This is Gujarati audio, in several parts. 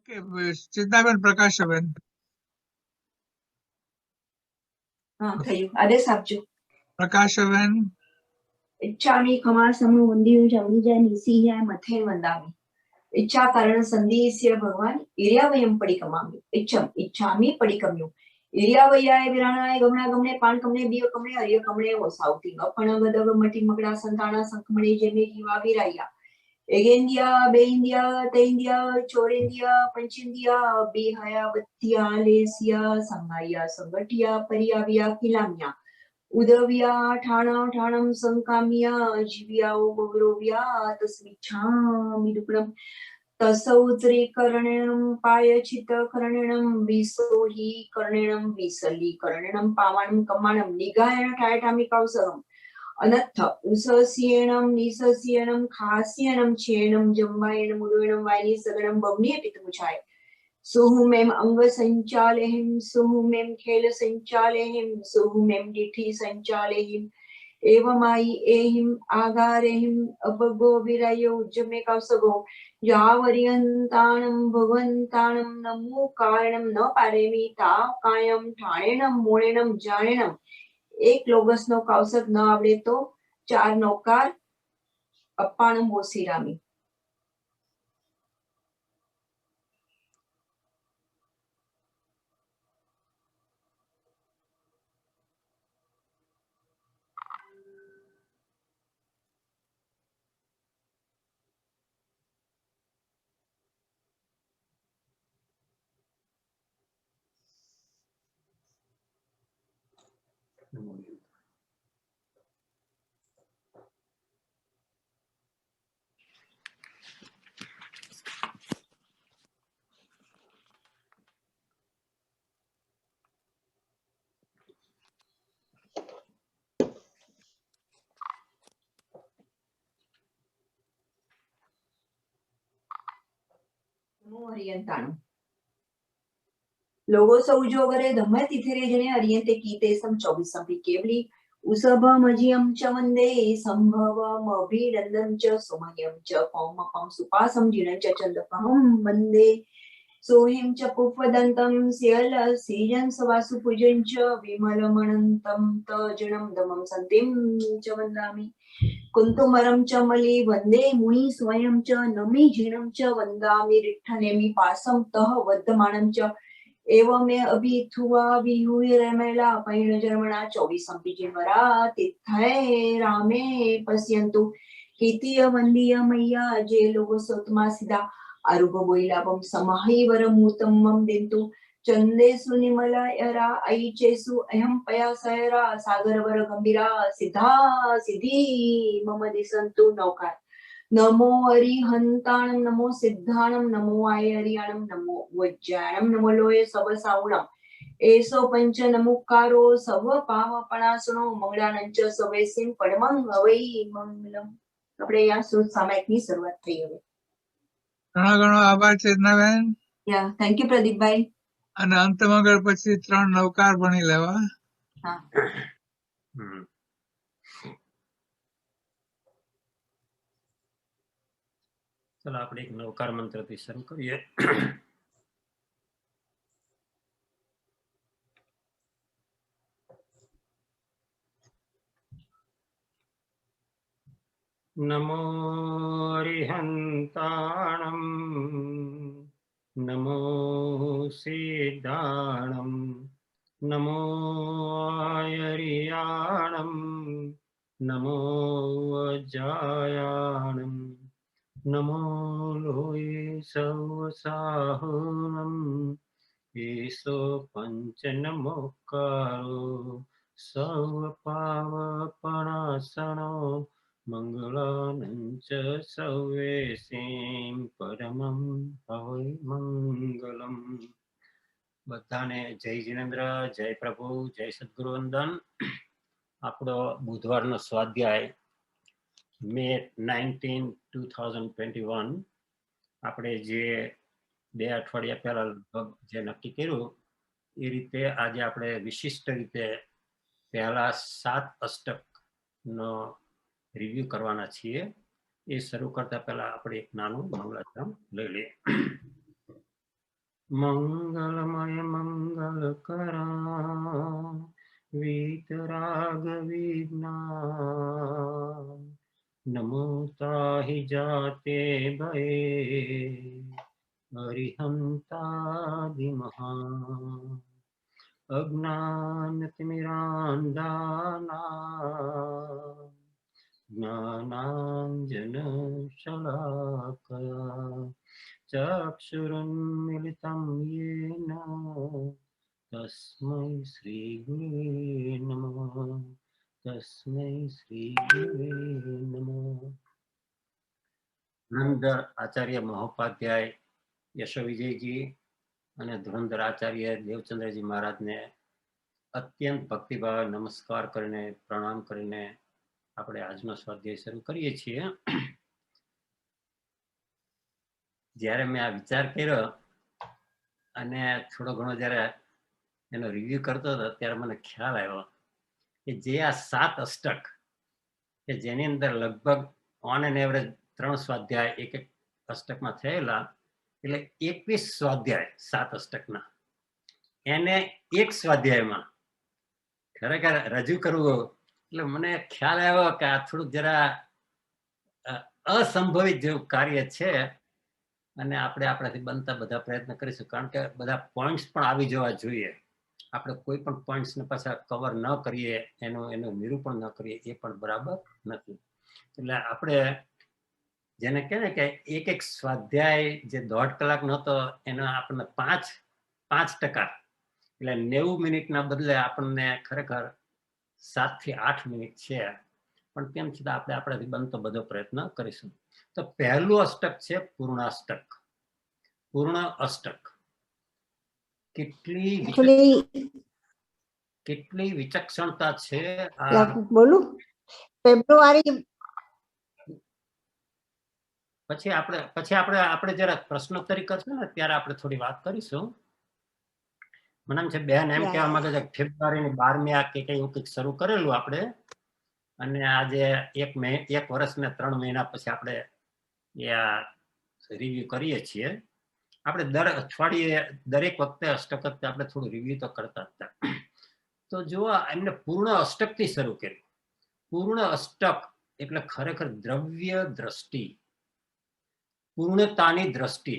ઓકે, ચિંતાબેન, પ્રકાશબેન. હા, થયું. આદેશ આપજો. પ્રકાશબેન. इच्छामि खमासमु वन्दियो जवनिजा निसीह्या मथे वन्दामि इच्छा कारण संधिस्य भगवान इर्यावयं पडिकमामि इच्छामि पडिकम्यो इर्यावयाय विराणाय गमना गमने पान कमने बिय कमने हरिय कमने ओसावती गपण गदग मटी मगड़ा संताना संकमणे जेमे जीवा विराया एगेंदिया बेंदिया तेंदिया चोरेंदिया पंचेंदिया बिहया बत्तिया लेसिया संगाया संगटिया परियाविया किलामिया उदव्या ठाणं संकामिया जीव्या उग्रोव्या तस्मिच्छामि दुक्कडं तसौत्रीकरणं पायचितकरणं विसोहि करणं विसली करणं पावाणं कमाणं निगायण ठायठामि कौसरम् अनत्थ उसस्येणं निसस्येणं खास्येणं चेणं जम्बायणं मुरुयणं वायनी सगणं बमनीय पितमुचाय सुहुमेम अंग संचालेहिम सुहुमेम खेल संचालेहिम सुहुमेम डिठी संचालेहिम एवमाई एहिम आगारेहिम अपगो विरायो उज्जमे कौसगो यावरियंताणं भगवंताणं नमो कारणं न पारेमी ताव कायम ठाणेणं मोणेणं जाणेणं एक लोगसनो कौसक न आवडे तो 4 नौकार अप्पाणं मोसीरामी हरियंताणं लोगो सौजोगरे धम्म तिथिरे जने हरियंते कीते सम 24 संपी केवली उसभमजियं च वन्दे संभवमभिनन्दं च सुमह्यं च पौमपं सुपासं जिनं च चन्दकहं वन्दे सोहिं च पुष्पदन्तं स्यलसीजं सवासु पूजं च विमलमनन्तं तजनं दमं सन्तिं च वन्दामि कुन्तुमरं च मलि वन्दे मुनि स्वयं च नमि जिनं च वन्दामि रिट्ठनेमि पासं तः वर्धमानं च एवमे अभिथुवा विहुय रमेला पैण जर्मणा 24 संपिजिमरा तिथय रामे पश्यन्तु कीर्तिय वंदीय मैया जे लोग सौतमा सिदा आरुग बोईलापम समाहिवर मूतमम देन्तु चंदेसु निमला यरा ऐचेसु अहं पया सयरा सागरवर गंभीरा सिद्धा सिद्धि मम दिसन्तु नौकार नमो अरिहंताणं नमो सिद्धाणं नमो आयरियाणं नमो वज्राणं नमो लोये सब सावणं एसो पंच नमुकारो सव पावपणासुनो મંગળાનંચ સવેસિમ પડમં હવૈ મંગલમ આપણે આ સુર સામાયિકની શરૂઆત થઈ હવે. ઘણો ઘણો આભાર ચેતનાબેન. યા થેન્ક યુ પ્રદીપભાઈ. અને અંતમંગળ પછી 3 નવકાર ભણી લેવા. હા. ચલો આપણે એક નવકાર મંત્રથી શરૂ કરીએ. નમો અરિહંતાણં નમો સિદ્ધાણં નમો આયરિયાણં નમો વજ્રાયાણં નમો લોય સૌસાહુનમ એસો પંચનમોકારો સૌ પાવપણાસણો મંગળાનંચ સૌવેસીમ પરમં હવૈ મંગલમ. બધાને જય જીનેન્દ્ર, જય પ્રભુ, જય સદગુરુ વંદન. આપણો બુધવારનો સ્વાધ્યાય મે 19, 2021 આપણે જે 2 અઠવાડિયા પહેલા જે નક્કી કર્યું એ રીતે આજે આપણે વિશિષ્ટ રીતે પહેલા 7 અષ્ટકનો રિવ્યુ કરવાના છીએ. એ શરૂ કરતા પહેલા આપણે એક નાનું મંગળાચરણ લઈ લઈએ. મંગલમય મંગલકરા વીતરાગ વિજ્ઞાન નમો તાહિ જાતે ભયે અરિહંતાદિમહા અજ્ઞાનતિમિરાંધાના જ્ઞાનાંજનશલાકયા ચક્ષુરુન્મિલિतं येन તસ્मै શ્રી ગુરવે નમઃ તસ્मै શ્રી ગુરવે નમઃ. ધુરંધર આચાર્ય મહોપાધ્યાય યશો વિજયજી અને ધુરંધર આચાર્ય દેવચંદ્રજી મહારાજને અત્યંત ભક્તિભાવ નમસ્કાર કરીને પ્રણામ કરીને આપણે આજનો સ્વાધ્યાય શરૂ કરીએ છીએ. જ્યારે મેં આ વિચાર કર્યો અને થોડો ઘણો જ્યારે એનો રિવ્યુ કરતો હતો ત્યારે મને ખ્યાલ આવ્યો કે જે આ 7 અષ્ટક કે જેની અંદર લગભગ ઓન એન એવરેજ 3 સ્વાધ્યાય એક અષ્ટકમાં થયેલા, એટલે 21 સ્વાધ્યાય 7 અષ્ટકના એને એક સ્વાધ્યાયમાં ખરેખર રજૂ કરવું, એટલે મને ખ્યાલ આવ્યો કે આ થોડુંક જરા અસંભવિત જેવું કાર્ય છે અને આપણે આપણાથી બનતા બધા પ્રયત્ન કરીશું, કારણ કે બધા પોઈન્ટ્સ પણ આવી જવા જોઈએ. આપણે કોઈ પણ પોઈન્ટ્સને પાછા કવર ન કરીએ, એનું નિરૂપણ ન કરીએ એ પણ બરાબર નથી. એટલે આપણે જેને કહે ને કે એક સ્વાધ્યાય જે 1.5 કલાકનો હતો એનો આપણને 5% એટલે 90 મિનિટના બદલે આપણને ખરેખર 7 થી 8 મિનિટ છે, પણ તેમ છતાં આપણે આપણાથી બનતો બધો પ્રયત્ન કરીશું. તો પહેલું અષ્ટક છે પૂર્ણાષ્ટક. પૂર્ણ અષ્ટક કેટલી વિચક્ષણતા છે. બોલું ફેબ્રુઆરી પછી આપણે જરા પ્રશ્નોત્તરી કરશું ને ત્યારે આપણે થોડી વાત કરીશું. મને એમ છે બેન એમ કહેવા માંગે છે ફેબ્રુઆરીની 12મી કે એવું કંઈક શરૂ કરેલું આપણે, અને આજે 1 વર્ષ ને 3 મહિના પછી આપણે રિવ્યુ કરીએ છીએ. આપણે દર અઠવાડિયે દરેક વખતે અષ્ટક આપણે થોડું રિવ્યુ તો કરતા હતા. તો જો એમને પૂર્ણ અષ્ટક થી શરૂ કર્યું. પૂર્ણ અષ્ટક એટલે ખરેખર દ્રવ્ય દ્રષ્ટિ, પૂર્ણતાની દ્રષ્ટિ.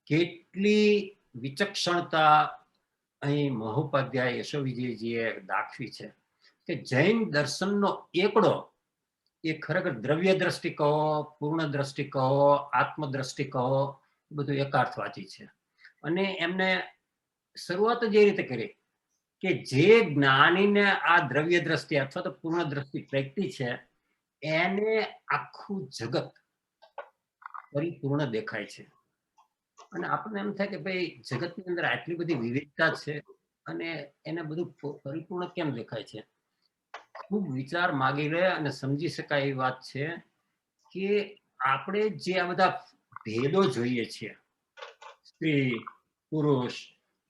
કેટલી વિચક્ષણતા અહીં મહોપાધ્યાય યશો વિજયજીએ દાખવી છે કે જૈન દર્શનનો એકડો એ ખરેખર દ્રવ્ય દ્રષ્ટિ કહો, પૂર્ણ દ્રષ્ટિ કહો, આત્મદ્રષ્ટિ કહો, બધું એકાર્થવાચી છે. અને એમને શરૂઆત જ એ રીતે કરી કે જે જ્ઞાનીને આ દ્રવ્ય દ્રષ્ટિ અથવા તો પૂર્ણ દ્રષ્ટિ પ્રેક્ટિ છે એને આખું જગત પરિપૂર્ણ દેખાય છે. અને આપણને એમ થાય કે ભાઈ જગતની અંદર આટલી બધી વિવિધતા છે અને એને બધું પરિપૂર્ણ કેમ દેખાય છે. ખૂબ વિચાર માગી લે અને સમજી શકાય એવી વાત છે કે આપણે જે આ બધા ભેદો જોઈએ છીએ, સ્ત્રી, પુરુષ,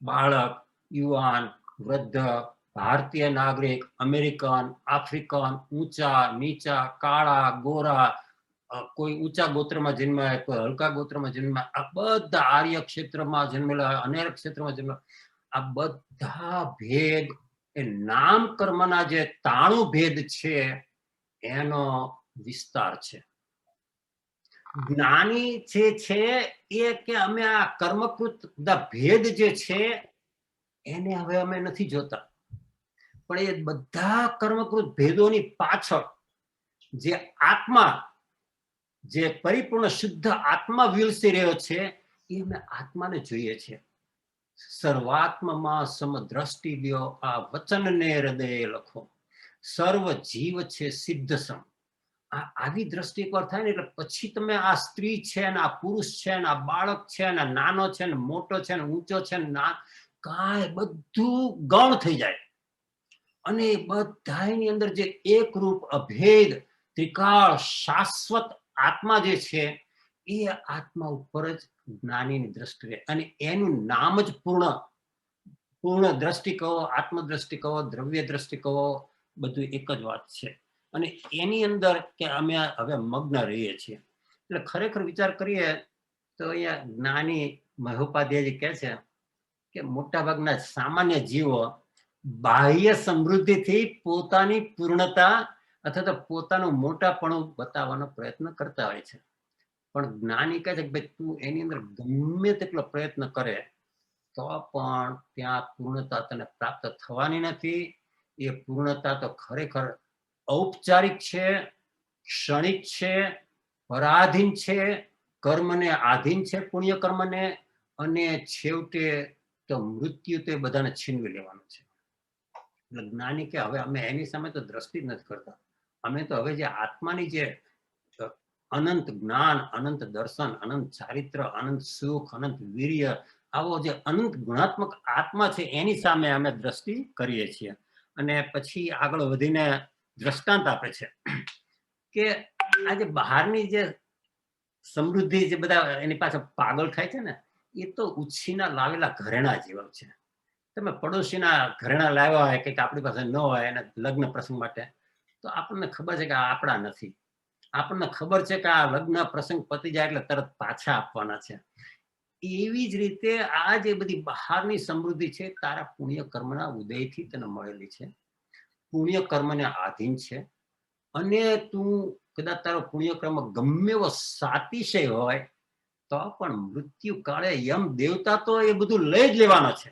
બાળક, યુવાન, વૃદ્ધ, ભારતીય નાગરિક, અમેરિકન, આફ્રિકન, ઊંચા નીચા, કાળા ગોરા, કોઈ ઊંચા ગોત્રમાં જન્માય, કોઈ હલકા ગોત્રમાં જન્માય, આ બધા આર્ય ક્ષેત્રમાં જન્મેલા, અનેક ક્ષેત્રમાં જન્મેલા, આ બધા ભેદ એ નામ કર્મના જે 93 ભેદ છે એનો વિસ્તાર છે. જ્ઞાની જે છે એ કે અમે આ કર્મકૃત ભેદ જે છે એને હવે અમે નથી જોતા, પણ એ બધા કર્મકૃત ભેદોની પાછળ જે આત્મા, જે પરિપૂર્ણ શુદ્ધ આત્મા વિલસી રહ્યો છે એ અમે આત્માને જોઈએ છીએ. સર્વાત્મમાં સમદ્રષ્ટિ દ્યો, આ વચનને હૃદય લખો. સર્વ જીવ છે સિદ્ધ સમ. આવી દ્રષ્ટિ એકવાર થાય ને એટલે પછી તમે આ સ્ત્રી છે ને આ પુરુષ છે ને આ બાળક છે ને નાનો છે ને મોટો છે ને ઊંચો છે ને કાંઈ બધું ગૌણ થઈ જાય. અને બધાની અંદર જે એકરૂપ અભેદ ત્રિકાળ શાશ્વત આત્મા જે છે એ આત્મા ઉપર જ જ્ઞાનીની દ્રષ્ટિ, અને એનું નામ જ પૂર્ણ દ્રષ્ટિ કહો, આત્મદ્રષ્ટિ કહો, દ્રવ્ય દ્રષ્ટિ કહો, બધું એક જ વાત છે. અને એની અંદર કે અમે હવે મગ્ન રહીએ છીએ. એટલે ખરેખર વિચાર કરીએ તો અહીંયા જ્ઞાની મહોપાધ્યાયજી કહે છે કે મોટા ભાગના સામાન્ય જીવો બાહ્ય સમૃદ્ધિથી પોતાની પૂર્ણતા અથવા તો પોતાનું મોટાપણું બતાવવાનો પ્રયત્ન કરતા હોય છે, પણ જ્ઞાની કહે છે કે ભાઈ તું એની અંદર ગમે તેટલો પ્રયત્ન કરે તો પણ ત્યાં પૂર્ણતા તને પ્રાપ્ત થવાની નથી. એ પૂર્ણતા તો ખરેખર ઔપચારિક છે, ક્ષણિક છે, પરાધીન છે, કર્મને આધીન છે, પુણ્ય કર્મને, અને છેવટે તો મૃત્યુ તો બધાને છીનવી લેવાનું છે. એટલે જ્ઞાની કે હવે અમે એની સામે તો દ્રષ્ટિ જ નથી કરતા, અમે તો હવે જે આત્માની જે અનંત જ્ઞાન, અનંત દર્શન, અનંત ચારિત્ર, અનંત સુખ, અનંત વીર્ય, આવો જે અનંત ગુણાત્મક આત્મા છે એની સામે અમે દ્રષ્ટિ કરીએ છીએ. અને પછી આગળ વધીને દ્રષ્ટાંત આપે છે કે આજે બહારની જે સમૃદ્ધિ જે બધા એની પાછળ પાગલ થાય છે ને, એ તો ઉછીના લાવેલા ઘરેણા જેવા છે. તમે પડોશીના ઘરેણા લાવ્યા હોય કે આપણી પાસે ન હોય એને લગ્ન પ્રસંગ માટે, તો આપણને ખબર છે કે આ આપણા નથી. આપણને ખબર છે કે આ લગ્ન પ્રસંગ પતી જાય એટલે તરત પાછા આપવાના છે. એવી જ રીતે આ જે બધી બહારની સમૃદ્ધિ છે તારા પુણ્ય કર્મના ઉદયથી તને મળેલી છે, પુણ્ય કર્મને આધીન છે. અને તું કદાચ તારો પુણ્ય કર્મ ગમે એવો સાતિશય હોય તો પણ મૃત્યુ કાળે યમ દેવતા તો એ બધું લઈ જ લેવાનો છે,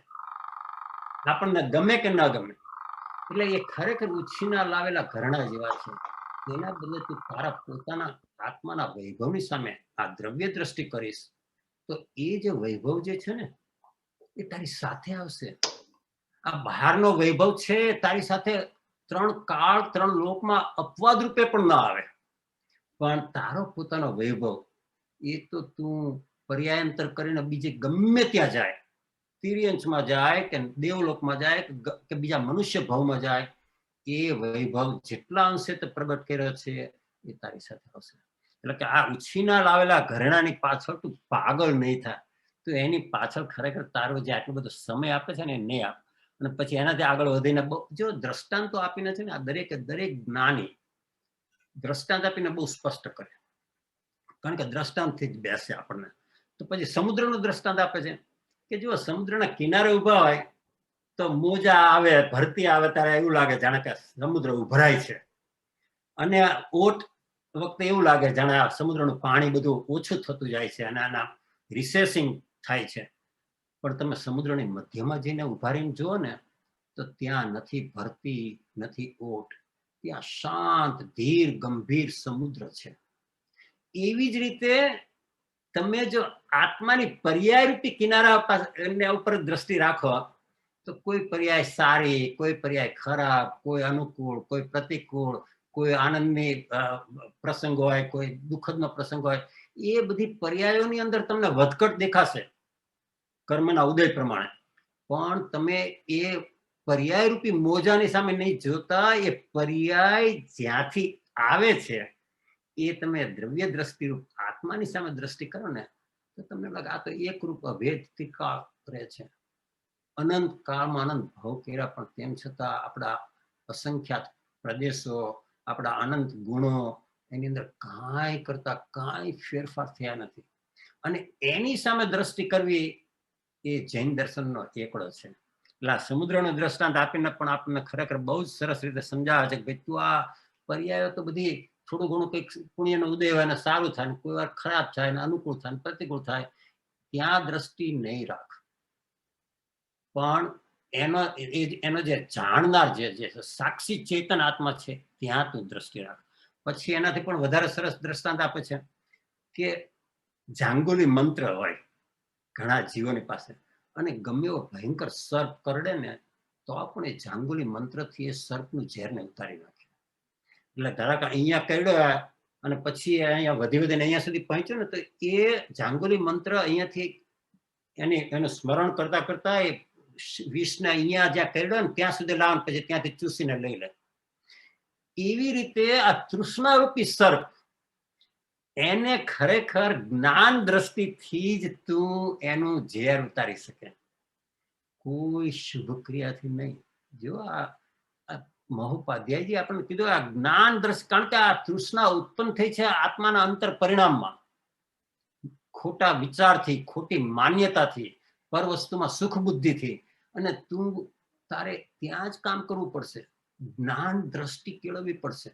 આપણને ગમે કે ન ગમે. એટલે એ ખરેખર ઉછીના લાવેલા ઘરણા જેવા છે. એના બદલે તું તારા પોતાના આત્માના વૈભવની સામે આ દ્રવ્ય દ્રષ્ટિ કરીશ તો એ જે વૈભવ જે છે ને એ તારી સાથે આવશે. આ બહારનો વૈભવ છે તારી સાથે 3 કાળ 3 લોકમાં અપવાદ રૂપે પણ ન આવે, પણ તારો પોતાનો વૈભવ એ તો તું પર્યાયંતર કરીને બીજે ગમે ત્યાં જાય, તિર્યંશમાં જાય કે દેવલોકમાં જાય કે બીજા મનુષ્ય ભાવમાં જાય, એ વૈભવ જેટલા અંશે તે પ્રગટ કર્યો છે એ તારી સાથે આવશે. એટલે કે આ ઉછીના લાવેલા ઘરેણાની પાછળ તું પાગલ નહીં થાય, તો એની પાછળ ખરેખર તારો જે આટલો બધો સમય આપે છે ને એ નહીં આપે. અને પછી એનાથી આગળ વધીને જો દ્રષ્ટાંતો આપીને છે ને આ દરેક જ્ઞાની દ્રષ્ટાંત આપીને બહુ સ્પષ્ટ કરે, કારણ કે દ્રષ્ટાંતથી જ બેસે આપણને. તો પછી સમુદ્રનું દ્રષ્ટાંત આપે છે કે જો સમુદ્રના કિનારે ઉભા હોય તો મોજા આવે, ભરતી આવે ત્યારે એવું લાગે જાણે કે સમુદ્ર ઉભરાય છે, અને ઓટ વખતે એવું લાગે જાણે આ સમુદ્રનું પાણી બધું ઓછું થતું જાય છે અને આના રિસેસિંગ થાય છે. પણ તમે સમુદ્રની મધ્યમાં જઈને ઉભા રહીને જુઓ ને તો ત્યાં નથી ભરતી, નથી ઓટ, ત્યાં શાંત ધીર ગંભીર સમુદ્ર છે. એવી જ રીતે તમે જો આત્માની પર્યાયરૂપી કિનારા એના ઉપર દ્રષ્ટિ રાખો તો કોઈ પર્યાય સારી, કોઈ પર્યાય ખરાબ, કોઈ અનુકૂળ, કોઈ પ્રતિકૂળ, કોઈ આનંદની પ્રસંગ હોય, કોઈ દુઃખદનો પ્રસંગ હોય, એ બધી પર્યાયોની અંદર તમને વધઘટ દેખાશે કર્મના ઉદય પ્રમાણે. પણ તમે એ પર્યાય રૂપી મોજાની સામે નહીં જોતા, એ પર્યાય જ્યાંથી આવે છે એ તમે દ્રવ્ય દ્રષ્ટિ રૂપ આત્માની સામે દ્રષ્ટિ કરો ને તો તમને લાગે આ તો એક રૂપ અભેદથી કાળ રહે છે. અનંત કાળમાં અનંત ભાવ કર્યા પણ તેમ છતાં આપણા અસંખ્યાત પ્રદેશો, આપણા અનંત ગુણો, એની અંદર કાંઈ કરતા કાંઈ ફેરફાર થયા નથી. અને એની સામે દ્રષ્ટિ કરવી એ જૈન દર્શનનો એકડો છે. એટલે આ સમુદ્રનો દ્રષ્ટાંત આપીને પણ આપણને ખરેખર બહુ જ સરસ રીતે સમજાવે છે કે ભાઈ તું આ પર્યાયો તો બધી થોડું ઘણું કંઈક પુણ્યનો ઉદય હોય ને સારું થાય, કોઈ વાર ખરાબ થાય ને અનુકૂળ થાય ને પ્રતિકૂળ થાય, ત્યાં દ્રષ્ટિ નહીં રાખ. પણ એનો જે જાણનાર જે સાક્ષી ચેતન આત્મા છે ત્યાં તું દ્રષ્ટિ રાખ. પછી એનાથી પણ વધારે સરસ દ્રષ્ટાંત આપે છે કે જાંગુલી મંત્ર હોય ઘણા જીવોની પાસે, અને ગમે એવો ભયંકર સર્પ કરડે ને તો પણ એ જાંગુલી મંત્રથી એ સર્પનું ઝેરને ઉતારી નાખે. એટલે ધારા કે અહીંયા કરડ્યો અને પછી અહીંયા વધીને અહીંયા સુધી પહોંચ્યો ને તો એ જાંગુલી મંત્ર અહીંયાથી એનું સ્મરણ કરતા કરતા એ વિષને અહીંયા જ્યાં કરડ્યો ને ત્યાં સુધી લાવવાનું, પછી ત્યાંથી ચૂસીને લઈ લે. એવી રીતે આ તૃષ્ણારૂપી સર્પ એને ખરેખર જ્ઞાન દ્રષ્ટિથી જ તું એનું ઝેર ઉતારી શકે, કોઈ શુભ ક્રિયાથી નહીં. જો આ મહોપાધ્યાયજી આપણને કીધું આ જ્ઞાન દ્રષ્ટિ, કારણ કે આ તૃષ્ણા ઉત્પન્ન થઈ છે આત્માના અંતર પરિણામમાં, ખોટા વિચારથી, ખોટી માન્યતાથી, પર વસ્તુમાં સુખ બુદ્ધિથી, અને તું તારે ત્યાં જ કામ કરવું પડશે. જ્ઞાન દ્રષ્ટિ કેળવવી પડશે,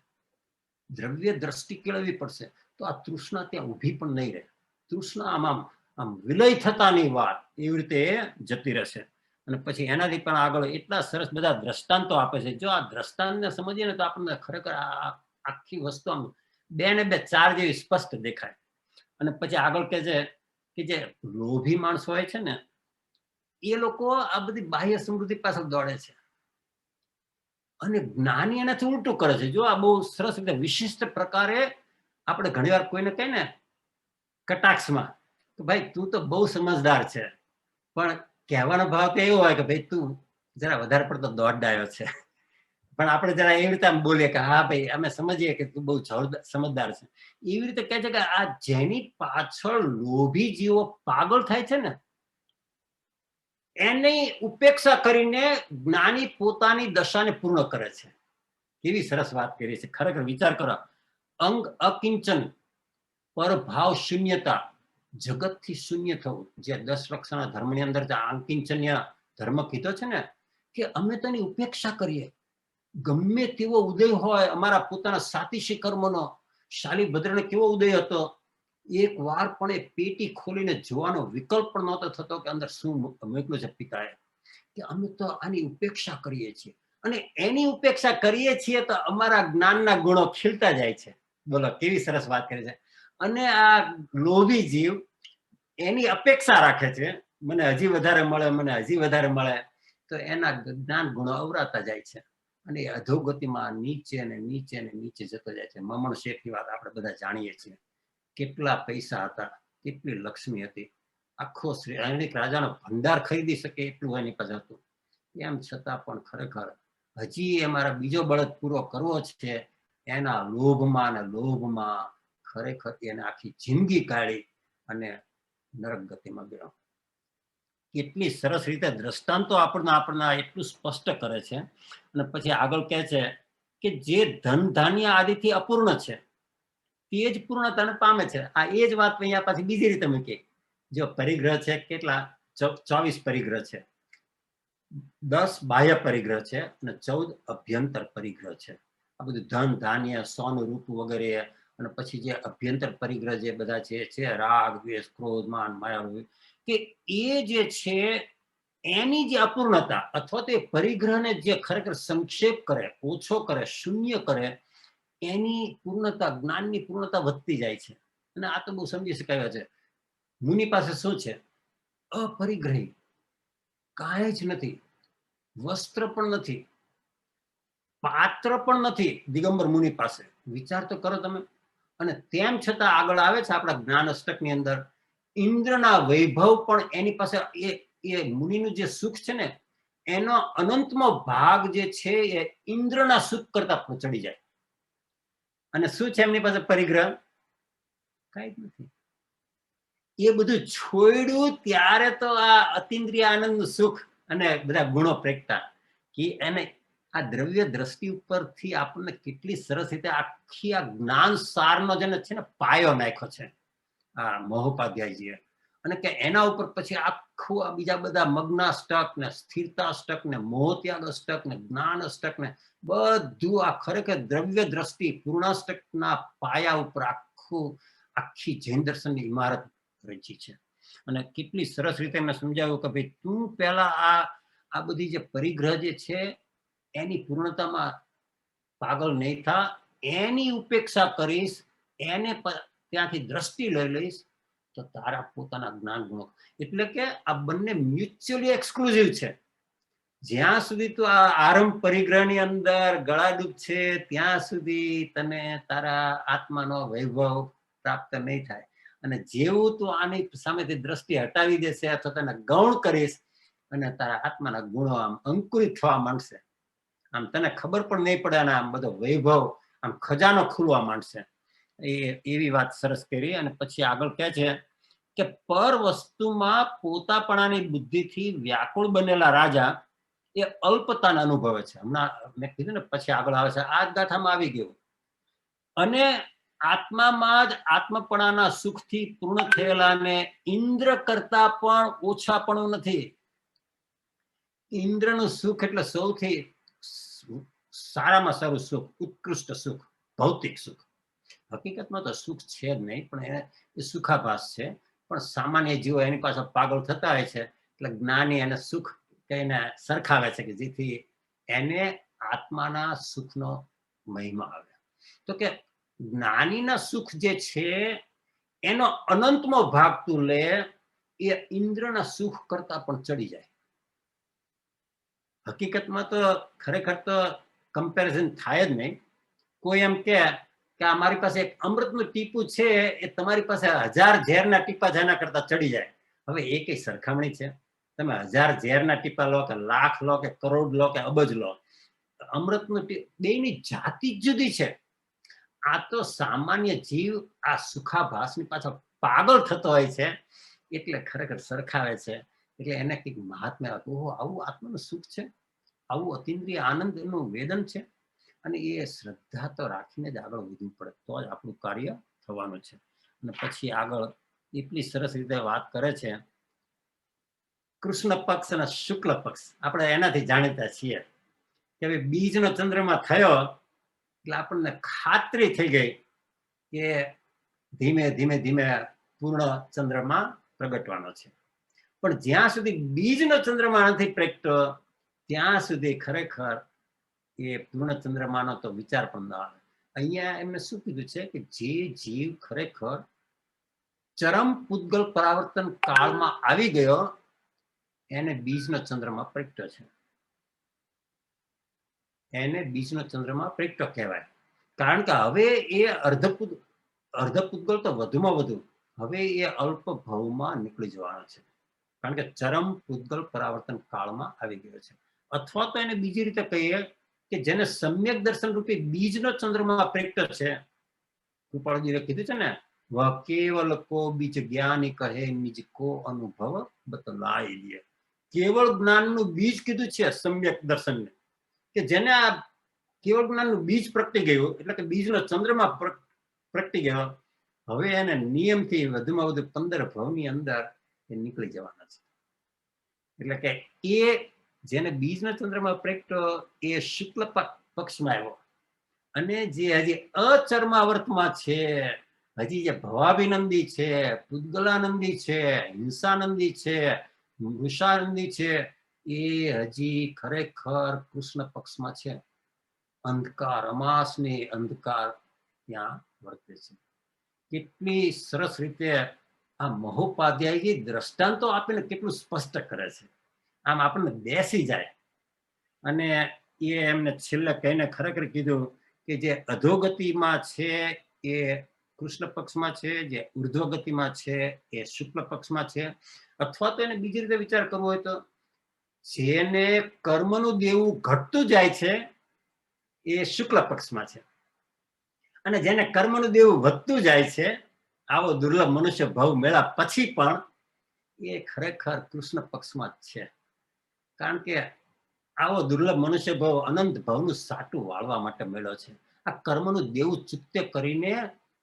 દ્રવ્ય દ્રષ્ટિ કેળવવી પડશે, તો આ તૃષ્ણા ત્યાં ઊભી પણ નહીં રહે. તૃષ્ણા આમ વિલય થતાની વાત એવી રીતે જતી રહેશે. અને પછી એનાથી પણ આગળ એટલા સરસ બધા દ્રષ્ટાંતો આપે છે. જો આ દ્રષ્ટાંતને સમજીએ ને તો આપણને ખરેખર આખી વસ્તુ આમ 2 ને 2 4 જેવી સ્પષ્ટ દેખાય. અને પછી આગળ કે છે કે જે લોભી માણસો હોય છે ને, એ લોકો આ બધી બાહ્ય સમૃદ્ધિ પાછળ દોડે છે, અને જ્ઞાની એનાથી ઉલટું કરે છે. જો આ બહુ સરસ રીતે વિશિષ્ટ પ્રકારે આપણે ઘણીવાર કોઈને કહીએ ને કટાક્ષમાં કે ભાઈ તું તો બહુ સમજદાર છે, પણ કહેવાનો ભાવ તો એવો હોય કે ભાઈ તું જરા વધારે પડતો દોડડાયો છે. પણ આપણે જરા એવી રીતે આમ બોલીએ કે હા ભાઈ અમે સમજીએ કે તું બહુ સમજદાર છે. એવી રીતે કહે છે કે આ જેની પાછળ લોભી જીવો પાગલ થાય છે ને, એની ઉપેક્ષા કરીને જ્ઞાની પોતાની દશાને પૂર્ણ કરે છે. કેવી સરસ વાત કરી છે. ખરેખર વિચાર કરો. અંગ અકિંચન, પર ભાવ શૂન્યતા, જગતથી શૂન્ય થવું. જે 10 લક્ષણા ધર્મની અંદર અકિંચન્ય ધર્મ કીધો છે ને, કે અમે તેની ઉપેક્ષા કરીએ. ગમે તેવો ઉદય હોય અમારા પોતાના સાતિશી કર્મનો, શાલીભદ્રને કેવો ઉદય હતો, એક વાર પણ એ પેટી ખોલીને જોવાનો વિકલ્પ પણ નહોતો થતો કે અંદર શું મોકલું છે પિતાએ. કે અમે તો આની ઉપેક્ષા કરીએ છીએ, અને એની ઉપેક્ષા કરીએ છીએ તો અમારા જ્ઞાનના ગુણો ખીલતા જાય છે. બોલો કેવી સરસ વાત કરી છે. અને આ લોભી જીવ એની અપેક્ષા રાખે છે, મને હજી વધારે મળે, મને હજી વધારે મળે, તો એના જ્ઞાન ગુણો અવરાતા જાય છે, અને અધોગતિમાં નીચે ને નીચે ને નીચે જતો જાય છે. મમણ શેઠની વાત આપણે બધા જાણીએ છીએ. કેટલા પૈસા હતા, કેટલી લક્ષ્મી હતી, આખો શ્રી રાજાનો ભંડાર ખરીદી શકે એટલું એની પાસે હતું. એમ છતાં પણ ખરેખર હજી એ મારા બીજો બળદ પૂરો કરવો છે, એના લોભમાં ને લોભમાં ખરેખર એને આખી જિંદગી કાઢી અને નરક ગતિમાં ગયો. કેટલી સરસ રીતે દ્રષ્ટાંતો આપણને એટલું સ્પષ્ટ કરે છે. અને પછી આગળ કહે છે કે જે ધન ધાન્ય આદિથી અપૂર્ણ છે તે જ પૂર્ણતાને પામે છે. આ એ જ વાત અહીંયા પાછી બીજી રીતે મૂકી. જો પરિગ્રહ છે, કેટલા 24 પરિગ્રહ છે, 10 બાહ્ય પરિગ્રહ છે અને 14 અભ્યંતર પરિગ્રહ છે. આ બધું ધન ધાન્ય સોનું રૂપું વગેરે. અને પછી જે અભ્યંતર પરિગ્રહ જે બધા છે રાગ દ્વેષ ક્રોધ માન માયા, કે એ જે છે એની જે અપૂર્ણતા અથવા તો એ પરિગ્રહને જે ખરેખર સંક્ષેપ કરે, ઓછો કરે, શૂન્ય કરે, એની પૂર્ણતા, જ્ઞાનની પૂર્ણતા વધતી જાય છે. અને આ તો બહુ સમજી શકાય છે. મુનિ પાસે શું છે? અપરિગ્રહી, કાંઈ જ નથી, વસ્ત્ર પણ નથી, પાત્ર પણ નથી દિગંબર મુનિ પાસે. વિચાર તો કરો તમે. અને તેમ છતાં આગળ આવે છે આપણા જ્ઞાન અષ્ટકની અંદર, ઇન્દ્રના વૈભવ પણ એની પાસે. એ મુનિનું જે સુખ છે ને, એનો અનંતમો ભાગ જે છે એ ઇન્દ્રના સુખ કરતા ચડી જાય. અને શું છે એમની પાસે પરિગ્રહ? કઈ જ નથી. એ બધું છોડ્યું ત્યારે તો આ અતિન્દ્રિય આનંદનું સુખ અને બધા ગુણો પ્રગટા. કે એને આ દ્રવ્ય દ્રષ્ટિ ઉપરથી આપણને કેટલી સરસ રીતે આખી આ જ્ઞાન સારનો જેને છે ને પાયો નાખ્યો છે આ મહોપાધ્યાયજીએ. અને કે એના ઉપર પછી આખું આ બીજા બધા મગ્નાષ્ટક ને સ્થિરતાષ્ટક ને મોહત્યાગ અષ્ટક ને જ્ઞાન અષ્ટક ને બધું આ ખરેખર દ્રવ્ય દ્રષ્ટિ પૂર્ણાષ્ટકના પાયા ઉપર આખી જૈન દર્શનની ઇમારત રચી છે. અને કેટલી સરસ રીતે મેં સમજાવ્યું કે ભાઈ તું પહેલા આ બધી જે પરિગ્રહ જે છે એની પૂર્ણતામાં પાગલ નહીં થા, એની ઉપેક્ષા કરીશ, એને ત્યાંથી દ્રષ્ટિ લઈ લઈશ તો તારા પોતાના જ્ઞાન ગુણો. એટલે કે આ બંને મ્યુચ્યુઅલી એક્સક્લુઝિવ છે. જ્યાં સુધી તું આ આરંભ પરિગ્રહની અંદર ગળાડૂબ છે ત્યાં સુધી તને તારા આત્માનો વૈભવ પ્રાપ્ત નહીં થાય. અને જેવું તું આની સામેથી દ્રષ્ટિ હટાવી દેશે અથવા તને ગૌણ કરીશ અને તારા આત્માના ગુણો આમ અંકુરિત થવા માંડશે. આમ તને ખબર પણ નહીં પડે અને આમ બધો વૈભવ આમ ખજાનો ખુલવા માંડશે. એવી વાત સરસ કરી. અને પછી આગળ કહે છે કે પર વસ્તુમાં પોતાપણાની બુદ્ધિથી વ્યાકુળ બનેલા રાજા એ અલ્પતાને અનુભવે છે. હમણાં મેં કીધું ને, પછી આગળ આવે છે આ જ ગાથામાં આવી ગયું. અને આત્મામાં જ આત્મપણાના સુખથી પૂર્ણ થયેલાને ઇન્દ્ર કરતા પણ ઓછાપણું નથી. ઇન્દ્રનું સુખ એટલે સૌથી સારામાં સારું સુખ, ઉત્કૃષ્ટ સુખ, ભૌતિક સુખ. હકીકતમાં તો સુખ છે જ નહીં, પણ એ સુખાભાસ છે. પણ સામાન્ય જીવો એની પાછળ પાગલ થતા હોય છે, એટલે જ્ઞાની એને સુખ કહીને સરખાવે છે કે જેથી એને આત્માના સુખનો મહિમા આવે. તો કે જ્ઞાનીના સુખ જે છે એનો અનંતમાં ભાગ તું લે, એ ઇન્દ્રના સુખ કરતા પણ ચડી જાય. હકીકતમાં તો ખરેખર તો કમ્પેરિઝન થાય જ નહીં. કોઈ એમ કે અમારી પાસે એક અમૃતનું ટીપું છે, એ તમારી પાસે 1000 ઝેરના ટીપા જેના કરતા ચડી જાય. હવે એ કઈ સરખામણી છે? તમે 1000 ઝેરના ટીપા લો કે લાખ લો કે કરોડ લો કે અબજ લો, અમૃતનું બેની જાતિ જ જુદી છે. આ તો સામાન્ય જીવ આ સુખાભાસની પાછળ પાગલ થતો હોય છે, એટલે ખરેખર સરખાવે છે. એટલે એને કંઈક મહાત્મ્ય આવું આત્માનું સુખ છે, આવું અતિન્દ્રિય આનંદ એનું વેદન છે. અને એ શ્રદ્ધા તો રાખીને જ આગળ વધવું પડે, તો જ આપણું કાર્ય થવાનું છે. અને પછી આગળ એટલી સરસ રીતે વાત કરે છે, કૃષ્ણ પક્ષ અને શુક્લ પક્ષ. આપણે એનાથી જાણીતા છીએ કે બીજનો ચંદ્રમા થયો એટલે આપણને ખાતરી થઈ ગઈ કે ધીમે ધીમે ધીમે પૂર્ણ ચંદ્રમાં પ્રગટવાનો છે. પણ જ્યાં સુધી બીજનો ચંદ્રમા નથી પ્રગટ્યો ત્યાં સુધી ખરેખર એ પૂર્ણ ચંદ્રમાનો તો વિચાર પણ ના આવે. અહીંયા એમને શું કીધું છે કે જે જીવ ખરેખર ચરમ પૂતગલ પરાવર્તન કાળમાં આવી ગયો એને બીજનો ચંદ્રમા પ્રગટ્યો છે. એને બીજનો ચંદ્રમા પ્રગટ્યો કહેવાય. કારણ કે હવે એ અર્ધપૂતગલ તો વધુમાં વધુ હવે એ અલ્પ ભવમાં નીકળી જવાનો છે. કારણ કે ચરમ પૂતગલ પરાવર્તન કાળમાં આવી ગયો છે. અથવા તો એને બીજી રીતે કહીએ કે જેને સમ્યક દર્શન રૂપી બીજનો ચંદ્રમા પ્રગટ્યો છે. કૃપાળજીએ કીધું છે ને, વહ કેવલ કો બીજ જ્ઞાની કહે નિજ કો અનુભવ બતલાઈ દે. કેવળ જ્ઞાનનું બીજ કીધું છે સમ્યક દર્શનને, કે જેને આ કેવળ જ્ઞાનનું બીજ પ્રગટી ગયું, એટલે કે બીજનો ચંદ્રમા પ્રગટી ગયો, હવે એને નિયમથી વધુમાં વધુ 15 ભવની અંદર એ નીકળી જવાના છે. એટલે કે એ જેને બીજના ચંદ્રમાં પ્રગટ્યો એ શુક્લ પક્ષમાં આવ્યો, અને જે હજી અચર્માવર્તમાં છે, હજી જે ભવાભિનંદી છે, પૂતગલાનંદી છે, હિંસાનંદી છે, વૃષાનંદી છે, એ હજી ખરેખર કૃષ્ણ પક્ષમાં છે. અંધકાર, અમાસની અંધકાર ત્યાં વર્તે છે. કેટલી સરસ રીતે આ મહોપાધ્યાયજી દ્રષ્ટાંતો આપીને કેટલું સ્પષ્ટ કરે છે. આમ આપણને બેસી જાય. અને એ એમને છેલ્લે કહીને ખરેખર કીધું કે જે અધોગતિમાં છે એ કૃષ્ણ પક્ષમાં છે, જે ઉર્ધ્વગતિમાં છે એ શુક્લ પક્ષમાં છે. અથવા તો એને બીજી રીતે વિચાર કરવો હોય તો જેને કર્મનું દેવું ઘટતું જાય છે એ શુક્લ પક્ષમાં છે, અને જેને કર્મનું દેવું વધતું જાય છે, આવો દુર્લભ મનુષ્ય ભવ મેળા પછી પણ એ ખરેખર કૃષ્ણ પક્ષમાં જ છે. કારણ કે આવો દુર્લભ મનુષ્ય ભાવ અનંત ભાવનું સાટું વાળવા માટે મેળ્યો છે. આ કર્મનું દેવું ચૂકતે કરીને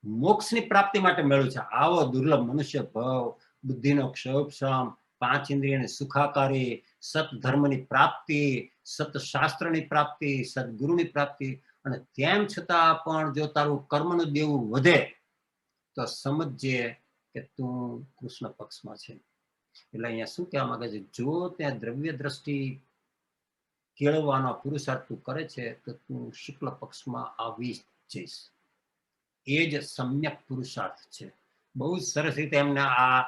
મોક્ષની પ્રાપ્તિ માટે મેળવ્યું છે. આવો દુર્લભ મનુષ્ય ભાવ બુદ્ધિનો ક્ષયોક્ષમ, 5 ઇન્દ્રિયની સુખાકારી, સત ધર્મની પ્રાપ્તિ, સત શાસ્ત્રની પ્રાપ્તિ, સદગુરુની પ્રાપ્તિ, અને તેમ છતાં પણ જો તારું કર્મનું દેવું વધે તો સમજજે કે તું કૃષ્ણ પક્ષમાં છે. એટલે અહીંયા શું કહેવા માંગે છે, જો ત્યાં દ્રવ્ય દ્રષ્ટિ કેળવવાનો પુરુષાર્થ તું કરે છે તો તું શુક્લ પક્ષમાં આવી જઈશ. એ જ સમ્યક પુરુષાર્થ છે. બહુ જ સરસ રીતે એમને આ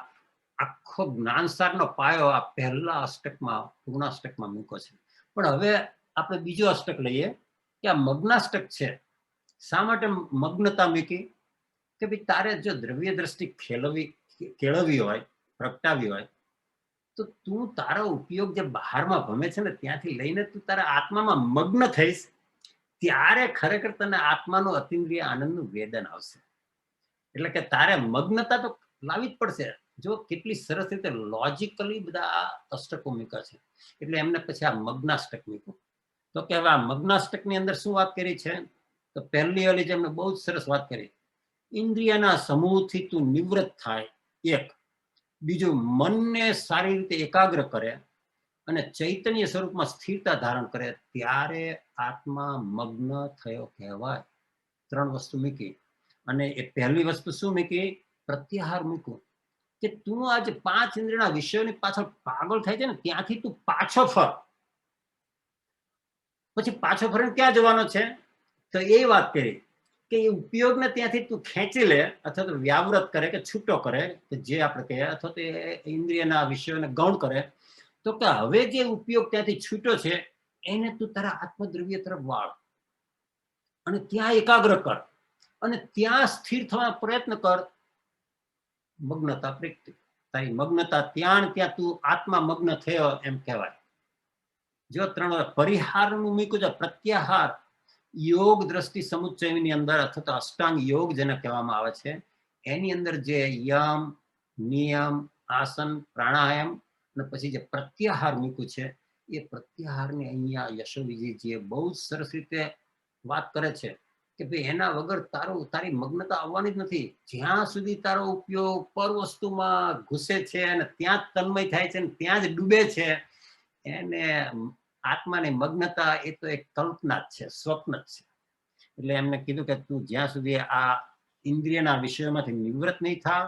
આખો જ્ઞાનસારનો પાયો આ પહેલા અષ્ટકમાં, પૂર્ણાષ્ટકમાં મૂકો છે. પણ હવે આપણે બીજો અષ્ટક લઈએ કે આ મગ્નાષ્ટક છે. શા માટે મગ્નતા મૂકી? કે ભાઈ તારે જો દ્રવ્ય દ્રષ્ટિ કેળવવી હોય, પ્રગટાવી હોય, તો તું તારો ઉપયોગ જે બહારમાં ભમે છે ને ત્યાંથી લઈને તું તારા આત્મામાં મગ્ન થઈશ, ત્યારે ખરેખર તને આત્માનું અતિન્દ્રિય આનંદનું વેદન આવશે. એટલે કે તારે મગ્નતા તો લાવી જ પડશે. જો કેટલી સરસ રીતે લોજિકલી બધા આ અષ્ટકો મૂક્યા છે. એટલે એમને પછી આ મગ્નાષ્ટક મૂક્યું. તો કે હવે આ મગ્નાષ્ટકની અંદર શું વાત કરી છે? તો પહેલી ઓલી જેમને બહુ જ સરસ વાત કરી ઇન્દ્રિયના સમૂહથી તું નિવૃત્ત થાય, એક. બીજું, મનને સારી રીતે એકાગ્ર કરે અને ચૈતન્ય સ્વરૂપમાં સ્થિરતા ધારણ કરે, ત્યારે આત્મા મગ્ન થયો કહેવાય. 3 વસ્તુ મૂકી. અને એ પહેલી વસ્તુ શું મૂકી? પ્રત્યાહાર મૂક્યું કે તું આજે 5 ઇન્દ્રિયના વિષયોની પાછળ પાગલ થાય છે ને, ત્યાંથી તું પાછો ફર. પછી પાછો ફરીને ક્યાં જવાનો છે? તો એ વાત કરી કે એ ઉપયોગને ત્યાંથી તું ખેંચી લે, અથવા તો વ્યાવૃત કરે કે છૂટો કરે, કે જે આપણે કહીએ, અથવા તો ઇન્દ્રિયના વિષયોને ગૌણ કરે. તો કે હવે જે ઉપયોગ ત્યાંથી છૂટો છે એને તું તારા આત્મદ્રવ્ય તરફ વાળ અને ત્યાં એકાગ્ર કર અને ત્યાં સ્થિર થવાનો પ્રયત્ન કર. મગ્નતા પ્રેક્તિ, તારી મગ્નતા ત્યાં તું આત્મા મગ્ન થયો એમ કહેવાય. જો 3 પરિહારનું મૂક્યું છે. પ્રત્યાહાર યોગ દ્રષ્ટિ સમુચ્ચયની અંદર, અથવા તો અષ્ટાંગ યોગ જેને કહેવામાં આવે છે, એની અંદર જે યમ, નિયમ, આસન, પ્રાણાયામ અને પછી જે પ્રત્યાહાર મૂક્યું છે, એ પ્રત્યાહારની અહીંયા યશોવિજયજીએ બહુ જ સરસ રીતે વાત કરે છે કે ભાઈ એના વગર તારી મગ્નતા આવવાની જ નથી. જ્યાં સુધી તારો ઉપયોગ પર વસ્તુમાં ઘૂસે છે અને ત્યાં જ તન્મય થાય છે, ત્યાં જ ડૂબે છે, એને આત્માની મગ્નતા એ તો એક કલ્પના જ છે, સ્વપ્ન જ છે. એટલે એમને કીધું કે તું જ્યાં સુધી આ ઇન્દ્રિયના વિષયોમાંથી નિવૃત્ત નહીં થા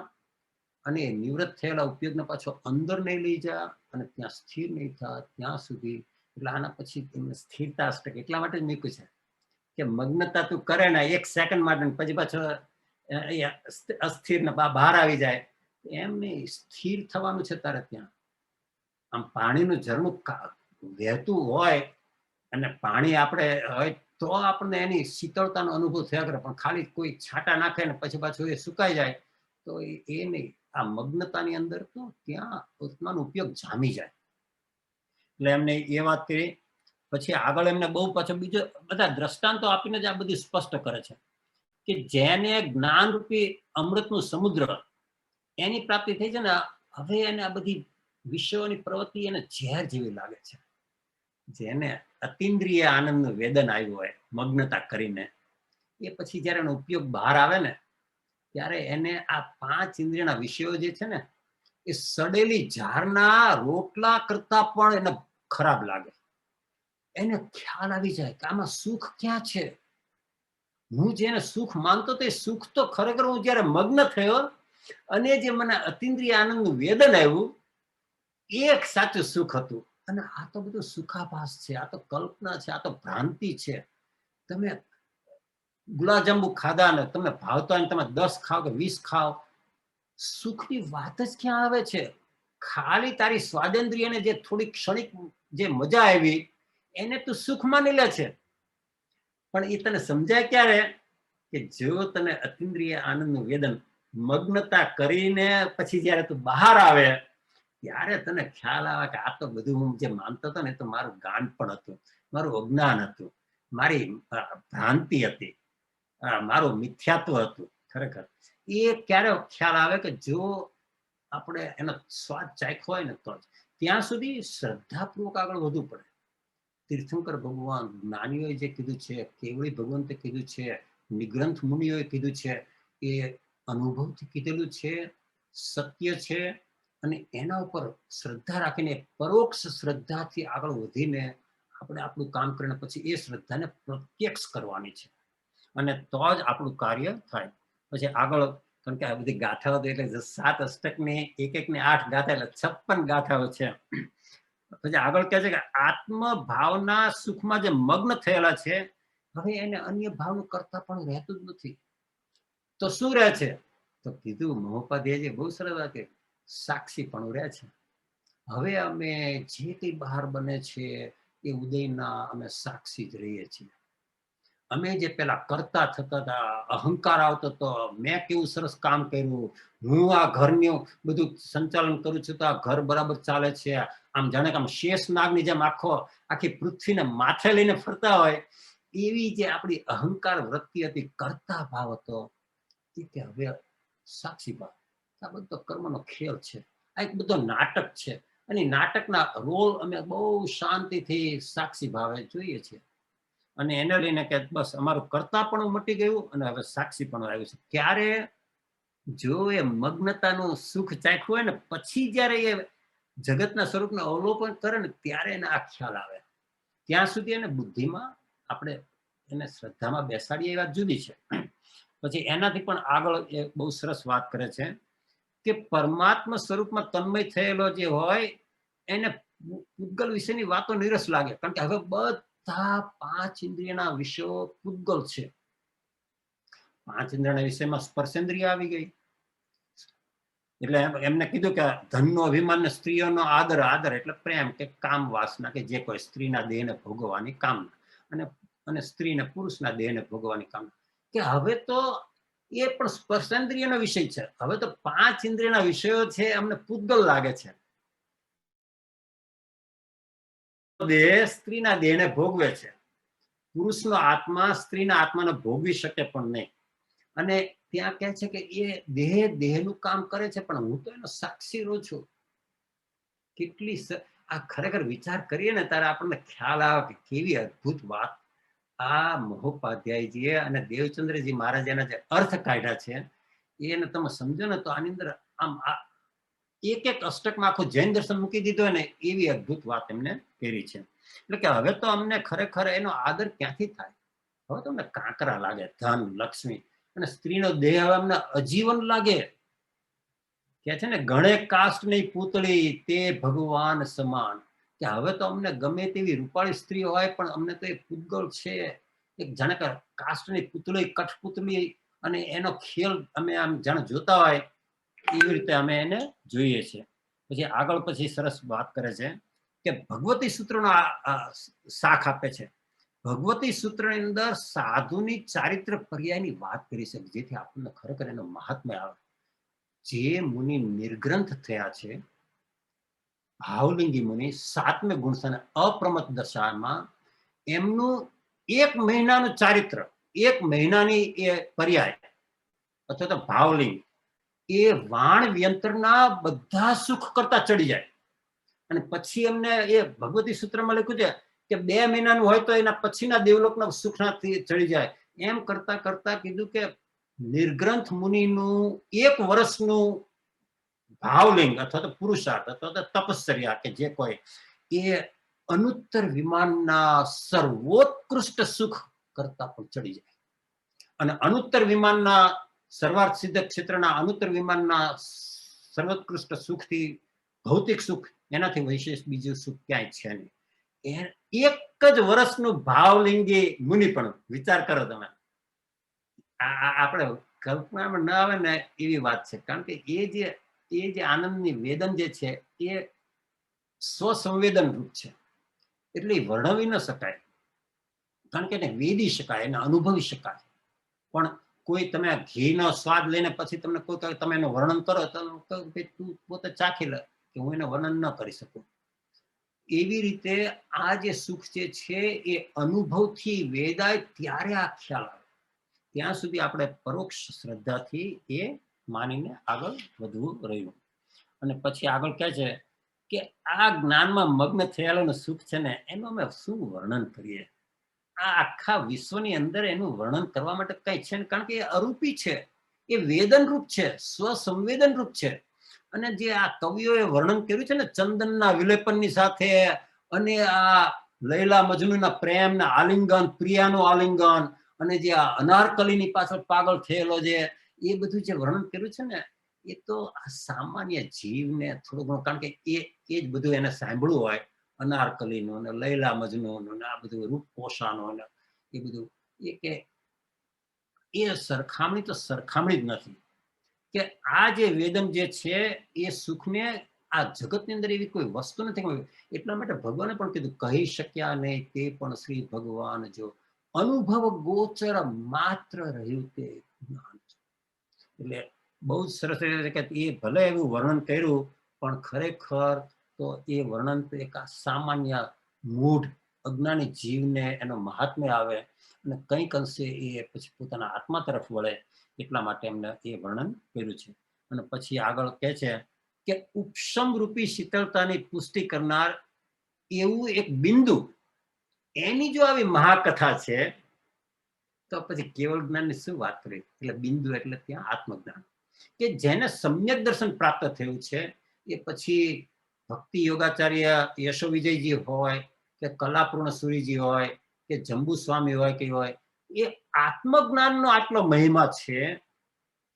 અને નિવૃત્ત થયેલા ઉપયોગને પાછો અંદર નહીં લઈ જા અને ત્યાં સ્થિર નહીં થા ત્યાં સુધી. એટલે આના પછી એમને સ્થિરતા અષ્ટક એટલા માટે જ મૂક્યું છે કે મગ્નતા તું કરે ને 1 સેકન્ડ માટે, પછી પાછો અસ્થિર ને બહાર આવી જાય, એમ નહીં. સ્થિર થવાનું છે તારે ત્યાં. આમ પાણીનું ઝરણું વહેતું હોય અને પાણી આપણે હોય તો આપણને એની શીતળતાનો અનુભવ થયા કરે, પણ ખાલી કોઈ છાંટા નાખે ને પછી પાછું એ સુકાઈ જાય તો એ નહીં. આ મગ્નતાની અંદર તો ત્યાં ઉત્માનો ઉપયોગ જામી જાય. એટલે એમને એ વાત કરી. પછી આગળ એમને બહુ પાછો બીજો બધા દ્રષ્ટાંતો આપીને જ આ બધું સ્પષ્ટ કરે છે કે જેને જ્ઞાન રૂપી અમૃતનું સમુદ્ર એની પ્રાપ્તિ થઈ છે ને, હવે એને આ બધી વિષયોની પ્રવૃત્તિ એને ઝેર જેવી લાગે છે. જેને અતિન્દ્રિય આનંદનું વેદન આવ્યું હોય મગ્નતા કરીને, એ પછી જયારે એનો ઉપયોગ બહાર આવે ને, ત્યારે એને આ 5 ઇન્દ્રિયના વિષયો જે છે ને, એ સડેલી ઝારના રોટલા કરતા પણ એને ખરાબ લાગે. એને ખ્યાલ આવી જાય કે આમાં સુખ ક્યાં છે. હું જેને સુખ માનતો તો એ સુખ તો ખરેખર હું જયારે મગ્ન થયો અને જે મને અતિન્દ્રિય આનંદનું વેદન આવ્યું, એ એક સાચું સુખ હતું. અને આ તો બધું સુખાભાસ છે, આ તો કલ્પના છે, આ તો ભ્રાંતિ છે. તમે ગુલાબજાંબુ ખાધા ને તમે ભાવતા ને તમે 10 ખાઓ કે 20 ખાઓ, સુખની વાત જ ક્યાં આવે છે? ખાલી તારી સ્વાદેન્દ્રિયને જે થોડી ક્ષણિક જે મજા આવી એને તું સુખ માની લે છે. પણ એ તને સમજાય ક્યારે? કે જો તને અતિન્દ્રિય આનંદનું વેદન મગ્નતા કરીને પછી જયારે તું બહાર આવે ત્યારે તને ખ્યાલ આવે કે આ તો બધું હું જે માનતો હતો ને, તો મારું ગાન પણ હતું, મારું અજ્ઞાન હતું, મારી ભ્રાંતિ હતી, મારું મિથ્યાત્વ હતું. ખરેખર એ ક્યારે ખ્યાલ આવે કે જો આપણે એનો સ્વાદ ચાખ્યો હોય ને તો જ. ત્યાં સુધી શ્રદ્ધાપૂર્વક આગળ વધવું પડે. તીર્થંકર ભગવાન, જ્ઞાનીઓએ જે કીધું છે, કેવળી ભગવંતે કીધું છે, નિગ્રંથ મુનિઓએ કીધું છે, એ અનુભવથી કીધેલું છે, સત્ય છે. અને એના ઉપર શ્રદ્ધા રાખીને પરોક્ષ શ્રદ્ધાથી આગળ વધીને આપણે આપણું કામ કરીને પછી એ શ્રદ્ધાને પ્રત્યક્ષ કરવાની છે, અને તો જ આપણું કાર્ય થાય. પછી આગળ, કારણ કે આ બધી ગાથાઓ એટલે 7 અષ્ટકની 1-1 ની 8 ગાથા એટલે 56 ગાથાઓ છે. પછી આગળ કહે છે કે આત્મ ભાવના સુખમાં જે મગ્ન થયેલા છે, હવે એને અન્ય ભાવનું કરતા પણ રહેતું જ નથી. તો શું રહે છે? તો કીધું મહોપાધ્યાયજી બહુ સરસ વાત કે સાક્ષી પણ રહે છે. હવે અમે જે કઈ બહાર બને છે એ ઉદયના અમે સાક્ષી જ રહીએ છીએ. અમે જે પેલા કરતા થતા હતા, અહંકાર આવતો હતો, મેં કેવું સરસ કામ કર્યું, હું આ ઘરનું બધું સંચાલન કરું છું તો આ ઘર બરાબર ચાલે છે, આમ જાણે કે આમ શેષ નાગની જેમ આખી પૃથ્વીને માથે લઈને ફરતા હોય, એવી જે આપણી અહંકાર વૃત્તિ હતી, કરતા ભાવ હતો, એ કે હવે સાક્ષી ભાવ. આ બધો કર્મનો ખેલ છે, આ એક બધો નાટક છે, અને નાટકના રોલ અમે બહુ શાંતિથી સાક્ષી ભાવે જોઈએ છીએ. અને એને લઈને કે બસ અમારું કર્તાપણું મટી ગયું અને હવે સાક્ષીપણું આવ્યું છે. ક્યારે જો એ મગ્નતાનું સુખ ચાખ્યું હોય ને પછી જયારે એ જગતના સ્વરૂપનું અવલોકન કરે ને ત્યારે એને આ ખ્યાલ આવે. ત્યાં સુધી એને બુદ્ધિમાં આપણે એને શ્રદ્ધામાં બેસાડીએ એ વાત જુદી છે. પછી એનાથી પણ આગળ એ બહુ સરસ વાત કરે છે કે પરમાત્મા સ્વરૂપમાં તન્મય થયેલો જે હોય એને પૂતગલ વિશેની વાતો નિરસ લાગે, કારણ કે હવે બધા 5 ઇન્દ્રિયના વિષયો પૂતગલ છે. 5 ઇન્દ્રિયના વિષયમાં સ્પર્શેન્દ્રિય આવી ગઈ, એટલે એમને કીધું કે ધનનો અભિમાન ને સ્ત્રીઓનો આદર, આદર એટલે પ્રેમ કે કામ વાસના કે જે કોઈ સ્ત્રીના દેહને ભોગવવાની કામના, અને સ્ત્રીને પુરુષના દેહને ભોગવવાની કામના, કે હવે તો એ પણ સ્પર્શેન્દ્રિયનો વિષય છે. હવે તો 5 ઇન્દ્રિયના વિષયો છે અમને પૂતગલ લાગે છે. દેહ સ્ત્રીના દેહને ભોગવે છે, પુરુષનો આત્મા સ્ત્રીના આત્માને ભોગવી શકે પણ નહીં. અને ત્યાં કહે છે કે એ દેહનું કામ કરે છે પણ હું તો એનો સાક્ષી રહું છું. કેટલી આ ખરેખર વિચાર કરીએ ને ત્યારે આપણને ખ્યાલ આવે કે કેવી અદ્ભુત વાત આ મહોપાધ્યાયજીએ અને દેવચંદ્રજી મહારાજના જે અર્થ કાઢ્યા છે એને તમે સમજો ને તો આની અંદર આમ એક અષ્ટકમાં આખું જૈન દર્શન મૂકી દીધું ને એવી અદ્ભુત વાત એમને કરી છે. એટલે કે હવે તો અમને ખરેખર એનો આદર ક્યાંથી થાય? હવે તો અમને કાંકરા લાગે, ધન, લક્ષ્મી, અને સ્ત્રીનો દેહ હવે અમને અજીવન લાગે. કે છે ને ગણે કાષ્ટની પૂતળી તે ભગવાન સમાન, કે હવે તો અમને ગમે તેવી રૂપાળી સ્ત્રી હોય પણ અમને તો એ પૂતગલ છે, એક જાણે કે કાષ્ટની પૂતળી, કઠપૂતળી, અને એનો ખેલ અમે આમ જાણે જોતા હોય એવી રીતે અમે એને જોઈએ છીએ. પછી આગળ પછી સરસ વાત કરે છે કે ભગવતી સૂત્રનો શાખ આપે છે. ભગવતી સૂત્રની અંદર સાધુની ચારિત્ર પર્યાયની વાત કરી છે, જેથી આપણને ખરેખર એનો મહાત્મ્ય આવે. જે મુનિ નિર્ગ્રંથ થયા છે, ભાવલિંગી મુનિ 7મે ગુણસ્થાને અપ્રમત દશામાં, એમનું 1 મહિનાનું ચારિત્ર, 1 મહિનાની એ પર્યાય અથવા તો ભાવલિંગ, એ વાણ વ્યંતરના બધા સુખ કરતા ચડી જાય. અને પછી એમને એ ભગવતી સૂત્રમાં લખ્યું છે કે 2 મહિનાનું હોય તો એના પછીના દેવલોકના સુખનાથી ચડી જાય. એમ કરતા કરતા કીધું કે નિર્ગ્રંથ મુનિનું 1 વર્ષનું ભાવલિંગ અથવા તો પુરુષાર્થ અથવા તો તપશ્ચર્યા કે જે કોઈ એ અનુત્તર વિમાનના સર્વોત્કૃષ્ટ સુખ કરતા પણ ચડી જાય. અને અનુત્તર વિમાનના સર્વાર્થ સિદ્ધ ક્ષેત્રના અનુત્તર વિમાનના સર્વોત્કૃષ્ટ સુખથી, ભૌતિક સુખ, એનાથી વિશેષ બીજું સુખ ક્યાંય છે નહીં. 1 જ વર્ષનું ભાવલિંગી મુનિ પણ વિચાર કરો તમે. આપણે કલ્પનામાં ન આવે ને એવી વાત છે, કારણ કે એ જે આનંદની વેદન જે છે એ સ્વસંવેદન રૂપ છે, એટલે વર્ણવી ન શકાય, કારણ કે એને વેદી શકાય, એને અનુભવી શકાય. પણ કોઈ તમે ઘીનો સ્વાદ લઈને પછી તમને કોઈ તમે એનું વર્ણન કરો તો તું પોતે ચાખી લે, કે હું એનું વર્ણન ન કરી શકું. એવી રીતે આ જે સુખ જે છે એ અનુભવથી વેદાય ત્યારે આ ખ્યાલ આવે. ત્યાં સુધી આપણે પરોક્ષ શ્રદ્ધાથી એ માનીને આગળ વધવું રહ્યું. અને પછી આગળ કહે છે કે આ જ્ઞાનમાં મગ્ન થયેલું સુખ છે ને એનું અમે શું વર્ણન કરીએ? આ આખા વિશ્વની અંદર એનું વર્ણન કરવા માટે કઈ છે, કારણ કે એ અરૂપી છે, એ વેદન રૂપ છે, સ્વસંવેદન રૂપ છે. અને જે આ કવિઓએ વર્ણન કર્યું છે ને ચંદનના વિલેપનની સાથે, અને આ લૈલા મજનુના પ્રેમના આલિંગન, પ્રિયાનું આલિંગન, અને જે આ અનારકલીની પાછળ પાગલ થયેલો જે એ બધું જે વર્ણન કર્યું છે ને એ તો આ સામાન્ય જીવને થોડું ઘણું, કારણ કે એ જ બધું એને સાંભળવું હોય, અનારકલીનું ને લૈલા મજનુનું ને આ બધું રૂપપોષાનું ને એ બધું, એ કે એ સરખામણી તો સરખામણી જ નથી. કે આ જે વેદન જે છે એ સુખને આ જગતની અંદર એવી કોઈ વસ્તુ નથી. એટલા માટે ભગવાને પણ કીધું કહી શક્યા નહીં તે પણ શ્રી ભગવાન જો અનુભવ ગોચર માત્ર રહ્યું તે જ્ઞાન. એટલે બહુ જ સરસ રીતે કે એ ભલે એવું વર્ણન કર્યું પણ ખરેખર તો એ વર્ણન તો એક સામાન્ય મૂઢ અજ્ઞાની જીવને એનો મહાત્મ્ય આવે અને કંઈક અંશે એ પછી પોતાના આત્મા તરફ વળે, એટલા માટે એમને એ વર્ણન કર્યું છે. અને પછી આગળ કહે છે કે ઉપશમ રૂપી શીતળતાની પુષ્ટિ કરનાર એવું એક બિંદુ, એની જો આવી મહાકથા છે તો પછી કેવળ જ્ઞાનની શું વાત કરી. એટલે બિંદુ એટલે ત્યાં આત્મજ્ઞાન, કે જેને સમ્યક દર્શન પ્રાપ્ત થયું છે, એ પછી ભક્તિ યોગાચાર્ય યશો વિજયજી હોય કે કલાપૂર્ણ સૂરીજી હોય કે જંબુ સ્વામી હોય કે હોય, એ આત્મજ્ઞાનનો આટલો મહિમા છે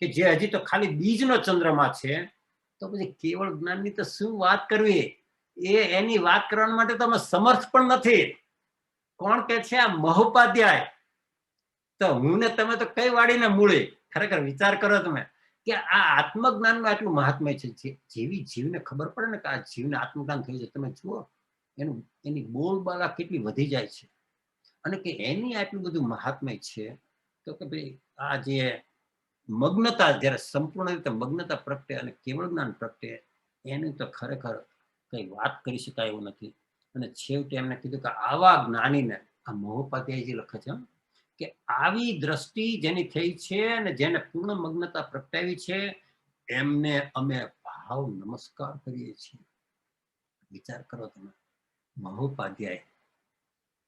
કે જે હજી તો ખાલી બીજનો ચંદ્રમા છે, તો પછી કેવળ જ્ઞાનની તો શું વાત કરવી. એની વાત કરવા માટે તો અમે સમર્થ પણ નથી. કોણ કે છે? આ મહોપાધ્યાય. તો હું ને તમે તો કઈ વાડીને મૂળી. ખરેખર વિચાર કરો તમે કે આ આત્મજ્ઞાનનું આટલું મહાત્મ્ય છે. જેવી જીવને ખબર પડે ને કે આ જીવને આત્મજ્ઞાન થયું છે, તમે જુઓ એની બોલબાલા કેટલી વધી જાય છે, અને કે એની આટલું બધું મહાત્મ્ય છે. તો કે ભાઈ આ જે મગ્નતા, જયારે સંપૂર્ણ રીતે મગ્નતા પ્રગટે અને કેવળ જ્ઞાન પ્રગટે, એની તો ખરેખર કઈ વાત કરી શકાય એવું નથી. અને છેવટે એમને કીધું કે આવા જ્ઞાનીને, આ મહોપાધ્યાયજી લખે છે કે આવી દ્રષ્ટિ જેની થઈ છે અને જેને પૂર્ણ મગ્નતા પ્રગટાવી છે, એમને અમે ભાવ નમસ્કાર કરીએ છીએ. વિચાર કરો તમે, મહોપાધ્યાય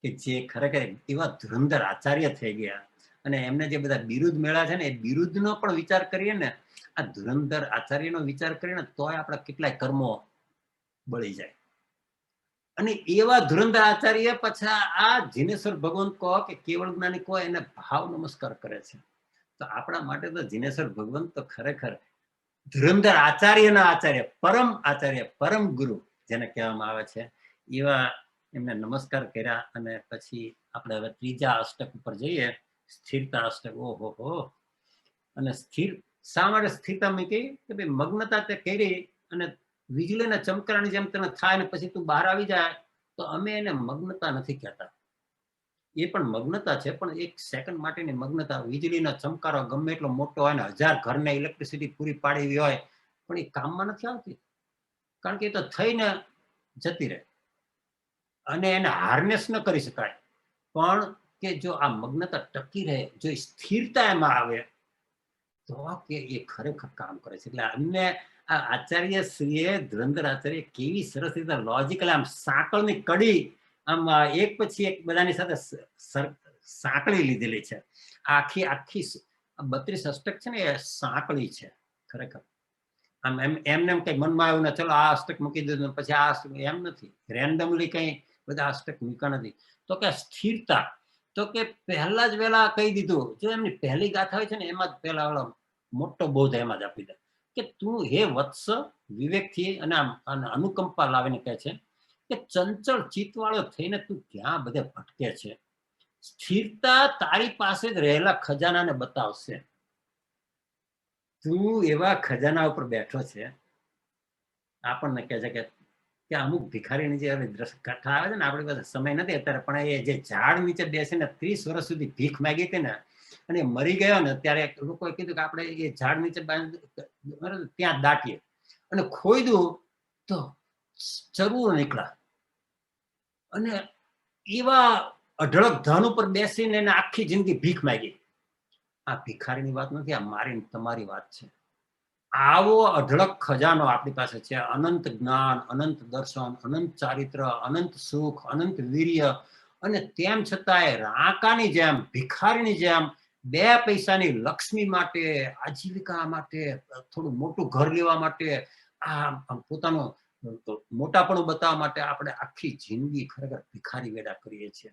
કે જે ખરેખર એવા ધુરંધર આચાર્ય થઈ ગયા, અને એમને જે બધા બિરુદ મેળા છે ને, એ બિરુદનો પણ વિચાર કરીએ ને, આ ધુરંધર આચાર્યનો વિચાર કરીએ ને, તોય આપણા કેટલાય કર્મો બળી જાય. અને એવા ધુરંધર આચાર્ય પાછા આ જીનેશ્વર ભગવંત કહો કે કેવળ જ્ઞાની કહો, એને ભાવ નમસ્કાર કરે છે. તો આપણા માટે તો જીનેશ્વર ભગવંત તો ખરેખર ધુરંધર આચાર્યના આચાર્ય, પરમ ગુરુ જેને કહેવામાં આવે છે, એવા એમને નમસ્કાર કર્યા. અને પછી આપણે હવે ત્રીજા અષ્ટક ઉપર જઈએ, સ્થિરતા અષ્ટક. ઓહો. અને સ્થિર શા માટે સ્થિરતા મૂકી? કે ભાઈ મગ્નતા તે કરી અને વીજળીના ચમકારાની જેમ તને થાય ને પછી તું બહાર આવી જાય, તો અમે એને મગ્નતા નથી કહેતા. એ પણ મગ્નતા છે, પણ એક સેકન્ડ માટેની મગ્નતા. વીજળીનો ચમકારો ગમે એટલો મોટો હોય ને 1000 ઘરને ઇલેક્ટ્રિસિટી પૂરી પાડી હોય, પણ એ કામમાં નથી આવતી, કારણ કે એ તો થઈને જતી રહે અને એને હાર્નેસ ન કરી શકાય. પણ કે જો આ મગ્નતા ટકી રહે, જો સ્થિરતા એમાં આવે, તો કે એ ખરેખર કામ કરે છે. એટલે અમને આ આચાર્ય શ્રીએ, ધુરંધર આચાર્ય કેવી સરસ રીતે લોજિકલ આમ સાંકળની કડી આમ એક પછી એક બધાની સાથે સાંકળી લીધેલી છે. આખી 32 અષ્ટક છે ને, એ સાંકળી છે ખરેખર. આમ એમને કઈ મનમાં આવ્યું ને ચલો આ અષ્ટક મૂકી દીધું પછી આ અષ્ટક, એમ નથી. રેન્ડમલી કઈ બધા અષ્ટક મૂક્યા નથી. તો કે સ્થિરતા, તો કે પહેલા જ વેલા કહી દીધું. જો એમની પહેલી ગાથા હોય છે ને, એમાં જ પહેલા મોટો બોધ એમાં જ આપી દે કે તું હે વત્સ, વિવેકથી અને અનુકંપા લાવીને કહે છે કે ચંચળ ચિત્તવાળો થઈને તું ક્યાં બધે ભટકે છે. સ્થિરતા તારી પાસે જ રહેલા ખજાનાને બતાવશે. તું એવા ખજાના ઉપર બેઠો છે. આપણને કહે છે કે અમુક ભિખારીની જે કથા આવે છે ને, આપણી પાસે સમય નથી અત્યારે, પણ એ જે ઝાડ નીચે બેસીને 30 વર્ષ સુધી ભીખ માંગી હતી ને, અને મરી ગયો ને, ત્યારે લોકોએ કીધું કે આપણે એ ઝાડ નીચે ત્યાં દાટીએ, અને ખોઈદું તો ચરવું નીકળ્યા. અને એવા અઢળક ધન ઉપર બેસીને એને આખી જિંદગી ભીખ માંગી. આ ભિખારીની વાત નથી, આ મારી તમારી વાત છે. આવો અઢળક ખજાનો આપણી પાસે છે. અનંત જ્ઞાન, અનંત દર્શન, અનંત ચારિત્ર, અનંત સુખ, અનંત વીર્ય, અને તેમ છતાંય રાંકાની જેમ, ભિખારીની જેમ 2 પૈસાની લક્ષ્મી માટે, આજીવિકા માટે, થોડું મોટું ઘર લેવા માટે, આ પોતાનું મોટાપણું બતાવવા માટે આપણે આખી જિંદગી ખરેખર ભિખારી વેડા કરીએ છીએ.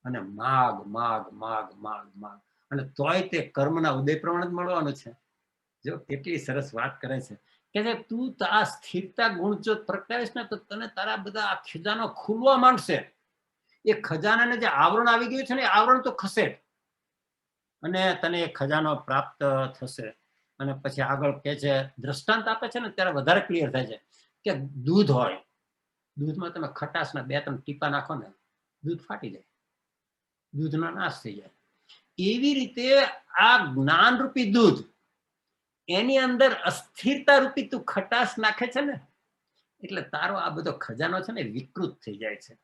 અને માગ માગ માગ માગ માગ, અને તોય તે કર્મના ઉદય પ્રમાણે જ મળવાનું છે. જો કેટલી સરસ વાત કરે છે કે તું આ સ્થિરતા ગુણ જો પ્રગટાવીશ ને, તો તને તારા બધા આ ખજાનો ખુલવા માંડશે. એ ખજાનાને જે આવરણ આવી ગયું છે ને, એ આવરણ તો ખસે અને તને એ ખજાનો પ્રાપ્ત થશે. અને પછી આગળ કે છે, દ્રષ્ટાંત આપે છે ને, ત્યારે વધારે ક્લિયર થાય છે કે દૂધ હોય, દૂધમાં તમે ખટાશના 2-3 ટીપા નાખો ને, દૂધ ફાટી જાય, દૂધનો નાશ થઈ જાય. એવી રીતે આ જ્ઞાન રૂપી દૂધ, એની અંદર અસ્થિરતા રૂપી તું ખટાશ નાખે છે ને, એટલે તારો આ બધો ખજાનો છે ને વિકૃત થઈ જાય છે.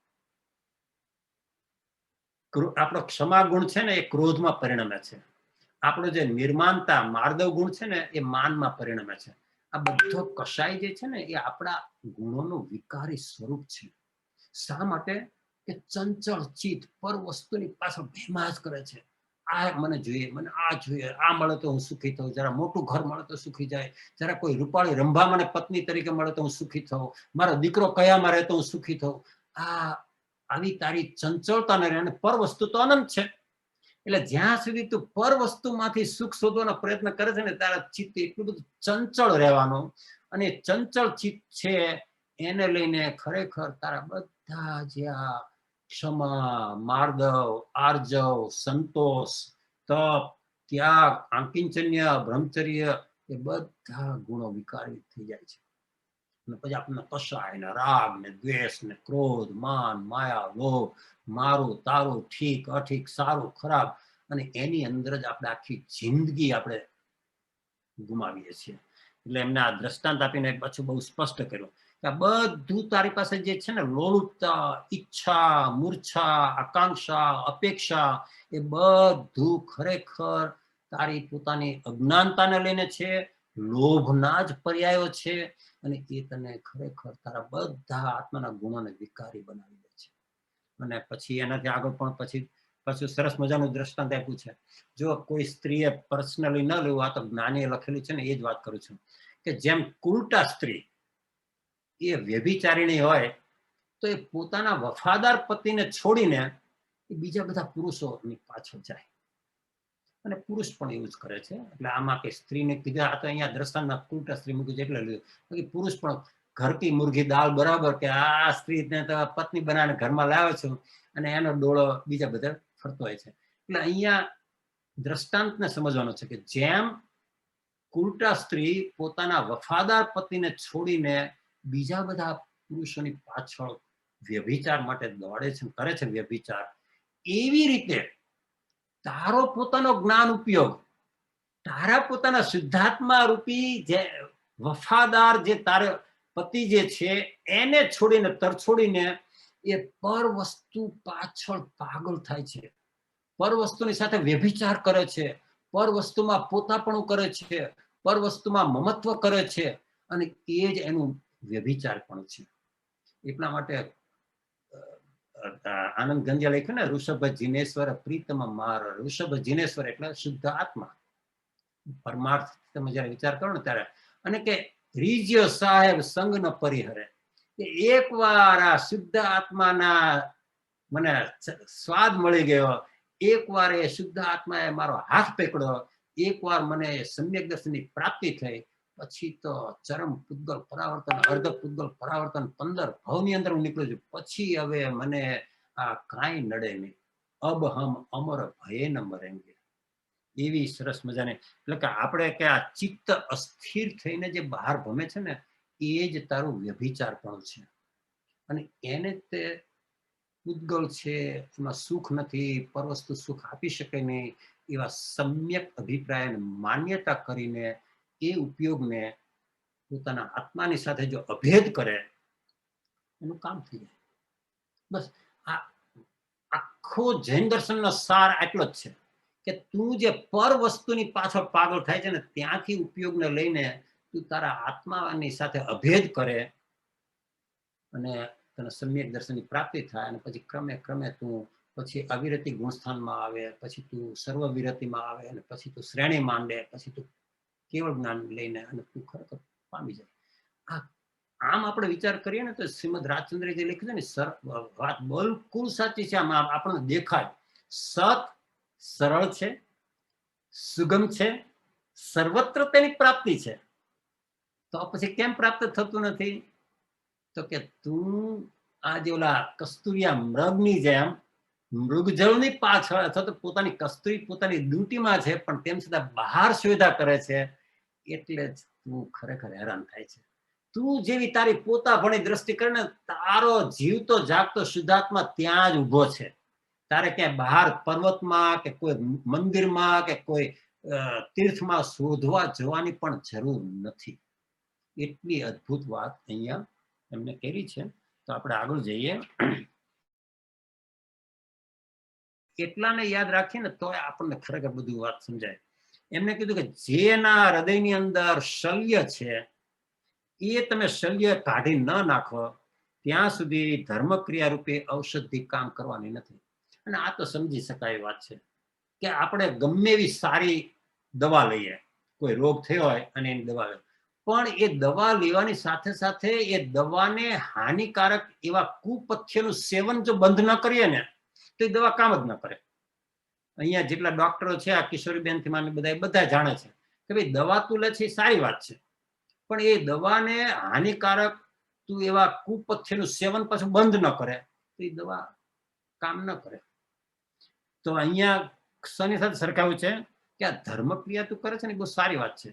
આપણો ક્ષમા ગુણ છે ને, એ ક્રોધમાં પરિણમે છે. આપણો જે નિર્માનતા માર્દવ ગુણ છે ને, એ માનમાં પરિણમે છે. આ બધો કશાય જે છે ને, એ આપણા ગુણોનું વિકારી સ્વરૂપ છે. શા માટે? કે ચંચળ ચિત્ત પર વસ્તુની પાછળ ભેમાશ કરે છે. આ મને જોઈએ, મને આ જોઈએ, આ મળે તો હું સુખી થઉં, જરા મોટું ઘર મળે તો સુખી જાય, જરા કોઈ રૂપાળી રંભા મને પત્ની તરીકે મળે તો હું સુખી થઉં, મારો દીકરો કયામાં રહે તો હું સુખી થઉં. આવી તારી ચંચળતાને રહે. અને પર વસ્તુ તો અનંત છે. એટલે જ્યાં સુધી તું પર વસ્તુમાંથી સુખ શોધવાનો પ્રયત્ન કરે છે ને, તારા ચિત્ત એટલું બધું ચંચળ રહેવાનું. અને ચંચળ ચિત્ત છે એને લઈને ખરેખર તારા બધા જે આ ક્ષમા, માર્દવ, આર્જવ, સંતોષ, તપ, ત્યાગ, આંકિંચન્ય, બ્રહ્મચર્ય એ બધા ગુણો વિકારી થઈ જાય છે. અને પછી આપણને કશાય ને રાગ ને દ્વેષ ને ક્રોધ, માન, માયા, લોભ, મારું તારું, ઠીક અઠીક, સારું ખરાબ, અને એની અંદર જ આપણે આખી જિંદગી આપણે ગુમાવીએ છીએ. એટલે એમને આ દ્રષ્ટાંત આપીને પાછું બહુ સ્પષ્ટ કર્યું કે આ બધું તારી પાસે જે છે ને, લોલુપતા, ઈચ્છા, મૂર્છા, આકાંક્ષા, અપેક્ષા, એ બધું ખરેખર તારી પોતાની અજ્ઞાનતાને લઈને છે, લોભના જ પર્યાયો છે. અને એ તને ખરેખર તારા બધા આત્માના ગુણોને વિકારી બનાવી દે છે. અને પછી એનાથી આગળ પણ પછી સરસ મજાનું દ્રષ્ટાંત આપ્યું છે. જો કોઈ સ્ત્રીએ પર્સનલી ન લેવું, આ તો જ્ઞાનીએ લખેલું છે ને, એ જ વાત કરું છું, કે જેમ કુલટા સ્ત્રી એ વ્યભિચારીણી હોય તો એ પોતાના વફાદાર પતિને છોડીને એ બીજા બધા પુરુષોની પાછળ જાય. અને પુરુષ પણ એવું જ કરે છે. એટલે આમાં કે સ્ત્રીને કીધા, આ તો અહીંયા દ્રષ્ટાંતમાં કુલટા સ્ત્રી મૂક્યું છે એટલે લીધું. પુરુષ પણ ઘર કી મુર્ગી દાલ બરાબર, કે આ સ્ત્રીને તો પત્ની બનાવીને ઘરમાં લાવે છું અને એનો ડોળો બીજા બધા ફરતો હોય છે. એટલે અહીંયા દ્રષ્ટાંતને સમજવાનો છે કે જેમ કુલટા સ્ત્રી પોતાના વફાદાર પતિને છોડીને બીજા બધા પુરુષોની પાછળ વ્યભિચાર માટે દોડે છે, કરે છે વ્યભિચાર, એવી રીતે તારો પોતાનો જ્ઞાન ઉપયોગ, તારા પોતાના શુદ્ધાત્મા રૂપી જે વફાદાર જે તારો પતિ જે છે એને છોડીને, તરછોડીને એ પર વસ્તુ પાછળ પાગલ થાય છે, પર વસ્તુની સાથે વ્યભિચાર કરે છે, પર વસ્તુમાં પોતાપણું કરે છે, પર વસ્તુમાં મમત્વ કરે છે. અને એ જ એનું વ્યભિચાર પણ છે. એટલા માટે આનંદ ગંજે લખ્યું ને, ઋષભ જીનેશ્વર પ્રીતમ માર. ઋષભ જીનેશ્વર એટલે શુદ્ધ આત્મા, પરમાર્થ. તમે જયારે વિચાર કરો ને ત્યારે, અને કે રીજ્ય સાહેબ સંગ ન પરિહરે, કે એક વાર આ શુદ્ધ આત્માના મને સ્વાદ મળી ગયો, એક વાર એ શુદ્ધ આત્માએ મારો હાથ પકડ્યો, એક વાર મને સમ્યક દર્શનની પ્રાપ્તિ થઈ, પછી તો ચરમ પૂતગલ પરાવર્તન, અર્ધ પૂતગલ પરાવર્તન, 15 ભાવની અંદર હું નીકળું છું. પછી હવે મને આ કાંઈ નડે નહીં. અબ હમ અમર ભયે ન મરેંગે. એવી સરસ મજાને, એટલે કે આપણે કે આ ચિત્ત અસ્થિર થઈને જે બહાર ભમે છે ને, એ જ તારું વ્યભિચાર પણ છે. અને એને તે પૂતગલ છે, એમાં સુખ નથી, પરવસ્તુ સુખ આપી શકે નહીં, એવા સમ્યક અભિપ્રાય માન્યતા કરીને એ ઉપયોગને પોતાના આત્માની સાથે જો અભેદ કરે, એનું કામ થઈ જાય. બસ આ આખો જૈન દર્શનનો સાર આટલો જ છે કે તું જે પર વસ્તુની પાછળ પાગલ થાય છે ને, ત્યાંથી ઉપયોગને લઈને તું તારા આત્માની સાથે અભેદ કરે અને તને સમ્યક દર્શનની પ્રાપ્તિ થાય. અને પછી ક્રમે ક્રમે તું પછી અવિરતિ ગુણસ્થાનમાં આવે, પછી તું સર્વ વિરતિમાં આવે, અને પછી તું શ્રેણી માંડે, પછી તું કેવળ જ્ઞાન લઈને અને તું ખરેખર પામી જાય. આમ આપણે વિચાર કરીએ ને તો શ્રીમદ રાજચંદ્ર જે લખ્યું છે ને, વાત બિલકુલ સાચી છે. આમ આપણને દેખાય સત સરળ છે, સુગમ છે, સર્વત્ર તેની પ્રાપ્તિ છે. તો પછી કેમ પ્રાપ્ત થતું નથી? તો કે તું આજે ઓલા કસ્તુરિયા મૃગની જેમ મૃગજળની પાછળ અથવા તો પોતાની કસ્તુરી પોતાની ડ્યુટીમાં છે, પણ તેમ છતાં બહાર સુવિધા કરે છે. એટલે જ તું ખરેખર હેરાન થાય છે. તું જેવી તારી પોતા ભણી દ્રષ્ટિ કરીને તારો જીવતો જાગતો શુદ્ધાત્મા ત્યાં જ ઉભો છે. તારે ક્યાંય બહાર પર્વતમાં કે કોઈ મંદિરમાં કે કોઈ તીર્થમાં શોધવા જવાની પણ જરૂર નથી. એટલી અદ્ભુત વાત અહીંયા એમને કરી છે. તો આપણે આગળ જઈએ. કેટલાને યાદ રાખીને તો આપણને ખરેખર બધું વાત સમજાય. એમને કીધું કે જેના હૃદયની અંદર શલ્ય છે, એ તમે શલ્ય કાઢી ન નાખો ત્યાં સુધી ધર્મક્રિયા રૂપે ઔષધિ કામ કરવાની નથી. અને આ તો સમજી શકાય વાત છે કે આપણે ગમે એવી સારી દવા લઈએ, કોઈ રોગ થયો હોય અને એની દવા લઈએ, પણ એ દવા લેવાની સાથે સાથે એ દવાને હાનિકારક એવા કુપથ્યનું સેવન જો બંધ ન કરીએ ને તો એ દવા કામ જ ન કરે. અહીંયા જેટલા ડોક્ટરો છે, આ કિશોરીબેન થી માને બધા જાણે છે કે ભાઈ દવા તું લે છે એ સારી વાત છે, પણ એ દવાને હાનિકારક તું એવા કુપથ્યનું સેવન પાછું બંધ ન કરે તો એ દવા કામ ન કરે. તો અહીંયા શની સાથે સરખાવ્યું છે કે આ ધર્મક્રિયા તું કરે છે ને બહુ સારી વાત છે.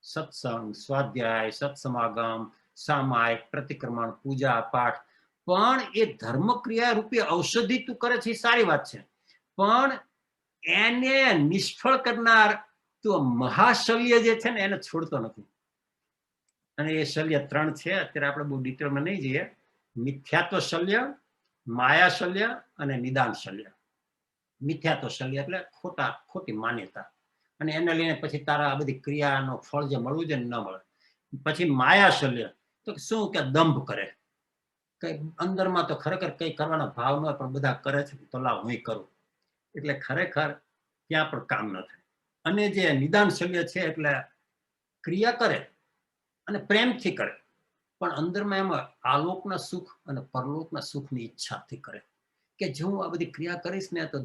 સત્સંગ, સ્વાધ્યાય, સત્સમાગમ, સામાયિક, પ્રતિક્રમણ, પૂજા પાઠ, પણ એ ધર્મક્રિયા રૂપી ઔષધિ તું કરે છે એ સારી વાત છે, પણ એને નિષ્ફળ કરનાર તું મહાશલ્ય જે છે ને એને છોડતો નથી. અને એ શલ્ય 3 છે. અત્યારે આપણે બહુ ડિટેલમાં નહીં જઈએ. મિથ્યાત્વ શલ્ય, માયા શલ્ય અને નિદાન શલ્ય. મિથ્યાત્વ શલ્ય એટલે ખોટી માન્યતા, અને એને લઈને પછી તારા આ બધી ક્રિયાનો ફળ જે મળવું જોઈએ ન મળે. પછી માયા શલ્ય તો શું કે દંભ કરે, કઈ અંદરમાં તો ખરેખર કઈ કરવાનો ભાવ ન હોય પણ બધા કરે છે તો લાવ હું કરું, એટલે ખરેખર ત્યાં પણ કામ ન થાય. અને જે નિદાન શલ્ય છે એટલે ક્રિયા કરે અને પ્રેમથી કરે, પણ અંદરમાં એમાં આલોકના સુખ અને પરલોકના સુખની ઈચ્છાથી કરે કે જો હું આ બધી ક્રિયા કરીશ ને તો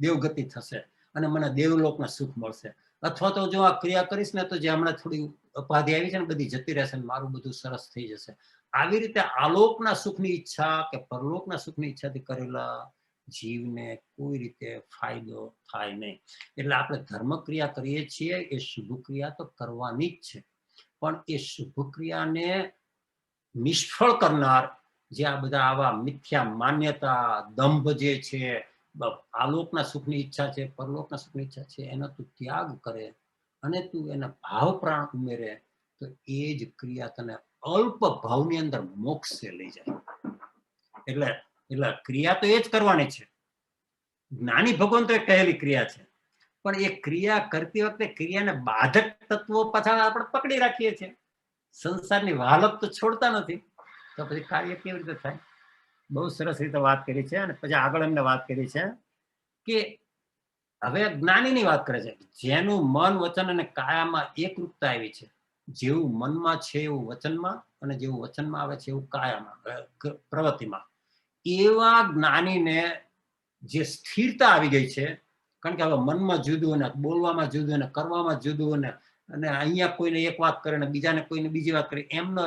દેવગતિ થશે અને મને દેવલોકના સુખ મળશે, અથવા તો જો આ ક્રિયા કરીશ ને તો જે હમણાં થોડી ઉપાધિ આવી છે ને બધી જતી રહેશે ને મારું બધું સરસ થઈ જશે. આવી રીતે આલોકના સુખની ઈચ્છા કે પરલોકના સુખની ઈચ્છાથી કરેલા જીવને કોઈ રીતે ફાયદો થાય નહીં. એટલે આપણે ધર્મ ક્રિયા કરીએ છીએ એ શુભ ક્રિયા તો કરવાની જ છે, પણ એ શુભ ક્રિયાને નિષ્ફળ કરનાર જે આ બધા આવા મિથ્યા માન્યતા, દંભ જે છે, આલોકના સુખની ઈચ્છા છે, પરલોકના સુખની ઈચ્છા છે, એનો તું ત્યાગ કરે અને તું એના ભાવ પ્રાણ ઉમેરે તો એ જ ક્રિયા તને અલ્પ ભાવની અંદર મોક્ષે લઈ જાય. એટલે ક્રિયા તો એ જ કરવાની છે. જ્ઞાની ભગવાન તો એ કહેલી ક્રિયા છે, પણ એ ક્રિયા કરતી વખતે ક્રિયાને બાધક તત્વો પાછળ આપણે પકડી રાખીએ છીએ. સંસારની વાલક તો છોડતા નથી, તો પછી કાર્ય કેવી રીતે થાય? બહુ સરસ રીતે વાત કરી છે. અને પછી આગળ એમને વાત કરી છે કે હવે જ્ઞાનીની વાત કરે છે, જેનું મન, વચન અને કાયામાં એકરૂપતા આવી છે. જેવું મનમાં છે એવું વચનમાં, અને જેવું વચનમાં આવે છે એવું કાયામાં, પ્રવૃત્તિમાં, એવા જ્ઞાનીને જે સ્થિરતા આવી ગઈ છે, કારણ કે હવે મનમાં જુદું ને બોલવામાં જુદું ને કરવામાં જુદું અને અહીંયા કોઈને એક વાત કરે ને બીજાને કોઈને બીજી વાત કરે, એમનો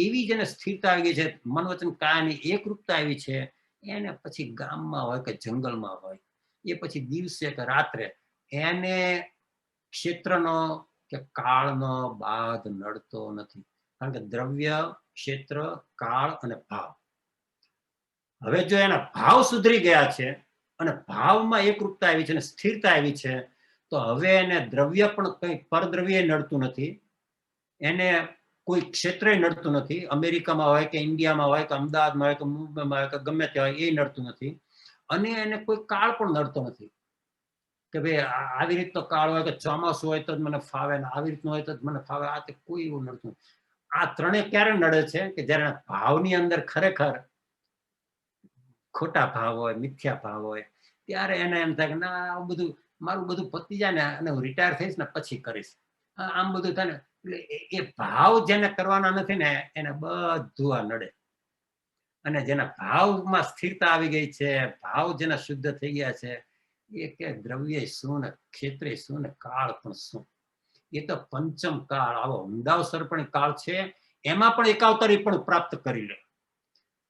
એવી જેને સ્થિરતા આવી ગઈ છે, મન વચન કાયાની એકરૂપતા આવી છે, એને પછી ગામમાં હોય કે જંગલમાં હોય, એ પછી દિવસે કે રાત્રે એને ક્ષેત્રનો કે કાળનો બાદ નડતો નથી. કારણ કે દ્રવ્ય, ક્ષેત્ર, કાળ અને ભાવ, હવે જો એના ભાવ સુધરી ગયા છે અને ભાવમાં એકરૂપતા આવી છે અને સ્થિરતા આવી છે, તો હવે એને દ્રવ્ય પણ કઈ પરદ્રવ્ય નડતું નથી, એને કોઈ ક્ષેત્ર નડતું નથી. અમેરિકામાં હોય કે ઇન્ડિયામાં હોય કે અમદાવાદમાં હોય કે મુંબઈમાં હોય કે ગમે ત્યાં હોય, એ નડતું નથી. અને એને કોઈ કાળ પણ નડતો નથી કે ભાઈ આવી રીતનો કાળ હોય કે ચોમાસું હોય તો જ મને ફાવે ને આવી રીતનું હોય તો જ મને ફાવે, આ કોઈ એવું નડતું નથી. આ ત્રણે ક્યારે નડે છે કે જયારે ભાવની અંદર ખરેખર ખોટા ભાવ હોય, મિથ્યા ભાવ હોય, ત્યારે એને એમ થાય કે ના આવું બધું મારું બધું પતી જાય ને અને હું રિટાયર થઈશ ને પછી કરીશ, આમ બધું થાય ને. એટલે એ ભાવ જેને કરવાના નથી ને એને બધું આ નડે. અને જેના ભાવમાં સ્થિરતા આવી ગઈ છે, ભાવ જેના શુદ્ધ થઈ ગયા છે, એ કે દ્રવ્ય શું ને ક્ષેત્રે શું ને કાળ પણ શું, એ તો પંચમ કાળ, આવો ઊંડાવસર પણ કાળ છે, એમાં પણ એકાવતારી પણ પ્રાપ્ત કરી લે.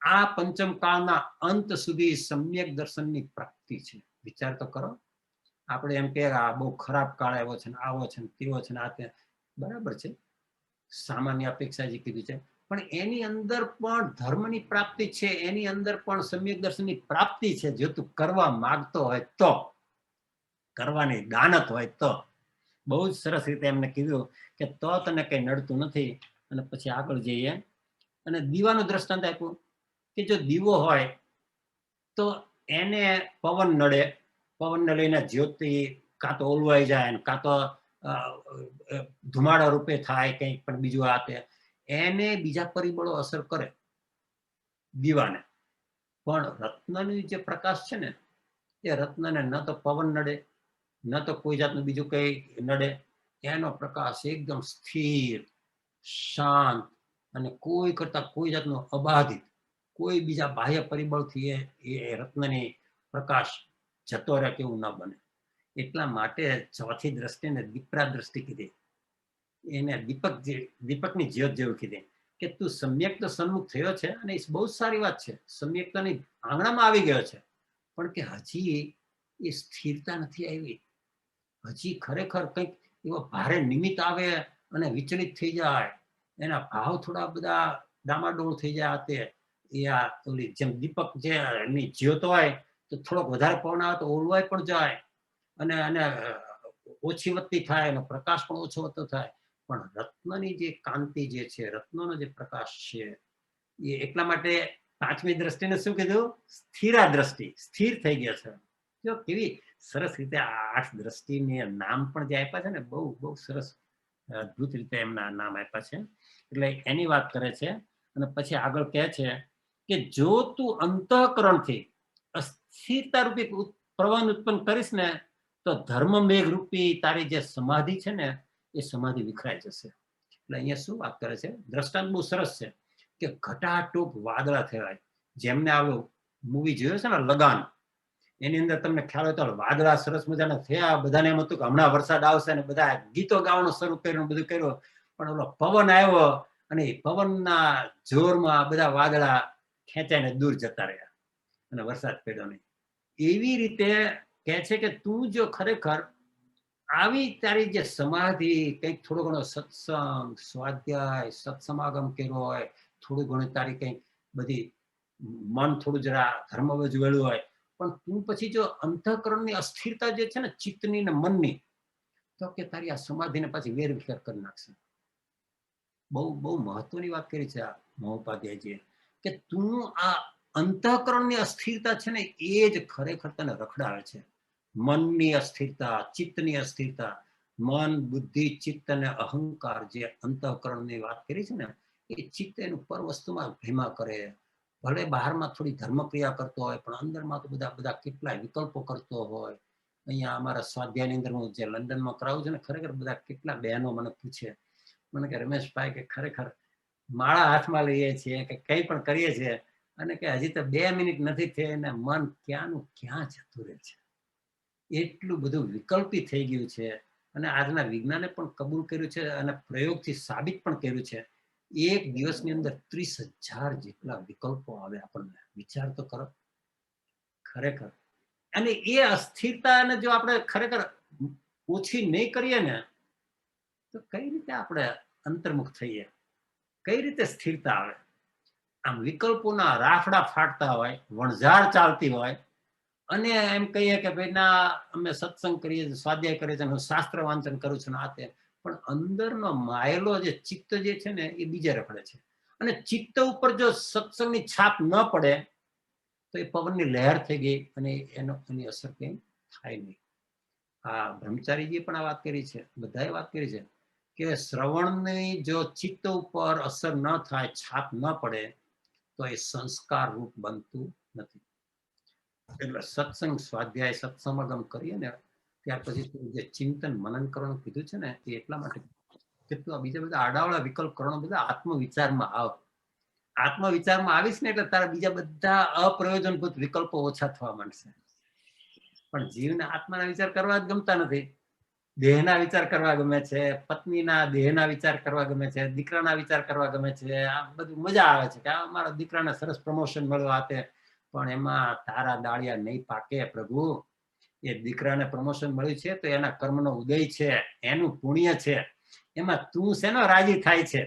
આ પંચમ કાળના અંત સુધી સમ્યક દર્શનની પ્રાપ્તિ છે. વિચાર તો કરો. આપણે એમ કે આ બહુ ખરાબ કાળ આવ્યો છે ને આવો છે ને તેવો છે ને આ તે, બરાબર છે, સામાન્ય અપેક્ષા જે કીધું છે, પણ એની અંદર પણ ધર્મની પ્રાપ્તિ છે, એની અંદર પણ સમ્યક દર્શનની પ્રાપ્તિ છે. જો તું કરવા માંગતો હોય તો, કરવાની દાનત હોય તો. બહુ જ સરસ રીતે એમને કીધું કે તો તને કઈ નડતું નથી. અને પછી આગળ જઈએ અને દીવાનું દ્રષ્ટાંત આપ્યું કે જો દીવો હોય તો એને પવન નડે, પવનને લઈને જ્યોતિ કાં તો ઓલવાઈ જાય, કાં તો ધુમાડા રૂપે થાય, કંઈક પણ બીજું આપે, એને બીજા પરિબળો અસર કરે. દીવાને. પણ રત્નની જે પ્રકાશ છે ને એ રત્નને ન તો પવન નડે, ન તો કોઈ જાતનું બીજું કઈ નડે. એનો પ્રકાશ એકદમ સ્થિર, શાંત અને કોઈ કરતા કોઈ જાતનો અબાધિત, કોઈ બીજા બાહ્ય પરિબળથી એ રત્નની પ્રકાશ જતો રહે કેવું ન બને. એટલા માટે ચોથી દ્રષ્ટિને દીપરા દ્રષ્ટિ કીધી. એને દીપકની જ્યોત જેવું કીધી કે તું સમ્યક તો સન્મુખ થયો છે અને એ બહુ સારી વાત છે, સમ્યકતાની આંગણામાં આવી ગયો છે, પણ કે હજી એ સ્થિરતા નથી આવી. હજી ખરેખર કંઈક એવો ભારે નિમિત્ત આવે અને વિચલિત થઈ જાય, એના ભાવ થોડા બધા ડામાડોળ થઈ જાય. તે એ આ ઓલી જેમ દીપક જે એની જ્યોત હોય તો થોડોક વધારે પવન આવે તો ઓલવાઈ પણ જાય અને ઓછી વધતી થાય અને પ્રકાશ પણ ઓછો વધતો થાય. પણ રત્નની જે કાંતિ જે છે, રત્નનો જે પ્રકાશ છે, એ એટલા માટે પાંચમી દ્રષ્ટિને શું કીધું? સ્થિરા દ્રષ્ટિ, સ્થિર થઈ ગયા છે. જો કેવી સરસ રીતે 8 દ્રષ્ટિને નામ પણ જે આપ્યા છે ને, બહુ બહુ સરસ અદ્ભુત રીતે એમના નામ આપ્યા છે. એટલે એની વાત કરે છે અને પછી આગળ કહે છે કે જો તું અંતઃકરણથી અસ્થિરતા રૂપી પ્રવાહ ઉત્પન્ન કરીશ ને તો ધર્મ મેઘ રૂપી તારી જે સમાધિ છે ને એ સમાધિ વિખરાઈ જશે. એટલે અહીંયા શું વાત કરે છે? દ્રષ્ટાંત બહુ સરસ છે કે ઘટાટોપ વાદળા થવાય. જેમને આવું મૂવી જોયો છે ને લગાન, એની અંદર તમને ખ્યાલ હોય તો વાદળા સરસ મજાના થયા, બધાને એમ હતું કે હમણાં વરસાદ આવશે અને બધા ગીતો ગાવાનું શરૂ કર્યું, બધું કર્યું. પણ ઓલો પવન આવ્યો અને એ પવનના જોરમાં બધા વાદળા ખેંચાઈને દૂર જતા રહ્યા અને વરસાદ પડ્યો નહીં. એવી રીતે કહે છે કે તું જો ખરેખર આવી તારી જે સમાધિ, કંઈક થોડો ઘણો સત્સંગ, સ્વાધ્યાય, સત્સમાગમ કર્યો હોય, થોડું ઘણું તારી કંઈક બધી મન થોડું જરા ધર્મ બાજુ વળ્યું હોય, પણ તું પછી જો અંતઃકરણની અસ્થિરતા જે છે ને ચિત્તની ને મનની, તો કે તારી આ સમાધિને પાછી વેરવિખેર કરી નાખશે. બહુ બહુ મહત્વની વાત કરી છે આ મહોપાધ્યાયજીએ કે તું આ અંતઃકરણની અસ્થિરતા છે ને એ જ ખરેખર તને રખડાવે છે. મનની અસ્થિરતા, ચિત્તની અસ્થિરતા, મન, બુદ્ધિ, ચિત્ત અને અહંકાર જે અંતઃકરણની વાત કરી છે ને, એ ચિત્ત એનું પર વસ્તુમાં ભેમા કરે. ભલે બહારમાં થોડી ધર્મક્રિયા કરતો હોય પણ અંદરમાં તો બધા કેટલાય વિકલ્પો કરતો હોય. અહીંયા અમારા સ્વાધ્યાયની અંદર હું જે લંડનમાં કરાવું છું ને, ખરેખર બધા કેટલા બહેનો મને પૂછે, મને કે રમેશભાઈ કે ખરેખર માળા હાથમાં લઈએ છીએ કે કંઈ પણ કરીએ છીએ અને કે હજી તો 2 મિનિટ નથી થઈ અને મન ક્યાંનું ક્યાં જતું રહે છે. એટલું બધું વિકલ્પી થઈ ગયું છે. અને આજના વિજ્ઞાને પણ કબૂલ કર્યું છે અને પ્રયોગથી સાબિત પણ કર્યું છે. એક દિવસની અંદર 30,000 જેટલા વિકલ્પો આવે આપણને. વિચાર તો કરો ખરેખર. અને એ અસ્થિરતાને જો આપણે ખરેખર ઓછી નહીં કરીએ ને તો કઈ રીતે આપણે અંતર્મુખ થઈએ, કઈ રીતે સ્થિરતા આવે? આમ વિકલ્પોના રાફડા ફાટતા હોય, વણઝાર ચાલતી હોય અને એમ કહીએ કે ભાઈ ના અમે સત્સંગ કરીએ છીએ, સ્વાધ્યાય કરીએ છીએ, હું શાસ્ત્ર વાંચન કરું છું, આ તે, પણ અંદરનો માયેલો જે ચિત્ત જે છે ને એ બીજે રખડે છે. અને ચિત્ત ઉપર જો સત્સંગની છાપ ન પડે તો એ પવનની લહેર થઈ ગઈ અને એની અસર કંઈ થાય નહીં. આ બ્રહ્મચારીજીએ પણ આ વાત કરી છે, બધાએ વાત કરી છે કે શ્રવણની જો ચિત્ત ઉપર અસર ન થાય, છાપ ન પડે તો એ સંસ્કાર રૂપ બનતું નથી. એટલે સત્સંગ, સ્વાધ્યાય, સત્સમાગમ કરીએ ને ત્યાર પછી જે ચિંતન મનન કરવાનું કીધું છે ને એ એટલા માટે કેટલું બીજા બધા આડાવડા વિકલ્પ કરવાનો, બધા આત્મવિચારમાં આવ. આત્મવિચારમાં આવીશ ને એટલે તારા બીજા બધા અપ્રયોજનભૂત વિકલ્પો ઓછા થવા માંડશે. પણ જીવને આત્માના વિચાર કરવા જ ગમતા નથી. દેહના વિચાર કરવા ગમે છે, પત્નીના દેહના વિચાર કરવા ગમે છે, દીકરાના વિચાર કરવા ગમે છે. આ બધું મજા આવે છે કે આ મારા દીકરાને સરસ પ્રમોશન મળ્યું આ તે, પણ એમાં તારા દાળિયા નહીં પાકે પ્રભુ. એ દીકરાને પ્રમોશન મળ્યું છે તો એના કર્મનો ઉદય છે, એનું પુણ્ય છે. એમાં તું શેનો રાજી થાય છે?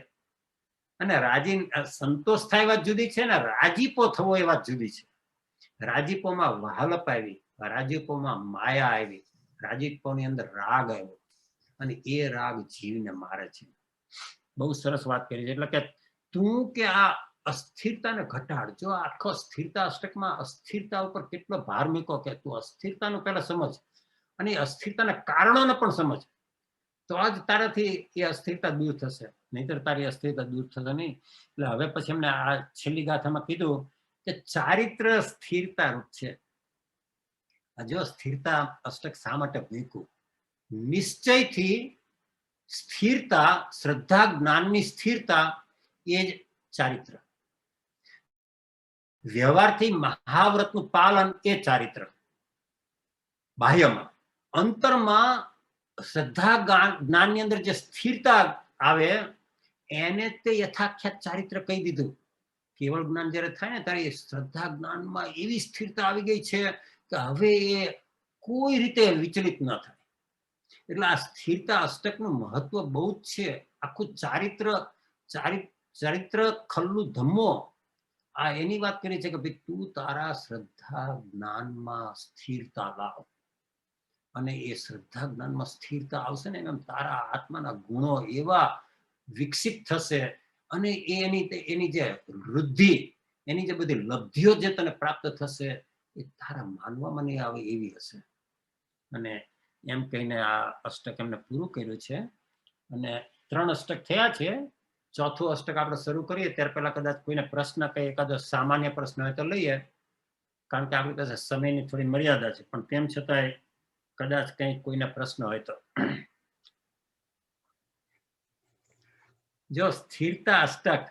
અને રાજી સંતોષ થાય વાત જુદી છે ને રાજીપો થવો એ વાત જુદી છે. રાજીપોમાં વહાલપ આવી, રાજીપોમાં માયા આવી, રાજીપોની અંદર રાગ આવ્યો અને એ રાગ જીવને મારે છે. બહુ સરસ વાત કરી છે. એટલે કે તું કે આ અસ્થિરતાને ઘટાડ. જો આખો સ્થિરતા અષ્ટકમાં અસ્થિરતા ઉપર કેટલો ભાર મૂકો કે તું અસ્થિરતાનું પહેલા સમજ અને અસ્થિરતાના કારણોને પણ સમજ, તો આજ તારાથી એ અસ્થિરતા દૂર થશે, નહીતર તારી અસ્થિરતા દૂર થશે નહીં. એટલે હવે પછી એમને આ છેલ્લી ગાથામાં કીધું કે ચારિત્ર સ્થિરતા રૂપ છે. જો સ્થિરતા અષ્ટક શા માટે મૂક્યું? નિશ્ચયથી સ્થિરતા, શ્રદ્ધા જ્ઞાનની સ્થિરતા એ જ ચારિત્ર. વ્યવહારથી મહાવ્રતનું પાલન એ ચારિત્ર બાહ્યમાં. અંતરમાં શ્રદ્ધા જ્ઞાનની અંદર જે સ્થિરતા આવે એને તે યથાખ્યાત ચારિત્ર કહી દીધું. કેવળ જ્ઞાન જયારે થાય ને ત્યારે શ્રદ્ધા જ્ઞાનમાં એવી સ્થિરતા આવી ગઈ છે કે હવે એ કોઈ રીતે વિચલિત ન થાય. એટલે આ સ્થિરતા અષ્ટકનું મહત્વ બહુ જ છે. આખું ચારિત્ર ખલ્લું ધમ્મો આ એની વાત કરી છે કે ભાઈ તું તારા શ્રદ્ધા જ્ઞાનમાં સ્થિરતા લાવ, અને એ શ્રદ્ધા જ્ઞાનમાં સ્થિરતા આવશે ને એમ તારા આત્માના ગુણો એવા વિકસિત થશે, અને એની જે વૃદ્ધિ, એની જે બધી લબ્ધિઓ જે તને પ્રાપ્ત થશે એ તારા માનવામાં નહીં આવે એવી હશે. અને એમ કહીને આ અષ્ટક એમને પૂરું કર્યું છે. અને 3 અષ્ટક થયા છે. ચોથું અષ્ટક આપણે શરૂ કરીએ ત્યાર પહેલા કદાચ કોઈને પ્રશ્ન કઈ એકાદો સામાન્ય પ્રશ્ન હોય તો લઈએ, કારણ કે આપણી પાસે સમયની થોડી મર્યાદા છે. પણ તેમ છતાંય કદાચ કઈ કોઈને પ્રશ્ન હોય તો. જો સ્થિરતા અષ્ટક,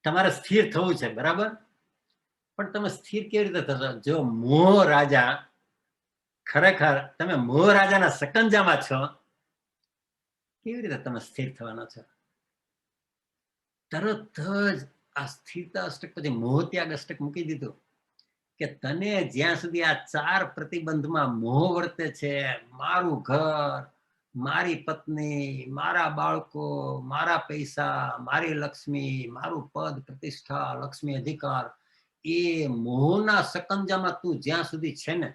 તમારે સ્થિર થવું છે, બરાબર? પણ તમે સ્થિર કેવી રીતે થશો? જો મોહ રાજા, ખરેખર તમે મોહ રાજાના સકંજામાં છો, કેવી રીતે તમે સ્થિર થવાના છો? તરત જ આ સ્થિરતા અષ્ટક પછી મોહ ત્યાગ અષ્ટક મૂકી દીધું કે તને જ્યાં સુધી આ 4 પ્રતિબંધમાં મોહ વર્તે છે, મારું ઘર, મારી પત્ની, મારા બાળકો, મારા પૈસા, મારી લક્ષ્મી, મારું પદ પ્રતિષ્ઠા, લક્ષ્મી અધિકાર, એ મોહના સકંજામાં તું જ્યાં સુધી છે ને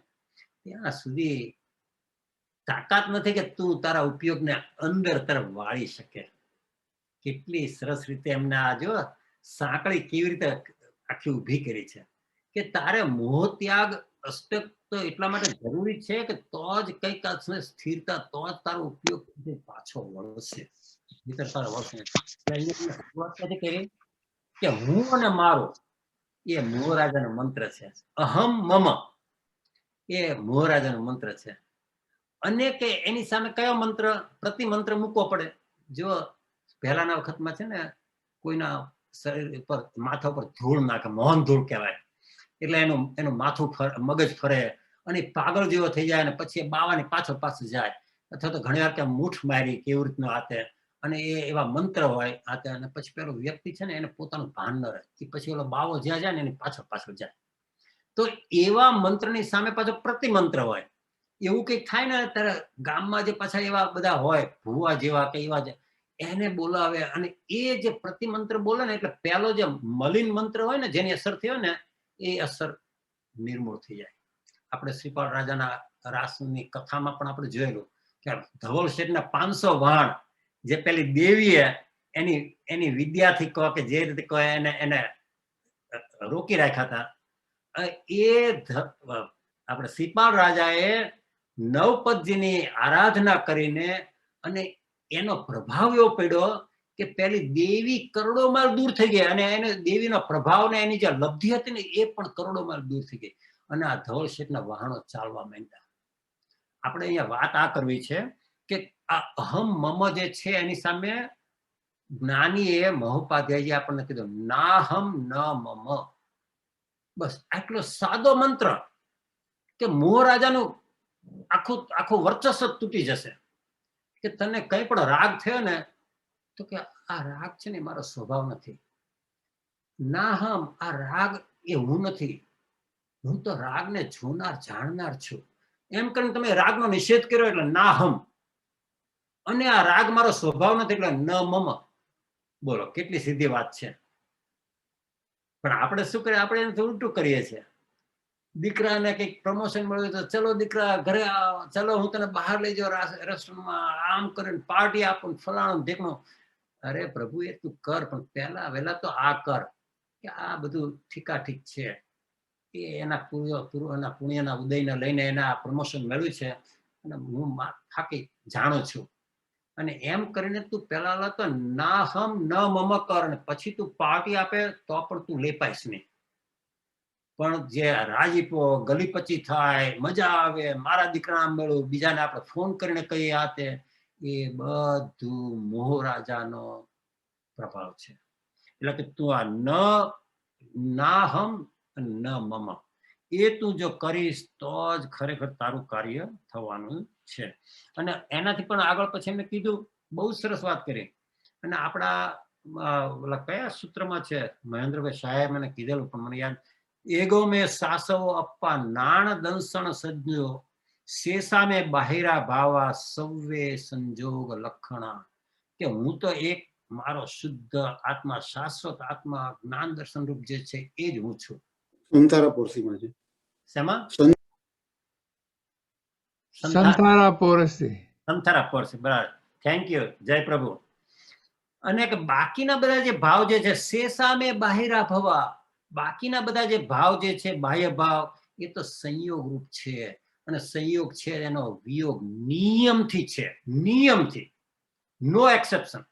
ત્યાં સુધી તાકાત નથી કે તું તારા ઉપયોગને અંદર તરફ વાળી શકે. કેટલી સરસ રીતે એમને આ જો સાંકળી કેવી રીતે આખી ઊભી કરી છે કે તારે મોહ ત્યાગ અષ્ટક તો એટલા માટે જરૂરી છે કે તો જ કઈક સ્થિરતા, તો જ તારો ઉપયોગ પાછો વળશે. કે હું અને મારો એ મોહ રાજાનો મંત્ર છે. અહમ મમ એ મોહ રાજાનો મંત્ર છે. અને કે એની સામે કયો મંત્ર, પ્રતિમંત્ર મૂકવો પડે? જો પહેલાના વખતમાં છે ને કોઈના શરીર પર, માથા પર ધૂળ નાખે, મોહન ધૂળ કહેવાય, એટલે એનું માથું મગજ ફરે અને પાગલ જેવો થઈ જાય, અને પછી બાવાની પાછળ જાય. અથવા તો ઘણી વાર કે મૂઠ મારી કેવી રીતનું હાથે, અને એ એવા મંત્ર હોય હાથે, અને પછી પેલો વ્યક્તિ છે ને એને પોતાનું ભાન ન રહે, પછી ઓલો બાવો જ્યાં જાય ને એની પાછળ જાય. તો એવા મંત્રની સામે પાછો પ્રતિમંત્ર હોય. એવું કઈક થાય ને ત્યારે ગામમાં જે પાછા એવા બધા હોય ભુવા જેવા કે એવા એને બોલાવે, અને એ જે પ્રતિમંત્ર બોલે ને એટલે પેલો જે મલિન મંત્ર હોય ને જેની અસર થઈ હોય ને એ અસર નિર્મૂળ થઈ જાય. આપણે શ્રીપાલ રાજાના રાસની કથામાં પણ આપણે જોયેલું કે ધવલ શેઠના 500 વાણ જે પેલી દેવીએ એની વિદ્યાથી કહો કે જે રીતે કહો એને રોકી રાખ્યા હતા, એ આપણે શ્રીપાલ રાજાએ નવપદજીની આરાધના કરીને અને એનો પ્રભાવ એવો પડ્યો કે પેલી દેવી કરોડો માઇલ દૂર થઈ ગઈ, અને એને દેવીનો પ્રભાવ ને એની જે લબ્ધિ હતી ને એ પણ કરોડો માઇલ દૂર થઈ ગઈ, અને આ ધવલ શેઠના વાહનો ચાલવા માંડ્યા. આપણે અહીંયા વાત આ કરવી છે કે આ અહમ મમ જે છે એની સામે જ્ઞાનીએ મહોપાધ્યાયજી આપણને કીધું નાહમ ન મમ. બસ આટલો સાદો મંત્ર કે મોહ રાજાનું આખું વર્ચસ્વ તૂટી જશે. કે તને કઈ પણ રાગ થયો ને તો કે આ રાગ છે ને મારો સ્વભાવ નથી. નાહમ, આ રાગ એ હું નથી, હું તો રાગને જોનાર જાણનાર છું. એમ કરીને તમે રાગનો નિષેધ કર્યો એટલે નાહમ, અને આ રાગ મારો સ્વભાવ નથી એટલે ન મમ. બોલો કેટલી સીધી વાત છે. પણ આપણે શું કરીએ, આપણે એને ઉલટું કરીએ છીએ. દીકરાને કઈક પ્રમોશન મળ્યું તો ચલો દીકરા ઘરે આવ, ચલો હું તને બહાર લઈ જાઉં રેસ્ટોરન્ટમાં, આમ કરીને પાર્ટી આપું, ફલાણું ઢેકણું. અરે પ્રભુ એ તું કર, પણ પહેલા વહેલા તો આ કર કે આ બધું ઠીકાઠીક છે, એ એના પુણ્યના ઉદયને લઈને એના પ્રમોશન મેળવ્યું છે, અને હું થાકી જાણું છું, અને એમ કરીને તું પેલા તો ના હમ ન મમ કર, ને પછી તું પાર્ટી આપે તો પણ તું લેપાઈશ નહીં. પણ જે રાજીપો ગલીપચી થાય, મજા આવે, મારા દીકરા મળ્યું, બીજાને આપણે ફોન કરીને કહીએ આ તે, એ બધું મોહ રાજાનો પ્રભાવ છે. એટલે કે તું આ ના હમ ન મમ એ તું જો કરીશ તો જ ખરેખર તારું કાર્ય થવાનું છે. અને એનાથી પણ આગળ પછી મેં કીધું, બહુ સરસ વાત કરી. અને આપણા કયા સૂત્રમાં છે, મહેન્દ્રભાઈ શાહે મને કીધેલું પણ મને યાદ, એગો મેં સાસવો અપ્પા નાણ દંસણ સજ્જો શેષા મેં બાહિરા ભાવા સવ્વે સંજોગ લખણા. કે હું તો એક મારો શુદ્ધ આત્મા, શાશ્વત આત્મા, જ્ઞાન દર્શન રૂપ જે છે એ જ હું છું. સંતારા પોરસીમાં છે. શેમાં? સંથારા પોરસી. સંથારા પોરસી, બરાબર. થેન્ક યુ, જય પ્રભુ. અને બાકીના બધા જે ભાવ જે છે, શેષા મેં બાહિરા ભવા, બાકીના બધા જે ભાવ જે છે, બાહ્ય ભાવ, એ તો સંયોગ રૂપ છે. અને સંયોગ છે એનો વિયોગ નિયમથી છે, નિયમથી, નો એક્સેપ્શન.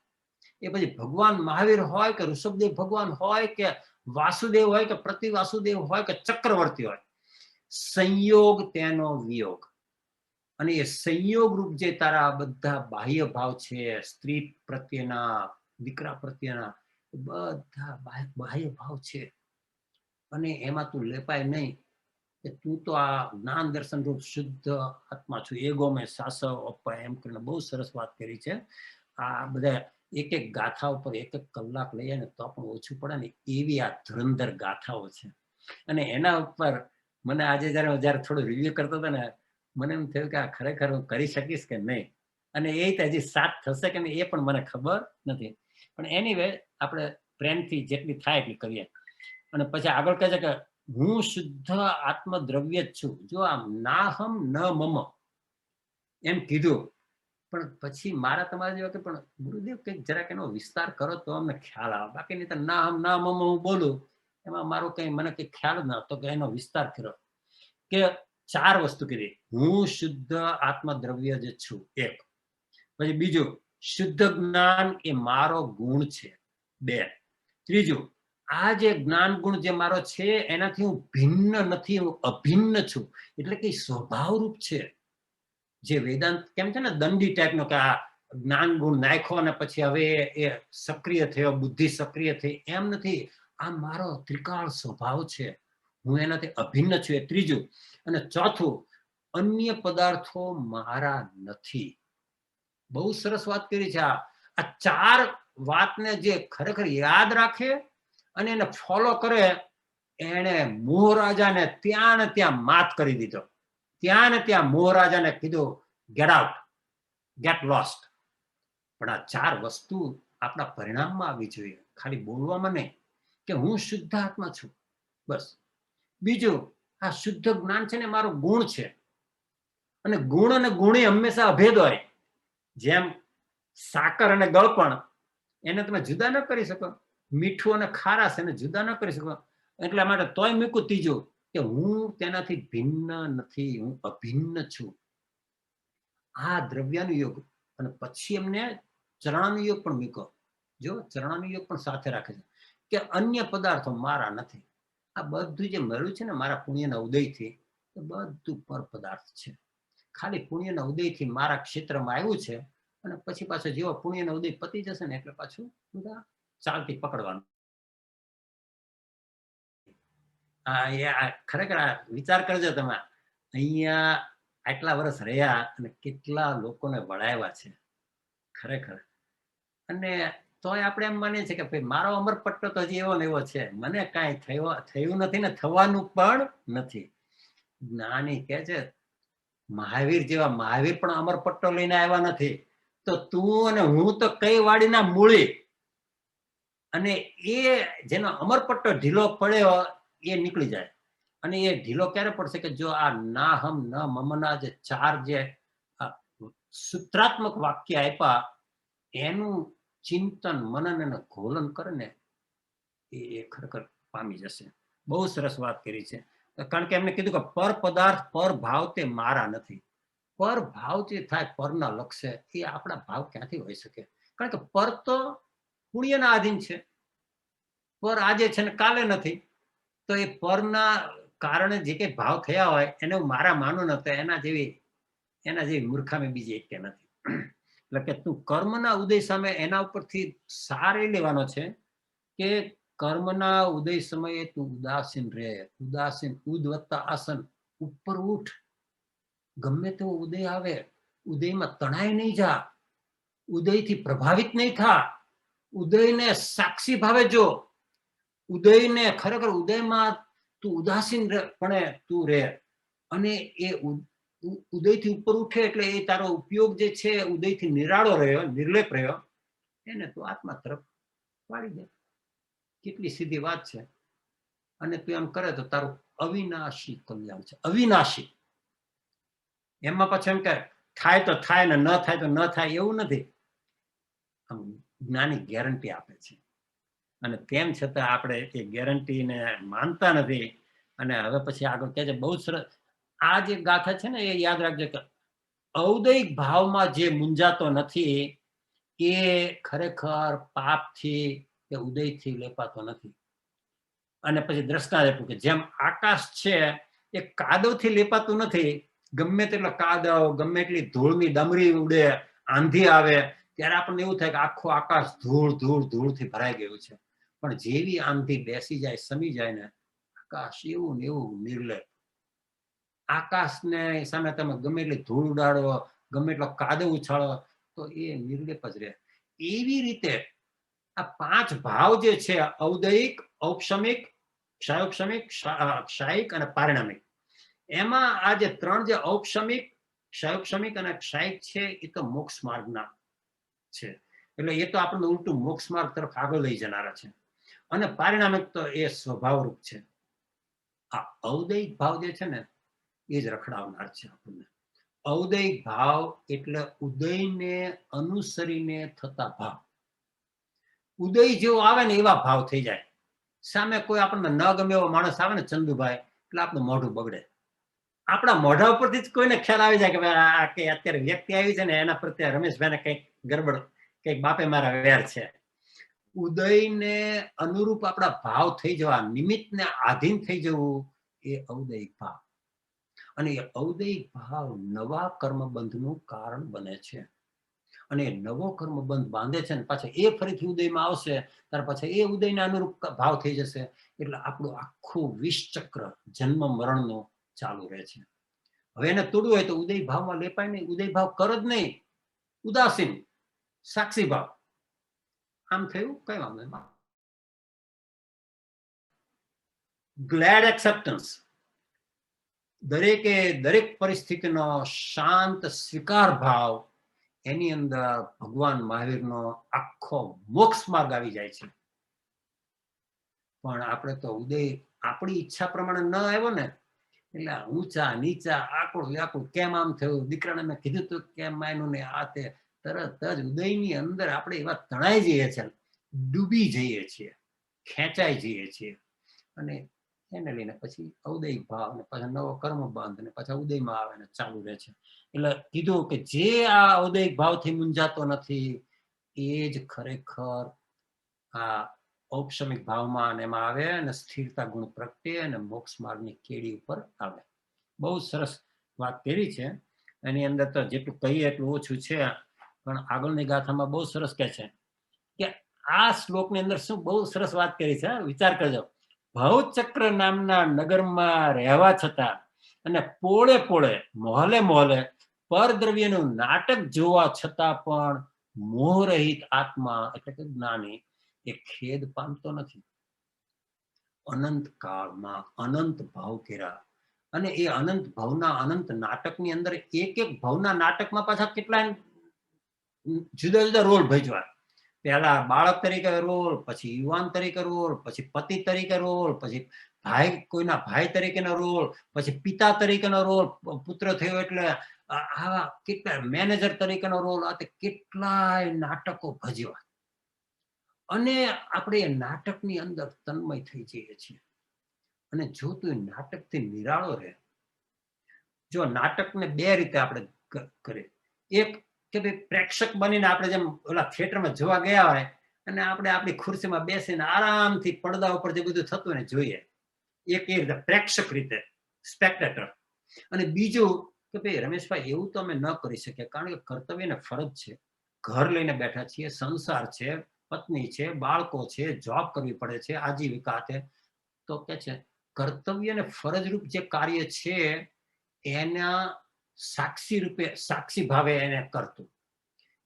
એ પછી ભગવાન મહાવીર હોય કે ઋષભદેવ ભગવાન હોય કે વાસુદેવ હોય કે પ્રતિ વાસુદેવ હોય કે ચક્રવર્તી હોય, સંયોગ તેનો વિયોગ. અને એ સંયોગ રૂપ જે તારા બધા બાહ્ય ભાવ છે, સ્ત્રી પ્રત્યેના, દીકરા પ્રત્યેના, બધા બાહ્ય ભાવ છે. અને એમાં તું લેપાય નહીં કે તું તો આ જ્ઞાન દર્શન રૂપ શુદ્ધ આત્મા છું. એગો મેં સાસવ અપાય એમ કરીને બહુ સરસ વાત કરી છે. આ બધા એક એક ગાથા ઉપર એક એક કલાક લઈએ ને તો પણ ઓછું પડે ને, એવી આ ધુરંધર ગાથાઓ છે. અને એના ઉપર મને આજે જયારે થોડું રિવ્યુ કરતો હતો ને, મને એમ થયું કે આ ખરેખર હું કરી શકીશ કે નહીં. અને એ હજી સાથ થશે કે નહીં એ પણ મને ખબર નથી. પણ એનીવે આપણે પ્રેમથી જેટલી થાય એટલી કરીએ. અને પછી આગળ કહે છે કે હું શુદ્ધ આત્મદ્રવ્ય જ છું. જો આમ ના હમ ન મમ એમ કીધું, પણ પછી મારા તમારા જેવા કે પણ ગુરુદેવ કંઈક જરાક એનો વિસ્તાર કરો તો અમને ખ્યાલ આવે. બાકી નહીં તો ના હમ ના મમ હું બોલું એમાં મારો કઈ મને કઈ ખ્યાલ જ ન હતો કે એનો વિસ્તાર કર્યો. કે 4 વસ્તુ કીધી. હું શુદ્ધ આત્મદ્રવ્ય જ છું, એક. પછી બીજું, શુદ્ધ જ્ઞાન એ મારો ગુણ છે, 2. ત્રીજું, આ જે જ્ઞાન ગુણ જે મારો છે એનાથી હું ભિન્ન નથી, હું અભિન્ન છું. એટલે કે સ્વભાવરૂપ છે. જે વેદાંત કેમ છે ને દંડી ટાઈપનો, કે આ જ્ઞાન ગુણ નાખો અને પછી હવે એ સક્રિય થયો, બુદ્ધિ સક્રિય થઈ, એમ નથી. આ મારો ત્રિકાળ સ્વભાવ છે, હું એનાથી અભિન્ન છું, એ ત્રીજું. અને ચોથું, અન્ય પદાર્થો મારા નથી. બહુ સરસ વાત કરી છે. આ 4 વાતને જે ખરેખર યાદ રાખે અને એને ફોલો કરે, એને મોહ રાજાને ત્યાં ને ત્યાં માત કરી દીધો. ત્યાં ને ત્યાં મોહ રાજાને કીધું ગેટ આઉટ, ગેટ લોસ્ટ. પણ આ 4 વસ્તુ આપણા પરિણામમાં આવી જોઈએ, ખાલી બોલવામાં નહીં કે હું શુદ્ધ આત્મા છું, બસ. બીજું, આ શુદ્ધ જ્ઞાન છે ને મારો ગુણ છે. અને ગુણ અને ગુણી હંમેશા અભેદ હોય. જેમ સાકર અને ગળપણ, એને તમે જુદા ન કરી શકો. મીઠું અને ખારાશ એને જુદા ન કરી શકો. એટલા માટે તોય મૂકું ત્રીજું, કે હું તેનાથી ભિન્ન નથી, હું અભિન્ન છું. આ દ્રવ્યાનું યોગ. અને પછી એમને ચરણાનું યોગ પણ મૂકો. જો ચરણાનું યોગ પણ સાથે રાખે છે કે અન્ય પદાર્થો મારા નથી. આ બધું જે મળ્યું છે ને મારા પુણ્યના ઉદયથી, એ બધું પર પદાર્થ છે. ખાલી પુણ્યના ઉદયથી મારા ક્ષેત્રમાં આવ્યું છે. અને પછી પાછો જેવો પુણ્યના ઉદય પતી જશે ને એટલે પાછું બધા ચાલતી પકડવાનું. ખરેખર વિચાર કરજો તમે, અહીંયા આટલા વર્ષ રહ્યા અને કેટલા લોકોને વળાવ્યા છે ખરેખર. અને તોય આપણે એમ માનીએ છીએ કે ભાઈ મારો અમરપટ્ટો તો હજી એવો ને એવો છે, મને કાંઈ થયું નથી ને થવાનું પણ નથી. જ્ઞાની કે છે મહાવીર જેવા મહાવીર પણ અમરપટ્ટો લઈને આવ્યા નથી. તો તું અને હું તો કઈ વાડીના મૂળી. અને એ જેનો અમરપટ્ટો ઢીલો પડ્યો એ નીકળી જાય. અને એ ઢીલો ક્યારે પડશે કે જો આ ના હમ ન મમના જે 4 જે સૂત્રાત્મક વાક્ય આપ્યા એનું ચિંતન મનન અને ઘોલન કરે ને, એ ખરેખર પામી જશે. બહુ સરસ વાત કરી છે. કારણ કે એમને કીધું કે પર પદાર્થ પર ભાવ તે મારા નથી. પર ભાવ જે થાય પરના લક્ષે એ આપણા ભાવ ક્યાંથી હોઈ શકે? કારણ કે પર તો પુણ્યના આધીન છે. પર આજે છે ને કાલે નથી. તો એ પરના કારણે જે કઈ ભાવ થયા હોય એને હું મારા માનું ન તો એના જેવી મૂર્ખામી બીજી એક નથી. એટલે કે તું કર્મના ઉદય સામે એના ઉપરથી સાર એ લેવાનો છે કે કર્મના ઉદય સમયે તું ઉદાસીન રહે. ઉદાસીન ઉદ વત્તા આસન, ઉપર ઉઠ. ગમે તેવો ઉદય આવે ઉદયમાં તણાય નહીં જા, ઉદયથી પ્રભાવિત નહીં થા, ઉદયને સાક્ષી ભાવે જો, ઉદયને ખરેખર ઉદયમાં તું ઉદાસીન પણે તું રહે. અને એ ઉદયથી ઉપર ઉઠે એટલે એ તારો ઉપયોગ જે છે ઉદયથી નિરાળો રહ્યો, નિર્લેપ રહ્યો, એને તું આત્મા તરફ વાળી દે. કેટલી સીધી વાત છે. અને તું એમ કરે તો તારું અવિનાશી કલ્યાણ છે. અવિનાશી. એમાં પછી એમ કે થાય તો થાય ને ન થાય તો ન થાય એવું નથી. આમ જ્ઞાની ગેરંટી આપે છે અને તેમ છતાં આપણે એ ગેરંટીને માનતા નથી. અને હવે પછી આગળ કહે છે બહુ સરસ. આ જે ગાથા છે ને એ યાદ રાખજો કે ઔદૈક ભાવમાં જે મૂંઝાતો નથી એ ખરેખર પાપથી કે ઉદયથી લેપાતો નથી. અને પછી દ્રષ્ટાંત આપ્યું કે જેમ આકાશ છે એ કાદવથી લેપાતું નથી. ગમે તેટલો કાદવ, ગમે એટલી ધૂળની ડમરી ઉડે, આંધી આવે ત્યારે આપણને એવું થાય કે આખું આકાશ ધૂળથી ભરાઈ ગયું છે. પણ જેવી આંધી બેસી જાય, સમી જાય ને, આકાશ એવું ને એવું નિર્લેપ. આકાશને સામે તમે ગમે એટલી ધૂળ ઉડાડો, ગમે એટલો કાદવ ઉછાળો તો એ નિર્લેપ જ રહે. એવી રીતે આ પાંચ ભાવ જે છે ઔદયિક, ઔપશમિક, ક્ષાયોપશમિક, ક્ષાયિક અને પારિણામિક, એમાં આ જે ત્રણ જે ઔપશમિક, ક્ષાયોપશમિક અને ક્ષાયિક છે એ તો મોક્ષ માર્ગના છે. એટલે એ તો આપણને ઉલટું મોક્ષ માર્ગ તરફ આગળ લઈ જનારા છે. અને પારિણામિક તો એ સ્વભાવરૂપ છે. આ ઔદયિક ભાવ જે છે ને એ જ રખડાવનાર છે આપણને. ઔદયિક ભાવ એટલે ઉદયને અનુસરીને થતા ભાવ. ઉદય જેવો આવે ને એવા ભાવ થઈ જાય. સામે કોઈ આપણને ન ગમે એવો માણસ આવે ને, ચંદુભાઈ, એટલે આપણું મોઢું બગડે. આપણા મોઢા ઉપરથી જ કોઈને ખ્યાલ આવી જાય કે આ કે અત્યારે વ્યક્તિ આવી છે ને એના પ્રત્યે રમેશભાઈને કંઈક ગડબડ, કંઈક બાપે મારા વેર છે. ઉદયને અનુરૂપ આપણા ભાવ થઈ જવા, નિમિત્તને આધીન થઈ જવું, એ ઔદયિક ભાવ. અને એ ઔદયિક ભાવ નવા કર્મબંધનું કારણ બને છે. અને નવો કર્મબંધ બાંધે છે ને પાછા એ ફરીથી ઉદયમાં આવશે ત્યાર પછી એ ઉદયને અનુરૂપ ભાવ થઈ જશે. એટલે આપણું આખું વિષચક્ર જન્મ મરણનું ચાલુ રહે છે. હવે એને તોડવું હોય તો ઉદય ભાવમાં લેપાય નહીં. ઉદય ભાવ કર જ નહીં, ઉદાસીન, સાક્ષી ભાવ. આમ થયું, કઈ વાંધો નહીં. Glad acceptance. દરેક પરિસ્થિતિનો શાંત સ્વીકાર ભાવ, એની અંદર ભગવાન મહાવીરનો આખો મોક્ષ માર્ગ આવી જાય છે. પણ આપણે તો ઉદય આપણી ઈચ્છા પ્રમાણે ન આવ્યો ને એટલે ઊંચા નીચા, આકુળ વ્યાકુળ, કેમ આમ થયું, દીકરાને મેં કીધું તું કેમ માન્યું ને, આ તે તરત જ ઉદયની અંદર આપણે એવા તણાઈ જઈએ છીએ, ડૂબી જઈએ છીએ, ખેંચાઈ જઈએ છીએ. અને એને લઈને પછી ઔદયિક ભાવ ને પાછા નવો કર્મ બંધ ને પાછા ઉદયમાં આવે ને ચાલુ રહે છે. એટલે કીધું કે જે આ ઔદયિક ભાવથી મૂંઝાતો નથી એ જ ખરેખર આ ઔપશમિક ભાવમાં અને એમાં આવે અને સ્થિરતા ગુણ પ્રગટે અને મોક્ષ માર્ગની કેડી ઉપર આવે. બહુ સરસ વાત કરી છે. એની અંદર તો જેટલું કહીએ એટલું ઓછું છે. પણ આગળની ગાથામાં બહુ સરસ કહે છે કે આ શ્લોકની અંદર શું બહુ સરસ વાત કરી છે. વિચાર કરજો. ભવચક્ર નામના નગરમાં રહેવા છતાં અને પોળે પોળે, મોહલે મોહલે પરદ્રવ્યનું નાટક જોવા છતાં પણ મોહરહિત આત્મા એટલે કે જ્ઞાની એ ખેદ પામતો નથી. અનંત કાળમાં અનંત ભાવ કર્યા અને એ અનંત ભાવના અનંત નાટકની અંદર એક ભાવના નાટકમાં પાછા કેટલા જુદા જુદા રોલ ભજવા. પહેલા બાળક તરીકે રોલ, પછી યુવાન તરીકે રોલ, પછી પતિ તરીકે રોલ, પછી ભાઈ, કોઈના ભાઈ તરીકેનો રોલ, પછી પિતા તરીકેનો રોલ, પુત્ર થયો એટલે આવા કેટલા મેનેજર તરીકેનો રોલ, આ તે કેટલાય નાટકો ભજવા. અને આપણે એ નાટકની અંદર તન્મય થઈ જઈએ છીએ. અને જો તું નાટકથી નિરાળો રહે, જો નાટકને બે રીતે આપણે કરે. એક કે ભાઈ પ્રેક્ષક બનીને આપણે જેમ ઓલા થિયેટરમાં જોવા ગયા હોય અને આપણે આપણી ખુરશીમાં બેસીને આરામથી પડદા ઉપર જે બધું થતું હોય ને જોઈએ, એક એ રીતે પ્રેક્ષક રીતે સ્પેક્ટેટર. અને બીજું કે ભાઈ રમેશભાઈ એવું તો અમે ન કરી શકીએ, કારણ કે કર્તવ્ય ને ફરજ છે, ઘર લઈને બેઠા છીએ, સંસાર છે, પત્ની છે, બાળકો છે, જોબ કરવી પડે છે, આજીવિકા છે. તો કે છે કર્તવ્ય ને ફરજરૂપ જે કાર્ય છે એના સાક્ષી રૂપે, સાક્ષી ભાવે એને કરતું.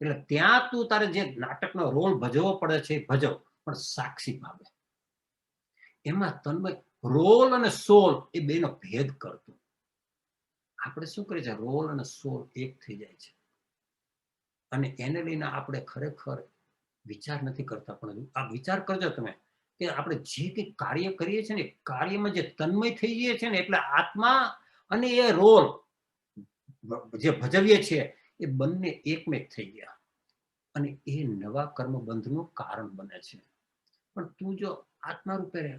એટલે ત્યાં તું તારે જે નાટકનો રોલ ભજવવો પડે છે એ ભજવ, પણ સાક્ષી ભાવે. એમાં તન્મય રોલ અને સોલ એ બેનો ભેદ કરતું. આપણે શું કરીએ છીએ, રોલ અને સોલ એક થઈ જાય છે અને એને લઈને આપણે ખરેખર વિચાર નથી કરતા. પણ આ વિચાર કરજો તમે કે આપણે જે કંઈ કાર્ય કરીએ છીએ ને કાર્યમાં જે તન્મય થઈ જઈએ છે ને, એટલે આત્મા અને એ રોલ જે ભજવીએ છીએ એ બંને એકમેક થઈ ગયા અને એ નવા કર્મબંધનું કારણ બને છે. પણ તું જો આત્મા રૂપે રહે,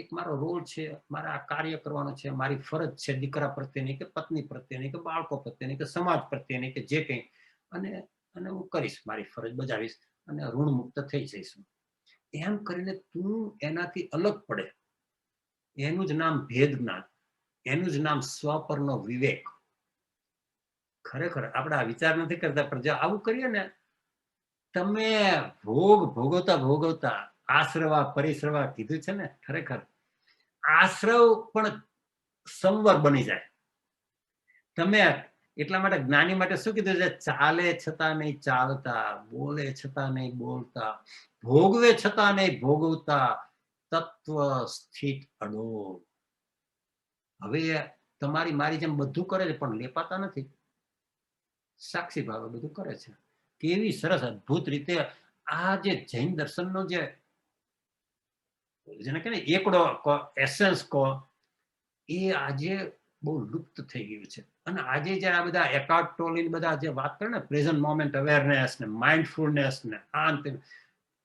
એક મારો રોલ છે, મારે આ કાર્ય કરવાનો છે, મારી ફરજ છે દીકરા પ્રત્યેની કે પત્ની પ્રત્યેની કે બાળકો પ્રત્યેની કે સમાજ પ્રત્યેની કે જે કંઈ, અને હું કરીશ, મારી ફરજ બજાવીશ અને ઋણ મુક્ત થઈ જઈશું. એમ કરીને તું એનાથી અલગ પડે, એનું જ નામ ભેદ જ્ઞાન, એનું જ નામ સ્વપરનો વિવેક. ખરેખર આપણે આ વિચાર નથી કરતા, પણ જો આવું કરીએ ને, તમે ભોગવતા ભોગવતા આશ્રવા પરિશ્રવા કીધું છે ને, ખરેખર આશ્રવ પણ સંવર બની જાય. તમે એટલા માટે જ્ઞાની માટે શું કીધું છે, ચાલે છતાં નહીં ચાલતા, બોલે છતાં નહીં બોલતા, ભોગવે છતાં નહીં ભોગવતા, તત્વ સ્થિત અડોળ. હવે તમારી મારી જેમ બધું કરે છે પણ લેપાતા નથી, સાક્ષી ભાવે બધું કરે છે. કેવી સરસ અદ્ભુત રીતે આ જે જૈન દર્શનનો જે જેને કહે ને એકડો એસેન્સ કહો, એ આજે બહુ લુપ્ત થઈ ગયું છે. અને આજે જે આ બધા એકાર્ટ ટોલ બધા જે વાત કરે ને, પ્રેઝન્ટ મોમેન્ટ અવેરનેસ ને માઇન્ડફુલનેસ ને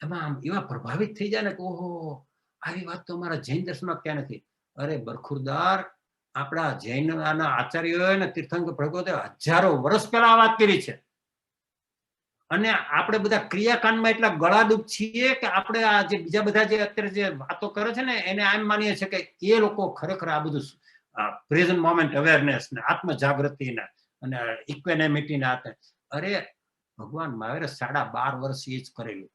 એમાં આમ એવા પ્રભાવિત થઈ જાય ને કે ઓહો, આવી વાત તો અમારા જૈન દર્શનમાં ક્યાં નથી. અરે બરખુરદાર, આપણા જૈનના આચાર્યોએ ને તીર્થંકર ભગવતે હજારો વર્ષ પહેલા આ વાત કરી છે. અને આપણે બધા ક્રિયાકાંડમાં એટલા ગળાડૂબ છીએ કે આપણે આ જે બીજા બધા જે અત્યારે જે વાતો કરે છે ને એને એમ માનીએ છીએ કે એ લોકો ખરેખર આ બધું પ્રેઝન્ટ મોમેન્ટ અવેરનેસ ને આત્મ જાગૃતિ ને અને ઇક્વેનેમિટી ના. અરે ભગવાન મહાવીરે 12.5 વર્ષ એ જ કરેલું.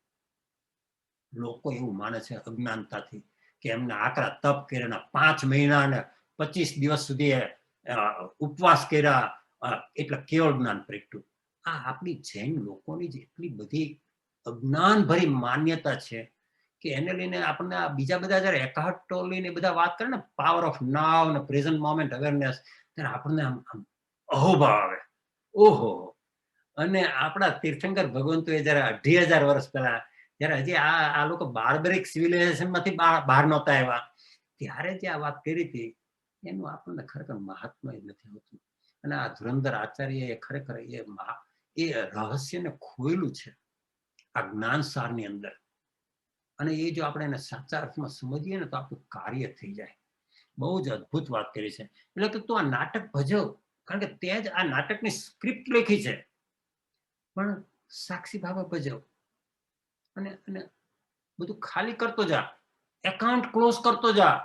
લોકો એવું માને છે અજ્ઞાનતાથી કે એમને આકરા તપ કર્યા, 5 મહિના ને 25 દિવસ સુધી ઉપવાસ કર્યા, એટલે કેવળ જ્ઞાન પ્રગટ્યું. આ આપણી જૈન લોકોની જે એટલી બધી અજ્ઞાન ભરી માન્યતા છે કે એને લઈને આપણને આ બીજા બધા જયારે એકાર્ટ ટોલ લઈને બધા વાત કરે ને, પાવર ઓફ નાવ ને પ્રેઝન્ટ મોમેન્ટ અવેરનેસ, ત્યારે આપણને આમ અહોભાવ આવે, ઓહો. અને આપણા તીર્થંકર ભગવંતોએ જયારે 2500 વર્ષ પહેલા જયારે હજી આ લોકો બાર્બરિક સિવિલાઇઝેશન માંથી બહાર નહોતા આવ્યા, ત્યારે જે આ વાત કરી હતી એનું આપણને ખરેખર મહાત્મા જ નથી હોતું. અને આ ધુરંધર આચાર્ય એ ખરેખર એ રહસ્યને ખોયેલું છે આ જ્ઞાનસારની અંદર. અને એ જો આપણે એને સાચા અર્થમાં સમજીએ ને તો આપણું કાર્ય થઈ જાય. બહુ જ અદ્ભુત વાત કરી છે. એટલે કે તું આ નાટક ભજવ, કારણ કે તે જ આ નાટકની સ્ક્રિપ્ટ લખી છે, પણ સાક્ષી ભાવે ભજવ અને બધું ખાલી કરતો જા, એકાઉન્ટ ક્લોઝ કરતો જા.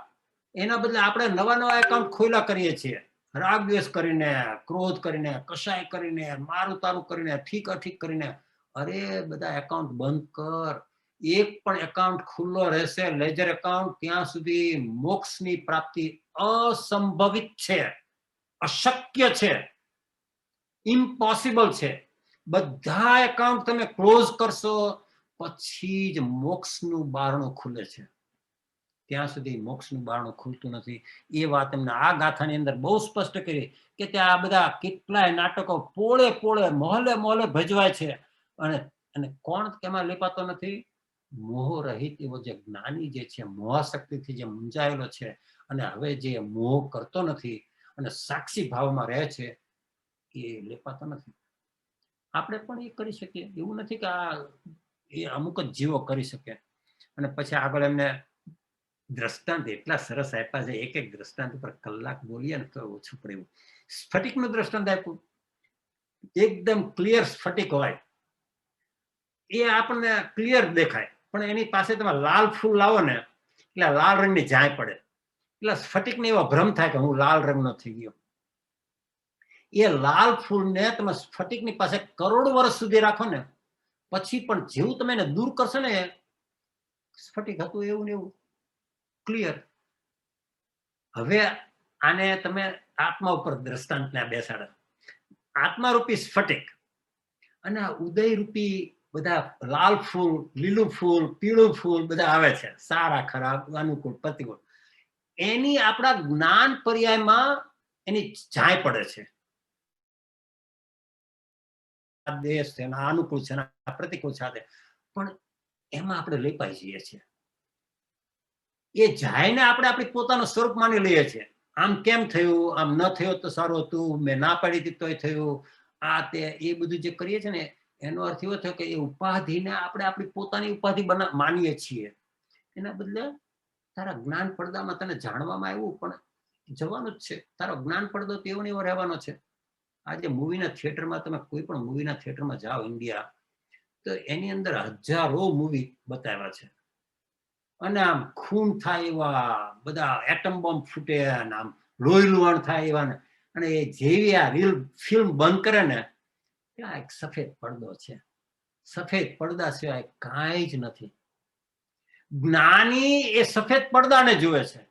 એના બદલે આપણે નવા નવા એકાઉન્ટ ખોલ્યા કરીએ છીએ, રાગ દ્વેષ કરીને, ક્રોધ કરીને, કશાય કરીને, મારું તારું કરીને, ઠીક અઠીક કરીને. અરે બધા એકાઉન્ટ બંધ કર. એક પણ એકાઉન્ટ ખુલ્લો રહેશે, લેજર એકાઉન્ટ, ત્યાં સુધી મોક્ષની પ્રાપ્તિ અસંભવિત છે, અશક્ય છે, ઇમ્પોસિબલ છે. બધા એકાઉન્ટ તમે ક્લોઝ કરશો પછી જ મોક્ષનું બારણું ખુલે છે. ત્યાં સુધી મોક્ષનું બારણું ખુલતું નથી. એ વાત એમને આ ગાથાની અંદર બહુ સ્પષ્ટ કરી કે ત્યાં આ બધા કેટલાય નાટકો પોળે પોળે મોહલે મોહલે ભજવાય છે. અને કોણ તેમાં લેપાતો નથી? મોહ રહિત એવો જે જ્ઞાની જે છે, મોહાશક્તિથી જે મૂંઝાયેલો છે અને હવે જે મોહ કરતો નથી અને સાક્ષી ભાવમાં રહે છે, એ લેપાતો નથી. આપણે પણ એ કરી શકીએ. એવું નથી કે આ એ અમુક જ જીવો કરી શકે. અને પછી આગળ એમને દ્રષ્ટાંત એટલા સરસ આપ્યા છે, એક એક દ્રષ્ટાંત પર કલાક બોલીએ ને તો ઓછું પડે એવું. સ્ફટિકનું દ્રષ્ટાંત આપ્યું એકદમ ક્લિયર સ્ફટિક હોય, એ આપણને ક્લિયર દેખાય, પણ એની પાસે તમે લાલ ફૂલ લાવો ને એટલે લાલ રંગની જાય પડે, એટલે સ્ફટિકને એવો ભ્રમ થાય કે હું લાલ રંગનો થઈ ગયો. એ લાલ ફૂલને તમે સ્ફટિકની પાસે કરોડ વર્ષ સુધી રાખો ને, પછી પણ જેવું તમે એને દૂર કરશો ને, સ્ફટિક હતું એવું ને એવું ક્લિયર. હવે આને તમે આત્મા ઉપર દ્રષ્ટાંતને બેસાડો. આત્મારૂપી સ્ફટિક અને ઉદયરૂપી બધા લાલ ફૂલ, લીલું ફૂલ, પીળું ફૂલ બધા આવે છે, સારા ખરાબ, અનુકૂળ પ્રતિકૂળ. એની આપણા જ્ઞાન પર્યાયમાં એની જાય પડે છે. દેશ છે, અનુકૂળ છે, પ્રતિકૂળ સાથે, પણ એમાં આપણે લેપાઈ જઈએ છીએ. એ જાયને આપણે આપણી પોતાનું સ્વરૂપ માની લઈએ છીએ. આમ કેમ થયું, આમ ન થયું તો સારું હતું, મેં ના પાડી હતી તોય થયું, આ તે એ બધું જે કરીએ છીએ ને, એનો અર્થ એવો થયો કે એ ઉપાધિને આપણે આપણી પોતાની ઉપાધિ માનીએ છીએ. એના બદલે તારા જ્ઞાન પડદામાં તને જાણવામાં આવ્યું, પણ જવાનું જ છે. તારો જ્ઞાન પડદો તો એવો ને એવો રહેવાનો છે. આજે મૂવીના થિયેટરમાં તમે કોઈ પણ મૂવીના થિયેટરમાં જાઓ ઇન્ડિયા, તો એની અંદર હજારો મૂવી બતાવ્યા છે, અને આમ ખૂન થાય એવા, બધા એટમ બોમ્બ ફૂટે, આમ લોહી લુહાણ થાય એવા, અને એ જેવી આ રીલ ફિલ્મ બંધ કરે ને, ત્યાં એક સફેદ પડદો છે. સફેદ પડદા સિવાય કાંઈ જ નથી. જ્ઞાની એ સફેદ પડદાને જુએ છે,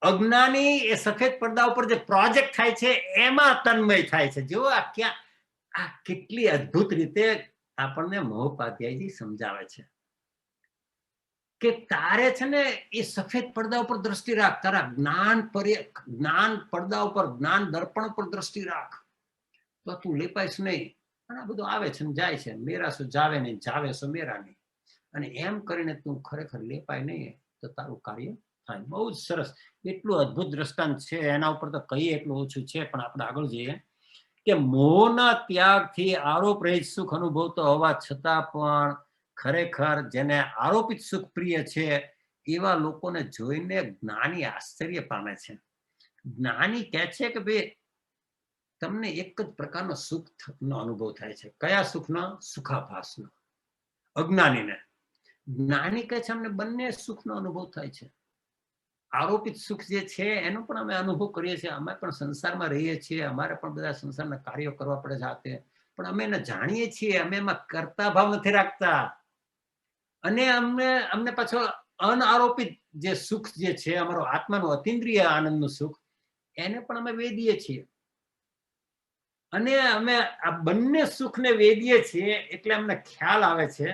અજ્ઞાની એ સફેદ પડદા ઉપર જે પ્રોજેક્ટ થાય છે એમાં તન્મય થાય છે. જો આ કેટલી અદ્ભુત રીતે આપણને મહોપાધ્યાયજી સમજાવે છે કે તારે છે ને એ સફેદ પડદા ઉપર દ્રષ્ટિ રાખ, તારા જ્ઞાન પડદા ઉપર, જ્ઞાન દર્પણ ઉપર દ્રષ્ટિ રાખ, તો તું લેપાઈશ નહીં. અને આ બધું આવે છે ને જાય છે, મેરા સો જાવે નહીં, જાવે સો મેરા નહીં. અને એમ કરીને તું ખરેખર લેપાય નહીં તો તારું કાર્ય થાય. બહુ જ સરસ, એટલું અદ્ભુત દ્રષ્ટાંત છે, એના ઉપર તો કહીએ એટલું ઓછું છે. પણ આપણે આગળ જઈએ કે મોહના ત્યાગથી આરોપ રહિત સુખ અનુભવતો હોવા છતાં પણ ખરેખર જેને આરોપિત સુખ પ્રિય છે એવા લોકોને જોઈને જ્ઞાની આશ્ચર્ય પામે છે. જ્ઞાની કહે છે કે ભાઈ તમને એક જ પ્રકારનો સુખનો અનુભવ થાય છે. કયા સુખનો? સુખાભાસનો. અજ્ઞાનીને. જ્ઞાની કહે છે અમને બંને સુખનો અનુભવ થાય છે. આરોપિત સુખ જે છે એનો પણ અમે અનુભવ કરીએ છીએ. અમે પણ સંસારમાં રહીએ છીએ, અમારે પણ બધા સંસારના કાર્યો કરવા પડે છે હાથે, પણ અમે એને જાણીએ છીએ, અમે એમાં કરતા ભાવ નથી રાખતા. અને અમને પાછો અનારોપિત જે સુખ જે છે, અમારો આત્માનું અતિન્દ્રિય આનંદનું સુખ, એને પણ અમે વેદીએ છીએ. અને અમે આ બંને સુખને વેદીએ છીએ એટલે અમને ખ્યાલ આવે છે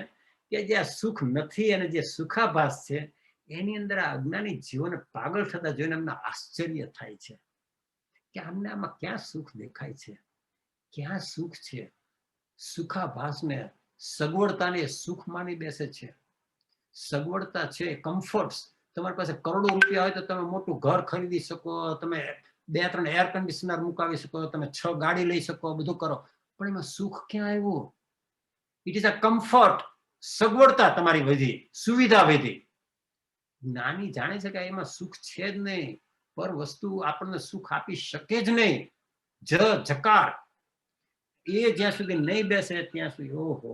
કે જે આ સુખ નથી અને જે સુખાભાસ છે એની અંદર આ અજ્ઞાની જીવોને પાગલ થતા જોઈને અમને આશ્ચર્ય થાય છે કે અમને આમાં ક્યાં સુખ દેખાય છે, ક્યાં સુખ છે. સુખાભાસને, સગવડતાને સુખ માની બેસે છે. સગવડતા છે, કમ્ફર્ટ્સ. તમારી પાસે કરોડો રૂપિયા હોય તો તમે મોટું ઘર ખરીદી શકો, તમે 2-3 એર કન્ડિશનર મુકાવી શકો, તમે 6 ગાડી લઈ શકો, બધું કરો, પણ એમાં સુખ ક્યાં આવ્યું? It is a comfort. સગવડતા તમારી વધી, સુવિધા વધી. જ્ઞાની જાણે છે કે એમાં સુખ છે જ નહીં, પર વસ્તુ આપણને સુખ આપી શકે જ નહીં. જકાર એ જ્યાં સુધી નહીં બેસે ત્યાં સુધી ઓહો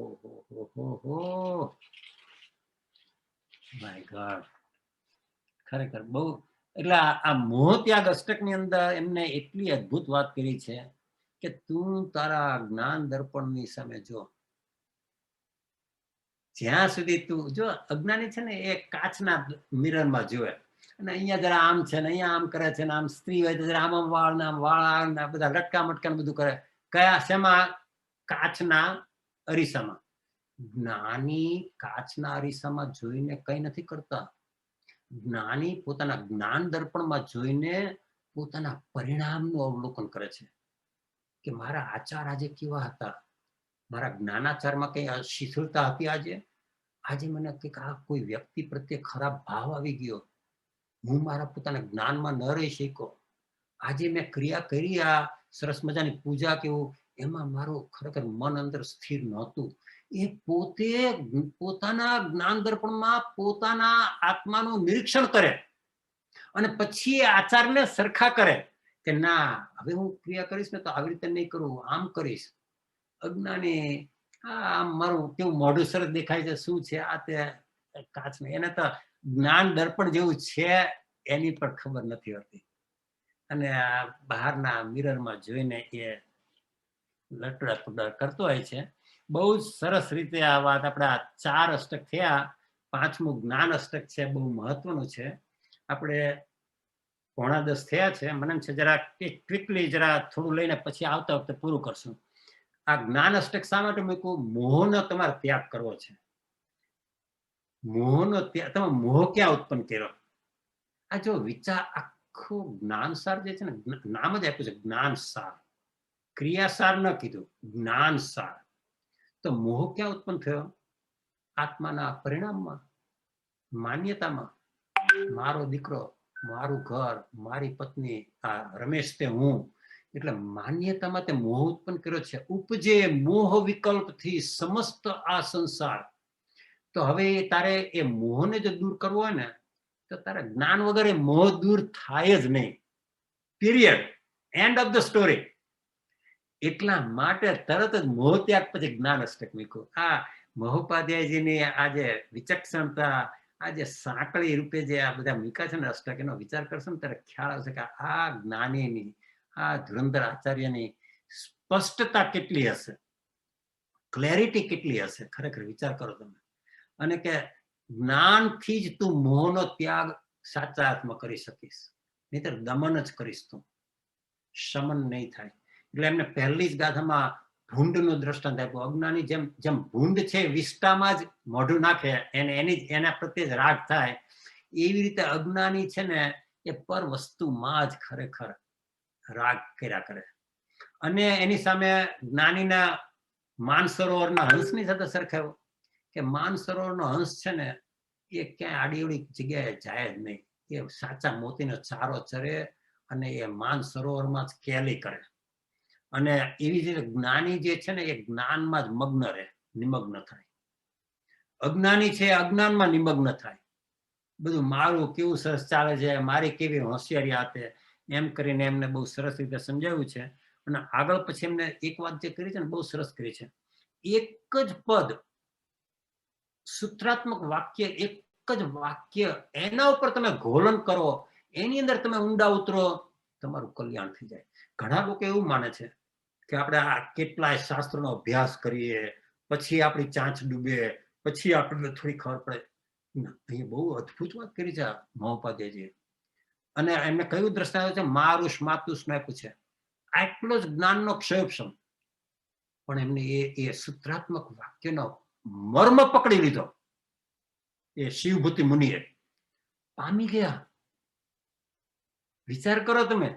માય ગોડ. ખરેખર બહુ. એટલે આ મોહ ત્યાગ અષ્ટકની અંદર એમને એટલી અદ્ભુત વાત કરી છે કે તું તારા જ્ઞાન દર્પણની સામે જો, જ્યાં સુધી તું જો, અજ્ઞાની છે ને એ કાચના મિરરમાં જોવે, અને અહીંયા જરા આમ છે ને અહીંયા આમ કરે છે ને, આમ સ્ત્રી હોય તો જરા આમ વાળ ને આમ વાળ ને બધા લટકા મટકા બધું કરે. કયા શેમાં? કાચના અરીસામાં. જ્ઞાની કાચના અરીસામાં જોઈને કઈ નથી કરતા. જ્ઞાની પોતાના જ્ઞાન દર્પણમાં જોઈને પોતાના પરિણામનું અવલોકન કરે છે કે મારા આચાર આજે કેવા હતા, મારા જ્ઞાનાચારમાં કઈ શિથિલતા હતી આજે મને કંઈક આ કોઈ વ્યક્તિ પ્રત્યે ખરાબ ભાવ આવી ગયો, હું મારા પોતાના જ્ઞાનમાં ન રહી શક્યો, આજે મેં ક્રિયા કરી આ સરસ મજાની પૂજા કેવું, એમાં મારું ખરેખર મન અંદર સ્થિર નહોતું. એ પોતે પોતાના જ્ઞાન દર્પણમાં પોતાના આત્માનું નિરીક્ષણ કરે અને પછી આચારને સરખા કરે કે ના હવે હું ક્રિયા કરીશ ને તો આવી રીતે નહીં કરું, આમ કરીશ. અજ્ઞાની આમ મારું કેવું મોઢું સરસ દેખાય છે, શું છે આ તે કાચ ને, એને તો જ્ઞાન દર્પણ જેવું છે એની પણ ખબર નથી હોતી. અને આ બહારના મિરરમાં જોઈને એ લટડા પુડા કરતો હોય છે. બહુ જ સરસ રીતે આ વાત આપણા 4 અષ્ટક થયા. 5મું જ્ઞાન અષ્ટક છે, બહુ મહત્વનું છે. આપણે 9:45 થયા છે. મને એમ છે જરા ક્વિકલી જરા થોડું લઈને પછી આવતા વખતે પૂરું કરશું. આ જ્ઞાન અષ્ટક શા માટે મૂક્યું? મોહનો તમારે ત્યાગ કરવો છે. મોહનો ત્યાગ, તમે મોહ ક્યાં ઉત્પન્ન કર્યો? આ જો વિચાર, આખું જ્ઞાનસાર જે છે ને, નામ જ આપ્યું છે જ્ઞાનસાર, ક્રિયાસાર ન કીધું, જ્ઞાનસાર. તો મોહ ક્યાં ઉત્પન્ન થયો? આત્માના પરિણામમાં, માન્યતામાં. મારો દીકરો, મારું ઘર, મારી પત્ની, આ રમેશ તે હું, એટલે માન્યતામાં તે મોહ ઉત્પન્ન કર્યો છે. ઉપજે મોહ વિકલ્પથી સમસ્ત આ સંસાર. તો હવે તારે એ મોહને જો દૂર કરવો હોય ને, તો તારે જ્ઞાન વગર એ મોહ દૂર થાય જ નહીં. Period, end of the story. એટલા માટે તરત જ મોહ ત્યાગ પછી જ્ઞાન અષ્ટક મૂક્યું. આ મહોપાધ્યાયજીની આ જે વિચક્ષણતા, આ જે સાંકળી રૂપે જે આ બધા મૂક્યા છે ને અષ્ટક, એનો વિચાર કરશો ને ત્યારે ખ્યાલ આવશે કે આ જ્ઞાનીની, આ ધુરંધર આચાર્યની સ્પષ્ટતા કેટલી હશે, ક્લેરિટી કેટલી હશે. ખરેખર વિચાર કરો તમે. અને કે જ્ઞાનથી જ તું મોહનો ત્યાગ સાચા અર્થમાં કરી શકીશ, નહીતર દમન જ કરીશ તું, શમન નહીં થાય. એટલે એમને પહેલી જ ગાથામાં ભૂંડનું દ્રષ્ટાંત આપ્યું. અજ્ઞાની જેમ જેમ ભૂંડ છે વિષ્ટામાં જ મોઢું નાખે, એના પ્રત્યે જ રાગ થાય, એવી રીતે અજ્ઞાની છે ને એ પર વસ્તુમાં જ ખરેખર રાગ કર્યા કરે. અને એની સામે જ્ઞાનીના માનસરોવરના હંસની સાથે સરખાવ્યો કે માનસરોવરનો હંસ છે ને એ ક્યાંય આડીઅવળી જગ્યાએ જાય જ નહીં. એ સાચા મોતીનો ચારો ચરે અને એ માનસરોવરમાં જ કેલી કરે. અને એવી જ રીતે જ્ઞાની જે છે ને એ જ્ઞાનમાં જ મગ્ન રહે, નિમગ્ન થાય. અજ્ઞાની છે અજ્ઞાનમાં નિમગ્ન થાય. બધું મારું કેવું સરસ ચાલે છે, મારી કેવી હોશિયારી આતે, એમ કરીને એમને બહુ સરસ રીતે સમજાવ્યું છે. અને આગળ પછી એમને એક વાત જે કરી છે ને બહુ સરસ કરી છે. એક જ પદ, સૂત્રાત્મક વાક્ય, એક જ વાક્ય, એના ઉપર તમે ઘોલન કરો, એની અંદર તમે ઊંડા ઉતરો, તમારું કલ્યાણ થઈ જાય. ઘણા લોકો એવું માને છે કે આપણે આ કેટલાય શાસ્ત્રોનો અભ્યાસ કરીએ પછી આપણી ચાંચ ડૂબે, પછી આપણને થોડી ખબર પડે. અહીંયા બહુ અદભુત વાત કરી છે મહોપાધ્યાયજીએ. અને એમને કયું દ્રષ્ટાંત છે? મારુષ માતુષ ને પૂછે, આટલો જ જ્ઞાનનો ક્ષયોપશમ. પણ એમને એ સૂત્રાત્મક વાક્યનો મર્મ પકડી લીધો એ શિવભૂતિ મુનિએ, પામી ગયા. વિચાર કરો તમે.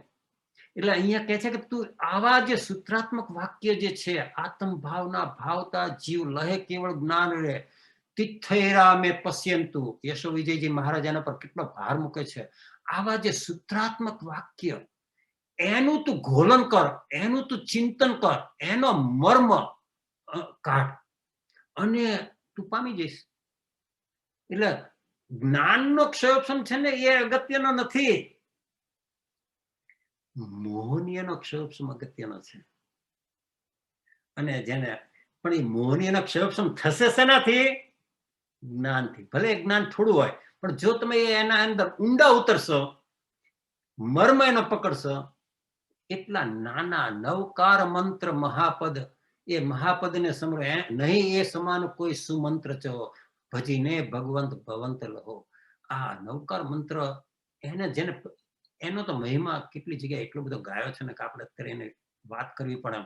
એટલે અહીંયા કહે છે કે તું આવા જે સૂત્રાત્મક વાક્ય જે છે, આત્મ ભાવના ભાવતા જીવ લહે કેવળ જ્ઞાન રે તિથૈરા મે પશ્યંતુ. યશો વિજયજી મહારાજ એના પર કેટલો ભાર મૂકે છે. આવા જે સૂત્રાત્મક વાક્ય, એનું તું ઘોલન કર, એનું તું ચિંતન કર, એનો મર્મ કાઢ અને તું પામી જઈશ. એટલે જ્ઞાનનો ક્ષયોપશમ છે ને એ અગત્યનો નથી, મોહનીયનો ક્ષયોપશમ અગત્યનો છે. અને જેને પણ એ મોહનીયનો ક્ષયોપશમ થશે શેનાથી? જ્ઞાનથી. ભલે જ્ઞાન થોડું હોય, પણ જો તમે એના અંદર ઊંડા ઉતરશો, મર્મ એનો પકડશો, એટલા નાના નવકાર મંત્ર મહાપદ, એ મહાપદને સમરો નહીં એ સમાન કોઈ સુમંત્ર છો, ભજીને ભગવંત ભવંત લહો. આ નવકાર મંત્ર એને જેને, એનો તો મહિમા કેટલી જગ્યાએ એટલો બધો ગાયો છે ને કે આપણે અત્યારે એને વાત કરવી પડે.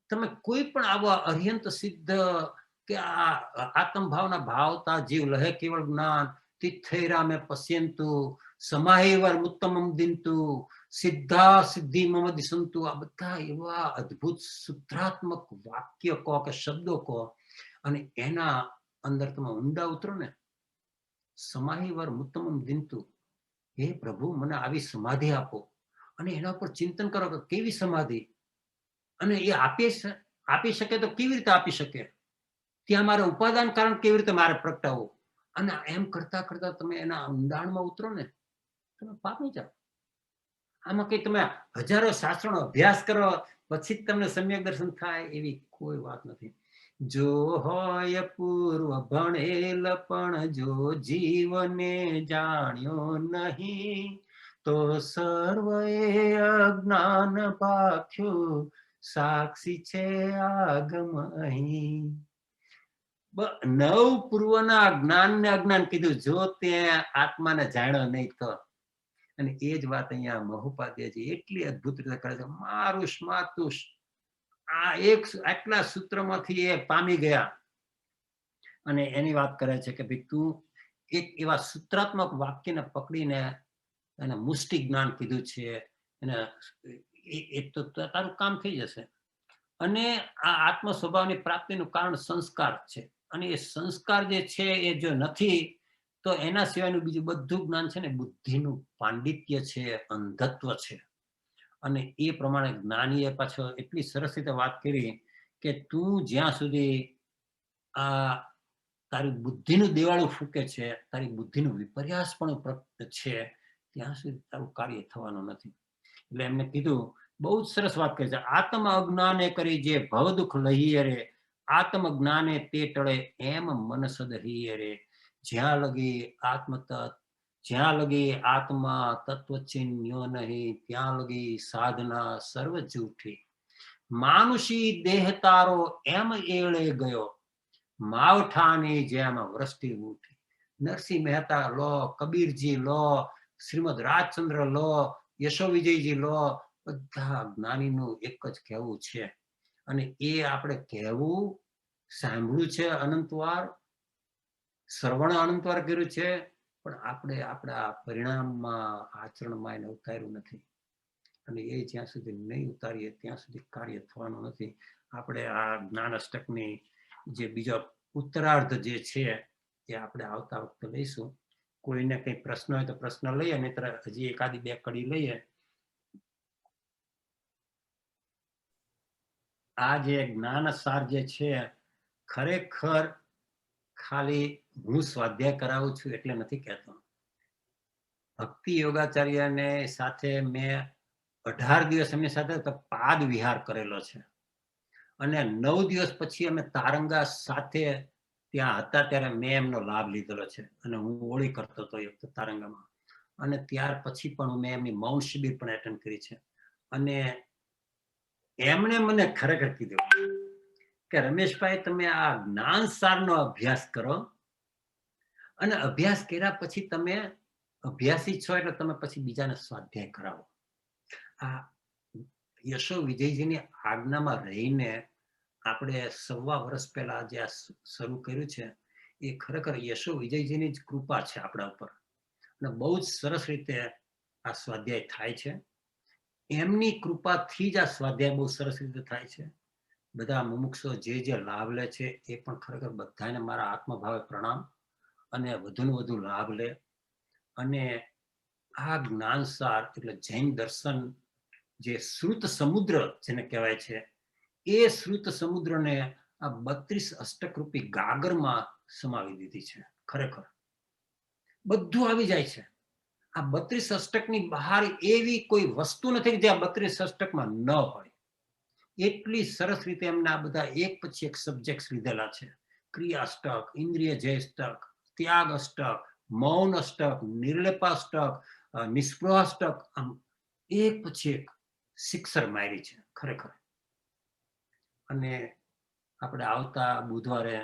તમે કોઈ પણ આવા અર્યંત સિદ્ધ કે આ આત્મભાવના ભાવતા જીવ લહે કેવળ જ્ઞાન તિથૈરા મે પશ્યંતુ સમાહિવર ઉત્તમમ દિંતુ સિદ્ધા સિદ્ધિ મમ દિશંતુ. આ બધા એવા અદ્ભુત સૂત્રાત્મક વાક્ય કહો કે શબ્દો કહો, અને એના અંદર તમે ઊંડા ઉતરો ને, સમાહિવર ઉત્તમમ દિંતુ, હે પ્રભુ મને આવી સમાધિ આપો. અને એના ઉપર ચિંતન કરો કે કેવી સમાધિ, અને એ આપી શકે તો કેવી રીતે આપી શકે, ત્યાં મારે ઉપાદાન કારણ કેવી રીતે મારે પ્રગટાવવું. અને એમ કરતા કરતા તમે એના ઊંડાણમાં ઉતરો ને, તમે પામી જાઓ. આમાં કઈ તમે હજારો શાસ્ત્રોનો અભ્યાસ કરો પછી જ તમને સમ્યક દર્શન થાય એવી કોઈ વાત નથી. જો હોય પૂર્વ ભણેલ પણ જો જીવને જાણ્યો નહીં તો સર્વે અજ્ઞાન પાખ્યું સાક્ષી છે આગમ અહીં. નવ પૂર્વના જ્ઞાનને અજ્ઞાન કીધું, જો તે આત્માને જાણ્યો નહીં તો. અને એ જ વાત અહીંયા મહોપાધ્યાયજી એટલી અદભુત રીતે કરે છે. મારુષ માતુષ આ એક આટલા સૂત્રમાંથી એ પામી ગયા અને એની વાત કરે છે કે ભાઈ તું એક એવા સૂત્રાત્મક વાક્યને પકડીને એને મુષ્ટિ જ્ઞાન કીધું છે, એને એ તો તારું કામ થઈ જશે. અને આ આત્મ સ્વભાવની પ્રાપ્તિનું કારણ સંસ્કાર છે, અને એ સંસ્કાર જે છે એ જો નથી તો એના સિવાયનું બીજું બધું જ્ઞાન છે ને બુદ્ધિનું પાંડિત્ય છે, અંધત્વ છે. અને એ પ્રમાણે જ્ઞાનીએ પાછો એટલી સરસ રીતે વાત કરી કે તું જ્યાં સુધી આ તારી બુદ્ધિનું દેવાળું ફૂકે છે, તારી બુદ્ધિનું વિપર્યાસ પણ છે, ત્યાં સુધી તારું કાર્ય થવાનું નથી. એટલે એમને કીધું, બહુ જ સરસ વાત કરી છે. આત્મ અજ્ઞાને કરી જે ભવ દુઃખ લહીએ રે, આત્મ જ્ઞાને તે ટળે એમ મન સદ રહીએ રે. જ્યાં લગી આત્મતત્વ, જ્યાં લગી આત્મા તત્વ ચિન્યો નહીં, ત્યાં લગી સાધના સર્વ જૂઠી. માનુષી દેહ તારો એમ એળે ગયો, માવઠાની જેમ વૃષ્ટિ ઉઠી. નરસિંહ મહેતા લો, કબીરજી લો, શ્રીમદ રાજચંદ્ર લો, યશો વિજયજી લો, બધા જ્ઞાનીનું એક જ કહેવું છે. અને એ આપણે કહેવું સાંભળ્યું છે અનંતવાર, શ્રવણ અનંતવાર કર્યું છે, પણ આપણે આપણા પરિણામમાં આચરણમાં એને ઉતાર્યું નથી. અને એ જ્યાં સુધી નહીં ઉતારીએ ત્યાં સુધી કાર્ય થવાનું નથી. આપણે આ જ્ઞાન અષ્ટકની જે બીજો ઉત્તરાર્ધ જે છે એ આપણે આવતા વખતે લઈશું. કોઈને કઈ પ્રશ્ન હોય તો પ્રશ્ન લઈએ, નહીતર હજી એકાદી બે કડી લઈએ. આ જે જ્ઞાન સાર જે છે ખરેખર ખાલી હું સ્વાધ્યાય કરાવું છું એટલે નથી કહેતો. ભક્તિ યોગાચાર્યને સાથે મેં 18 દિવસ એમની સાથે પાદ વિહાર કરેલો છે, અને 9 દિવસ પછી અમે તારંગા સાથે ત્યાં હતા ત્યારે મેં એમનો લાભ લીધેલો છે. અને હું હોળી કરતો હતો એ વખતે તારંગામાં, અને ત્યાર પછી પણ મેં એમની મૌન શિબિર પણ એટેન્ડ કરી છે. અને એમણે મને ખરેખર કીધું કે રમેશભાઈ, તમે આ જ્ઞાન સારનો અભ્યાસ કરો, અને અભ્યાસ કર્યા પછી તમે અભ્યાસી છો એટલે તમે પછી બીજાને સ્વાધ્યાય કરાવો. આ યશો વિજયજીની આજ્ઞામાં રહીને આપણે 1.25 વર્ષ પહેલા જે આ શરૂ કર્યું છે એ ખરેખર યશો વિજયજીની જ કૃપા છે આપણા ઉપર. અને બહુ જ સરસ રીતે આ સ્વાધ્યાય થાય છે. એમની કૃપાથી જ આ સ્વાધ્યાય બહુ સરસ રીતે થાય છે. બધા મુમુક્ષો જે લાભ લે છે એ પણ ખરેખર બધાને મારા આત્મભાવે પ્રણામ, અને વધુને વધુ લાભ લે. અને આ જ્ઞાનસાર એટલે જૈન દર્શન જે શ્રુત સમુદ્ર જેને કહેવાય છે, એ શ્રુત સમુદ્રને આ 32 અષ્ટકરૂપી ગાગરમાં સમાવી દીધી છે. ખરેખર બધું આવી જાય છે. આ 32 અષ્ટકની બહાર એવી કોઈ વસ્તુ નથી જે આ 32 અષ્ટકમાં ન હોય. એટલી સરસ રીતે એમને આ બધા એક પછી એક સબ્જેક્ટ લીધેલા છે. ક્રિયાષ્ટક, ઇન્દ્રિય જયષ્ટક, ત્યાગ અષ્ટક, મૌન અષ્ટક, નિર્લેપાષ્ટક, નિષ્પ્રહાષ્ટક, આમ એક પછી એક શિક્ષર મારી છે ખરેખર. અને આપણે આવતા બુધવારે,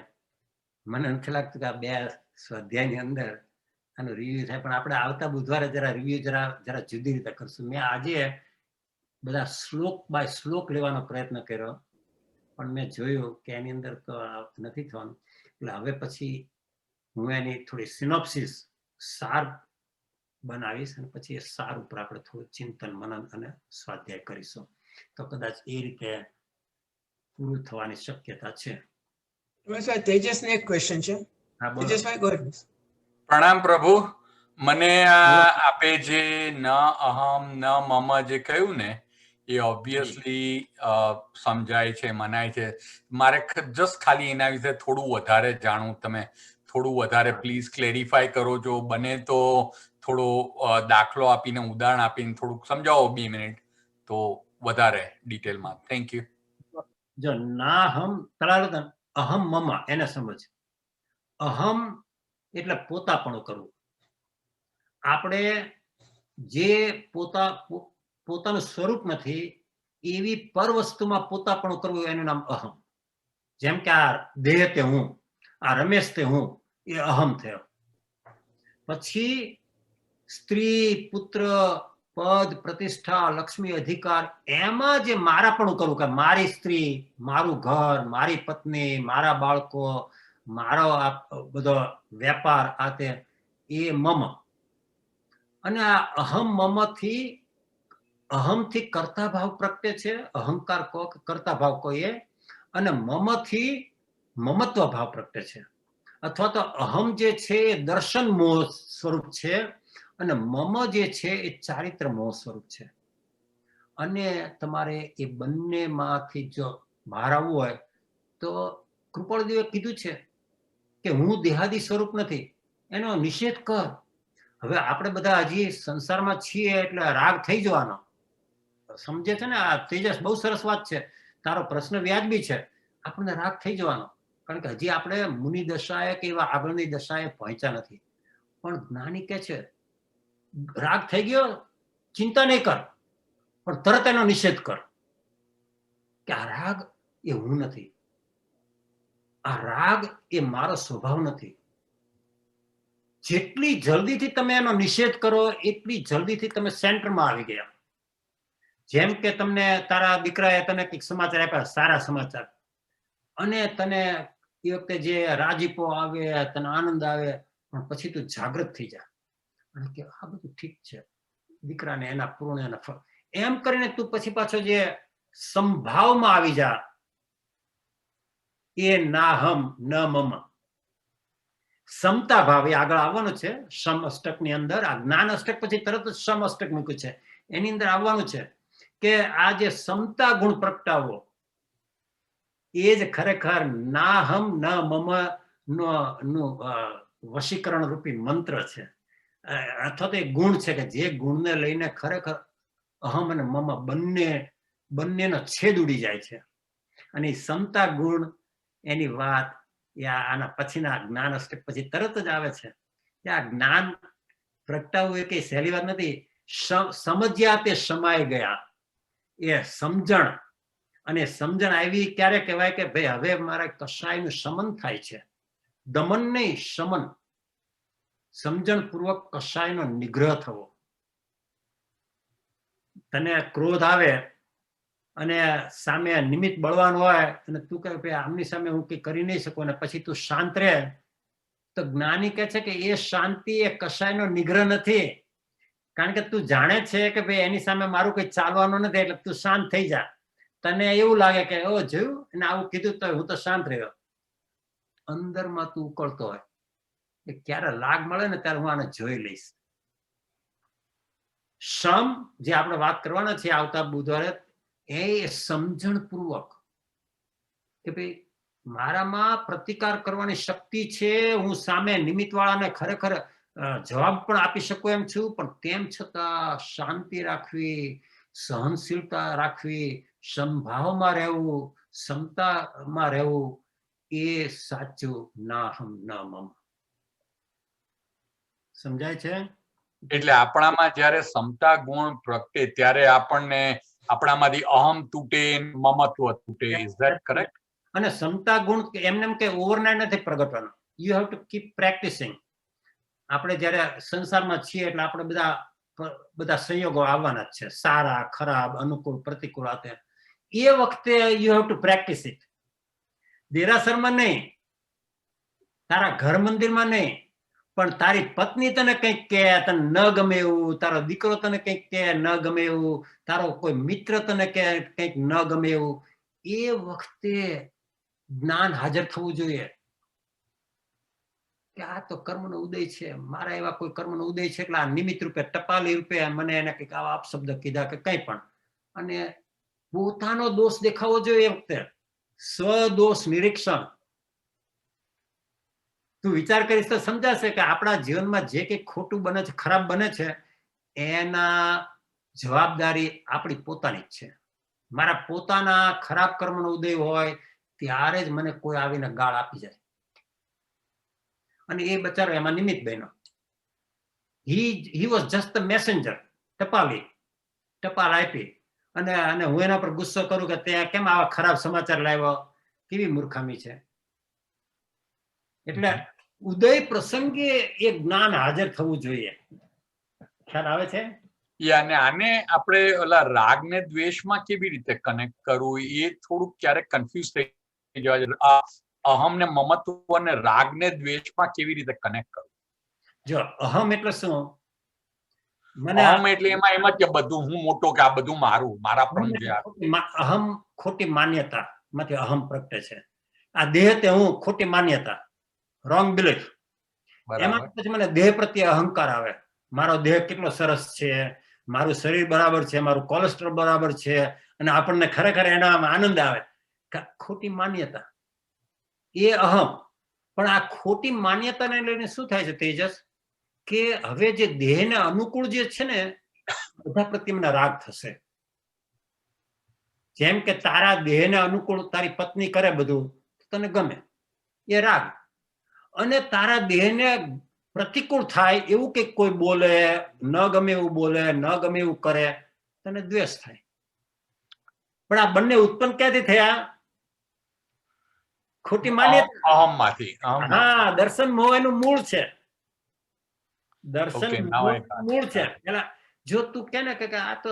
મને નથી લાગતું કે આ 2 સ્વાધ્યાયની અંદર આનું રિવ્યુ થાય, પણ આપણે આવતા બુધવારે જરા રિવ્યુ જરા જુદી રીતે કરશું. મેં આજે બધા શ્લોક બાય શ્લોક લેવાનો પ્રયત્ન કર્યો, પણ મેં જોયું કે એની અંદર તો નથી થવાનું. એટલે હવે પછી હું એની થોડી સિનોપ્સિસ સાર બનાવીશ, અને પછી એ સાર ઉપર આપણે થોડું ચિંતન મનન અને સ્વાધ્યાય કરીશું. તો કદાચ એ રીતે પૂરું થવાની શક્યતા છે. તેજસને એક ક્વેશ્ચન છે. હા, બોલો. તેજસભાઈ, ગો અહેડ. પ્રણામ પ્રભુ. મને આપે જે ન અહમ ન મમ જે કહ્યું ને એ ઓબ્વિયસલી સમજાય છે, મનાય છે. મારે જસ્ટ ખાલી એના વિશે થોડું વધારે જાણવું. તમે થોડું વધારે પ્લીઝ ક્લેરિફાય કરો. જો બને તો થોડો દાખલો આપીને ઉદાહરણ આપીને થોડુંક સમજાવો 2 મિનિટ તો વધારે ડિટેલમાં. Thank you. જો નાહમ તળાવ અહમ મમ એને સમજ. અહમ એટલે પોતાપણું કરવું. આપણે જે પોતાનું સ્વરૂપ નથી એવી પર વસ્તુમાં પોતાપણું કરવું એનું નામ અહમ. જેમ કે આ દેહ તે હું, આ રમેશ તે હું, એ અહમ થયો. પછી સ્ત્રી, પુત્ર, પદ, પ્રતિષ્ઠા, લક્ષ્મી, અધિકાર, એમાં જે મારાપણું કરવું કે મારી સ્ત્રી, મારું ઘર, મારી પત્ની, મારા બાળકો, મારો આ બધો વેપાર, આ તે એ મમ. અને આ અહમ મમ થી અહમથી કર્તા ભાવ પ્રગટે છે, અહંકાર કહો કે કર્તા ભાવ કહીએ, અને મમ થી મમત્વ ભાવ પ્રગટે છે. અથવા તો અહમ જે છે એ દર્શન મોહ સ્વરૂપ છે અને મમ જે છે એ ચારિત્ર મોહ સ્વરૂપ છે. અને તમારે એ બંનેમાંથી જો બહાર આવવું હોય તો કૃપાળદેવે કીધું છે કે હું દેહાદી સ્વરૂપ નથી, એનો નિષેધ કર. હવે આપણે બધા હજી સંસારમાં છીએ એટલે રાગ થઈ જવાનો. સમજે છે ને આ તેજસ? બહુ સરસ વાત છે, તારો પ્રશ્ન વ્યાજબી છે. આપણને રાગ થઈ જવાનો, કારણ કે હજી આપણે મુનિ દશાએ કે એવા આગળની દશાએ પહોંચ્યા નથી. પણ જ્ઞાની કે છે રાગ થઈ ગયો, ચિંતા નહીં કર, પણ તરત એનો નિષેધ કર કે આ રાગ એ હું નથી, આ રાગ એ મારો સ્વભાવ નથી. જેટલી જલ્દીથી તમે એનો નિષેધ કરો એટલી જલ્દીથી તમે સેન્ટરમાં આવી ગયા. જેમ કે તમને તારા દીકરાએ તને કંઈક સમાચાર આપ્યા, સારા સમાચાર, અને તને એ વખતે જે રાજીપો આવે, તને આનંદ આવે, પણ પછી તું જાગૃત થઈ જા અને કે આ બધું ઠીક છે, દીકરાને એના પૂર્ણ એના ફળ, એમ કરીને તું પછી પાછો જે સંભાવમાં આવી જા, એ ના હમ ન મમ. સમતા ભાવ એ આગળ આવવાનું છે સમ અષ્ટક ની અંદર. આ જ્ઞાન અષ્ટક પછી તરત જ સમ અષ્ટક મૂક્યું છે, એની અંદર આવવાનું છે કે આ જે સમતા ગુણ પ્રગટાવવો એ જ ખરેખર ના હમ ન મમ નું વશીકરણ રૂપી મંત્ર છે, અથવા તો એક ગુણ છે કે જે ગુણને લઈને ખરેખર અહમ અને મમ બંનેનો છેદ ઉડી જાય છે. અને સમતા ગુણ એની વાત આના પછીના જ્ઞાન અષ્ટક પછી તરત જ આવે છે. આ જ્ઞાન પ્રગટાવવું એ કઈ સહેલી વાત નથી. સમજ્યા તે સમાઈ ગયા, એ સમજણ. અને સમજણ આવી ક્યારે કહેવાય કે ભાઈ હવે મારે કશાયનું શમન થાય છે, દમન નહીં શમન. સમજણ પૂર્વક કશાયનો નિગ્રહ થવો. તને ક્રોધ આવે અને સામે નિમિત્ત બળવાન હોય અને તું કહે ભાઈ આમની સામે હું કઈ કરી નહીં શકું, અને પછી તું શાંત રહે, તો જ્ઞાની કહે છે કે એ શાંતિ એ કશાયનો નિગ્રહ નથી, કારણ કે તું જાણે છે કે ભાઈ એની સામે મારું કઈ ચાલવાનું નથી, એટલે તું શાંત થઈ જા. તને એવું લાગે કે ઓ જોયું અને આવું કીધું તો હું તો શાંત રહ્યો. અંદરમાં તું ઉકળતો હોય કે ક્યારે લાગ મળે ને ત્યારે હું આને જોઈ લઈશ. સમ જે આપણે વાત કરવાના છે આવતા બુધવારે, એ સમજણ પૂર્વક કે ભાઈ મારામાં પ્રતિકાર કરવાની શક્તિ છે, હું સામે નિમિત્ત વાળાને ખરેખર જવાબ પણ આપી શકું એમ છું, પણ તેમ છતાં શાંતિ રાખવી, સહનશીલતા રાખવી, સંભાવમાં રહેવું, સમતામાં રહેવું, એ સાચું ના હમ ન મમ. સમજાય છે? એટલે આપણામાં જ્યારે સમતા ગુણ પ્રગટે ત્યારે આપણને આપણામાંથી અહમ તૂટે, મમત્વ તૂટે. Is that correct? અને સમતા ગુણ એમને એમ કે ઓવરનાઇટ નથી પ્રગટવાનો. You have to keep practising. આપણે જ્યારે સંસારમાં છીએ એટલે આપણે બધા સંયોગો આવવાના જ છે, સારા ખરાબ અનુકૂળ પ્રતિકૂળ. આ એ વખતે you have to practise it. દેરાસરમાં નહીં, તારા ઘર મંદિરમાં નહીં, પણ તારી પત્ની તને કંઈક કહે, તને ન ગમે એવું, તારો દીકરો તને કંઈક કહે ન ગમે એવું, તારો કોઈ મિત્ર તને કહે કંઈક ન ગમે એવું, એ વખતે જ્ઞાન હાજર થવું જોઈએ કે આ તો કર્મનો ઉદય છે, મારા એવા કોઈ કર્મનો ઉદય છે, એટલે આ નિમિત્ત રૂપે ટપાલી રૂપે મને એને કંઈક આવા અપશબ્દ કીધા કે કંઈ પણ. અને પોતાનો દોષ દેખાવો જોઈએ એ વખતે. સ્વદોષ નિરીક્ષણ. તું વિચાર કરીશ તો સમજાશે કે આપણા જીવનમાં જે કંઈ ખોટું બને છે, ખરાબ બને છે, એના જવાબદારી આપણી પોતાની જ છે. મારા પોતાના ખરાબ કર્મનો ઉદય હોય ત્યારે જ મને કોઈ આવીને ગાળ આપી જાય, અને એ બચારો એમાં નિમિત્ત બન્યો. he was just the messenger. ટપાલ આપી અને હું એના પર ગુસ્સો કરું કે ત્યાં કેમ આવા ખરાબ સમાચાર લાવ્યો, કેવી મૂર્ખામી છે. એટલે ઉદય પ્રસંગે એ જ્ઞાન હાજર થવું જોઈએ. ખ્યાલ આવે છે? અને આને આપણે ઓલા રાગ ને દ્વેષમાં કેવી રીતે કનેક્ટ કરવું એ થોડુંક ક્યારેક કન્ફ્યુઝ થઈ જવા છે. અહમ ને મમત્વ અને રાગ ને દ્વેષમાં કેવી રીતે કનેક્ટ કરવું? જો અહમ એટલે શું? મને અહમ એટલે એમાં એમ જ કે બધું હું મોટો, કે આ બધું મારું, મારા પણ છે. અહમ ખોટી માન્યતા માંથી અહમ પ્રગટે છે. આ દેહ તે હું ખોટી માન્યતા, રોંગ બિલીફ. એમાં પછી મને દેહ પ્રત્યે અહંકાર આવે. મારો દેહ કેટલો સરસ છે, મારું શરીર બરાબર છે, મારું કોલેસ્ટ્રોલ બરાબર છે, અને આપણને ખરેખર એનામાં આનંદ આવે. ખોટી માન્યતા એ અહમ. પણ આ ખોટી માન્યતાને લઈને શું થાય છે તેજસ, કે હવે જે દેહને અનુકૂળ જે છે ને, બધા પ્રત્યે મને રાગ થશે. જેમ કે તારા દેહને અનુકૂળ તારી પત્ની કરે બધું, તને ગમે, એ રાગ. અને તારા દેહને પ્રતિકૂળ થાય એવું કે કોઈ બોલે, ન ગમે એવું બોલે, ન ગમે એવું કરે, તને દ્વેષ થાય. પણ આ બંને ઉત્પન્ન ક્યાંથી થયા? ખોટી માન્યતા, અહમમાંથી. હા, દર્શન મોહ એનું મૂળ છે. દર્શન મૂળ છે. પેલા જો તું કે ને કે આ તો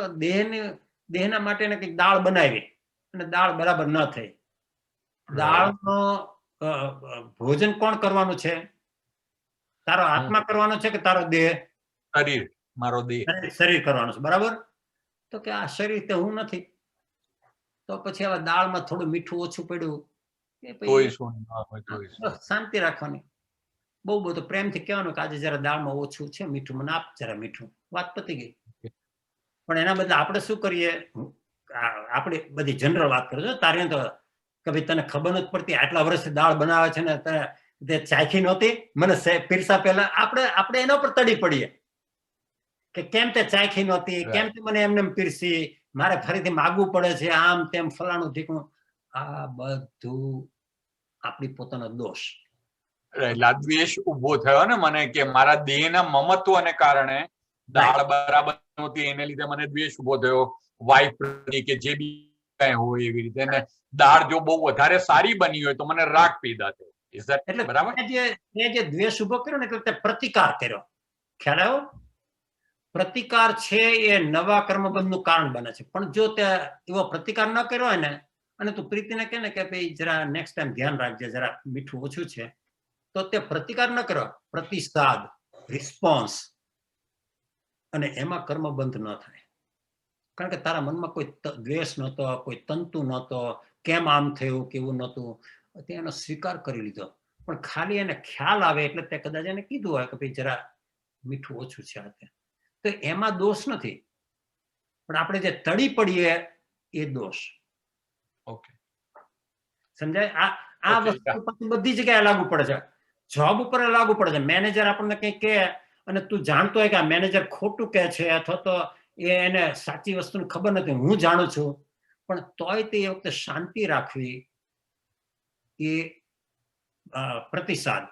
દેહના માટે કઈક દાળ બનાવી અને દાળ બરાબર ન થઈ, દાળનો ભોજન કોણ કરવાનું છે? તારો આત્મા કરવાનો છે કે તારો દેહ? શરીર, મારો દેહ. શરીર કરવાનું છે, બરાબર. તો કે આ શરીર તે હું નથી, તો પછી હવે દાળમાં થોડું મીઠું ઓછું પડ્યું, શાંતિ રાખવાની. બહુ બધું પ્રેમથી કહેવાનું કે આજે જરા દાળમાં ઓછું છે મીઠું, મને આપ જરા મીઠું, વાત પતી ગઈ. પણ એના બદલે આપણે શું કરીએ? આપણે બધી જનરલ વાત કરો છો તારે તો કે ભાઈ તને ખબર નથી પડતી, આટલા વર્ષથી દાળ બનાવે છે ને તે ચાખી નહોતી, મને પીરસા પહેલા આપણે એના પર તડી પડીએ કે કેમ તે ચાખી નહોતી, કેમ તે મને એમને પીરસી, મારે ફરીથી માગવું પડે છે, આમ તેમ ફલાણું ઠીકણું. આ બધું આપણી પોતાનો દોષ. એટલે દ્વેષ ઉભો થયો ને મને, કે મારા દેહના મમત્વને કારણે દાળ બરાબર નહોતી, એને લીધે મને દ્વેષ ઉભો થયો વાઈફ પ્રત્યે, કે જે બી કઈ હોય એવી રીતે. ને દાળ જો બહુ વધારે સારી બની હોય તો મને રાગ પેદા થયો. એટલે બરાબર, જે દ્વેષ ઉભો કર્યો ને એટલે પ્રતિકાર કર્યો. ખ્યાલ આવ્યો? પ્રતિકાર છે એ નવા કર્મબંધનું કારણ બને છે. પણ જો તે એવો પ્રતિકાર ન કર્યો હોય ને, અને તું પ્રીતિને કહે ને કે ભાઈ જરા નેક્સ્ટ ટાઈમ ધ્યાન રાખજે, જરા મીઠું ઓછું છે, તો તે પ્રતિકાર ન કરો, પ્રતિસાદ, રિસ્પોન્સ, અને એમાં કર્મબંધ ન થાય. કારણ કે તારા મનમાં કોઈ દ્વેષ નહોતો, કોઈ તંતુ નહોતો, કેમ આમ થયું કેવું નહોતું, તે એનો સ્વીકાર કરી લીધો. પણ ખાલી એને ખ્યાલ આવે એટલે તે કદાચ એને કીધું હોય કે ભાઈ જરા મીઠું ઓછું છે, તો એમાં દોષ નથી. પણ આપણે જે તડી પડીએ એ દોષ. ઓકે, સમજાય? આ વસ્તુ બધી જગ્યાએ લાગુ પડે છે. જોબ ઉપર લાગુ પડે છે. મેનેજર આપણને કંઈક કહે અને તું જાણતો હોય કે આ મેનેજર ખોટું કહે છે, અથવા તો એને સાચી વસ્તુની ખબર નથી, હું જાણું છું, પણ તોય તે વખતે શાંતિ રાખવી એ પ્રતિસાદ.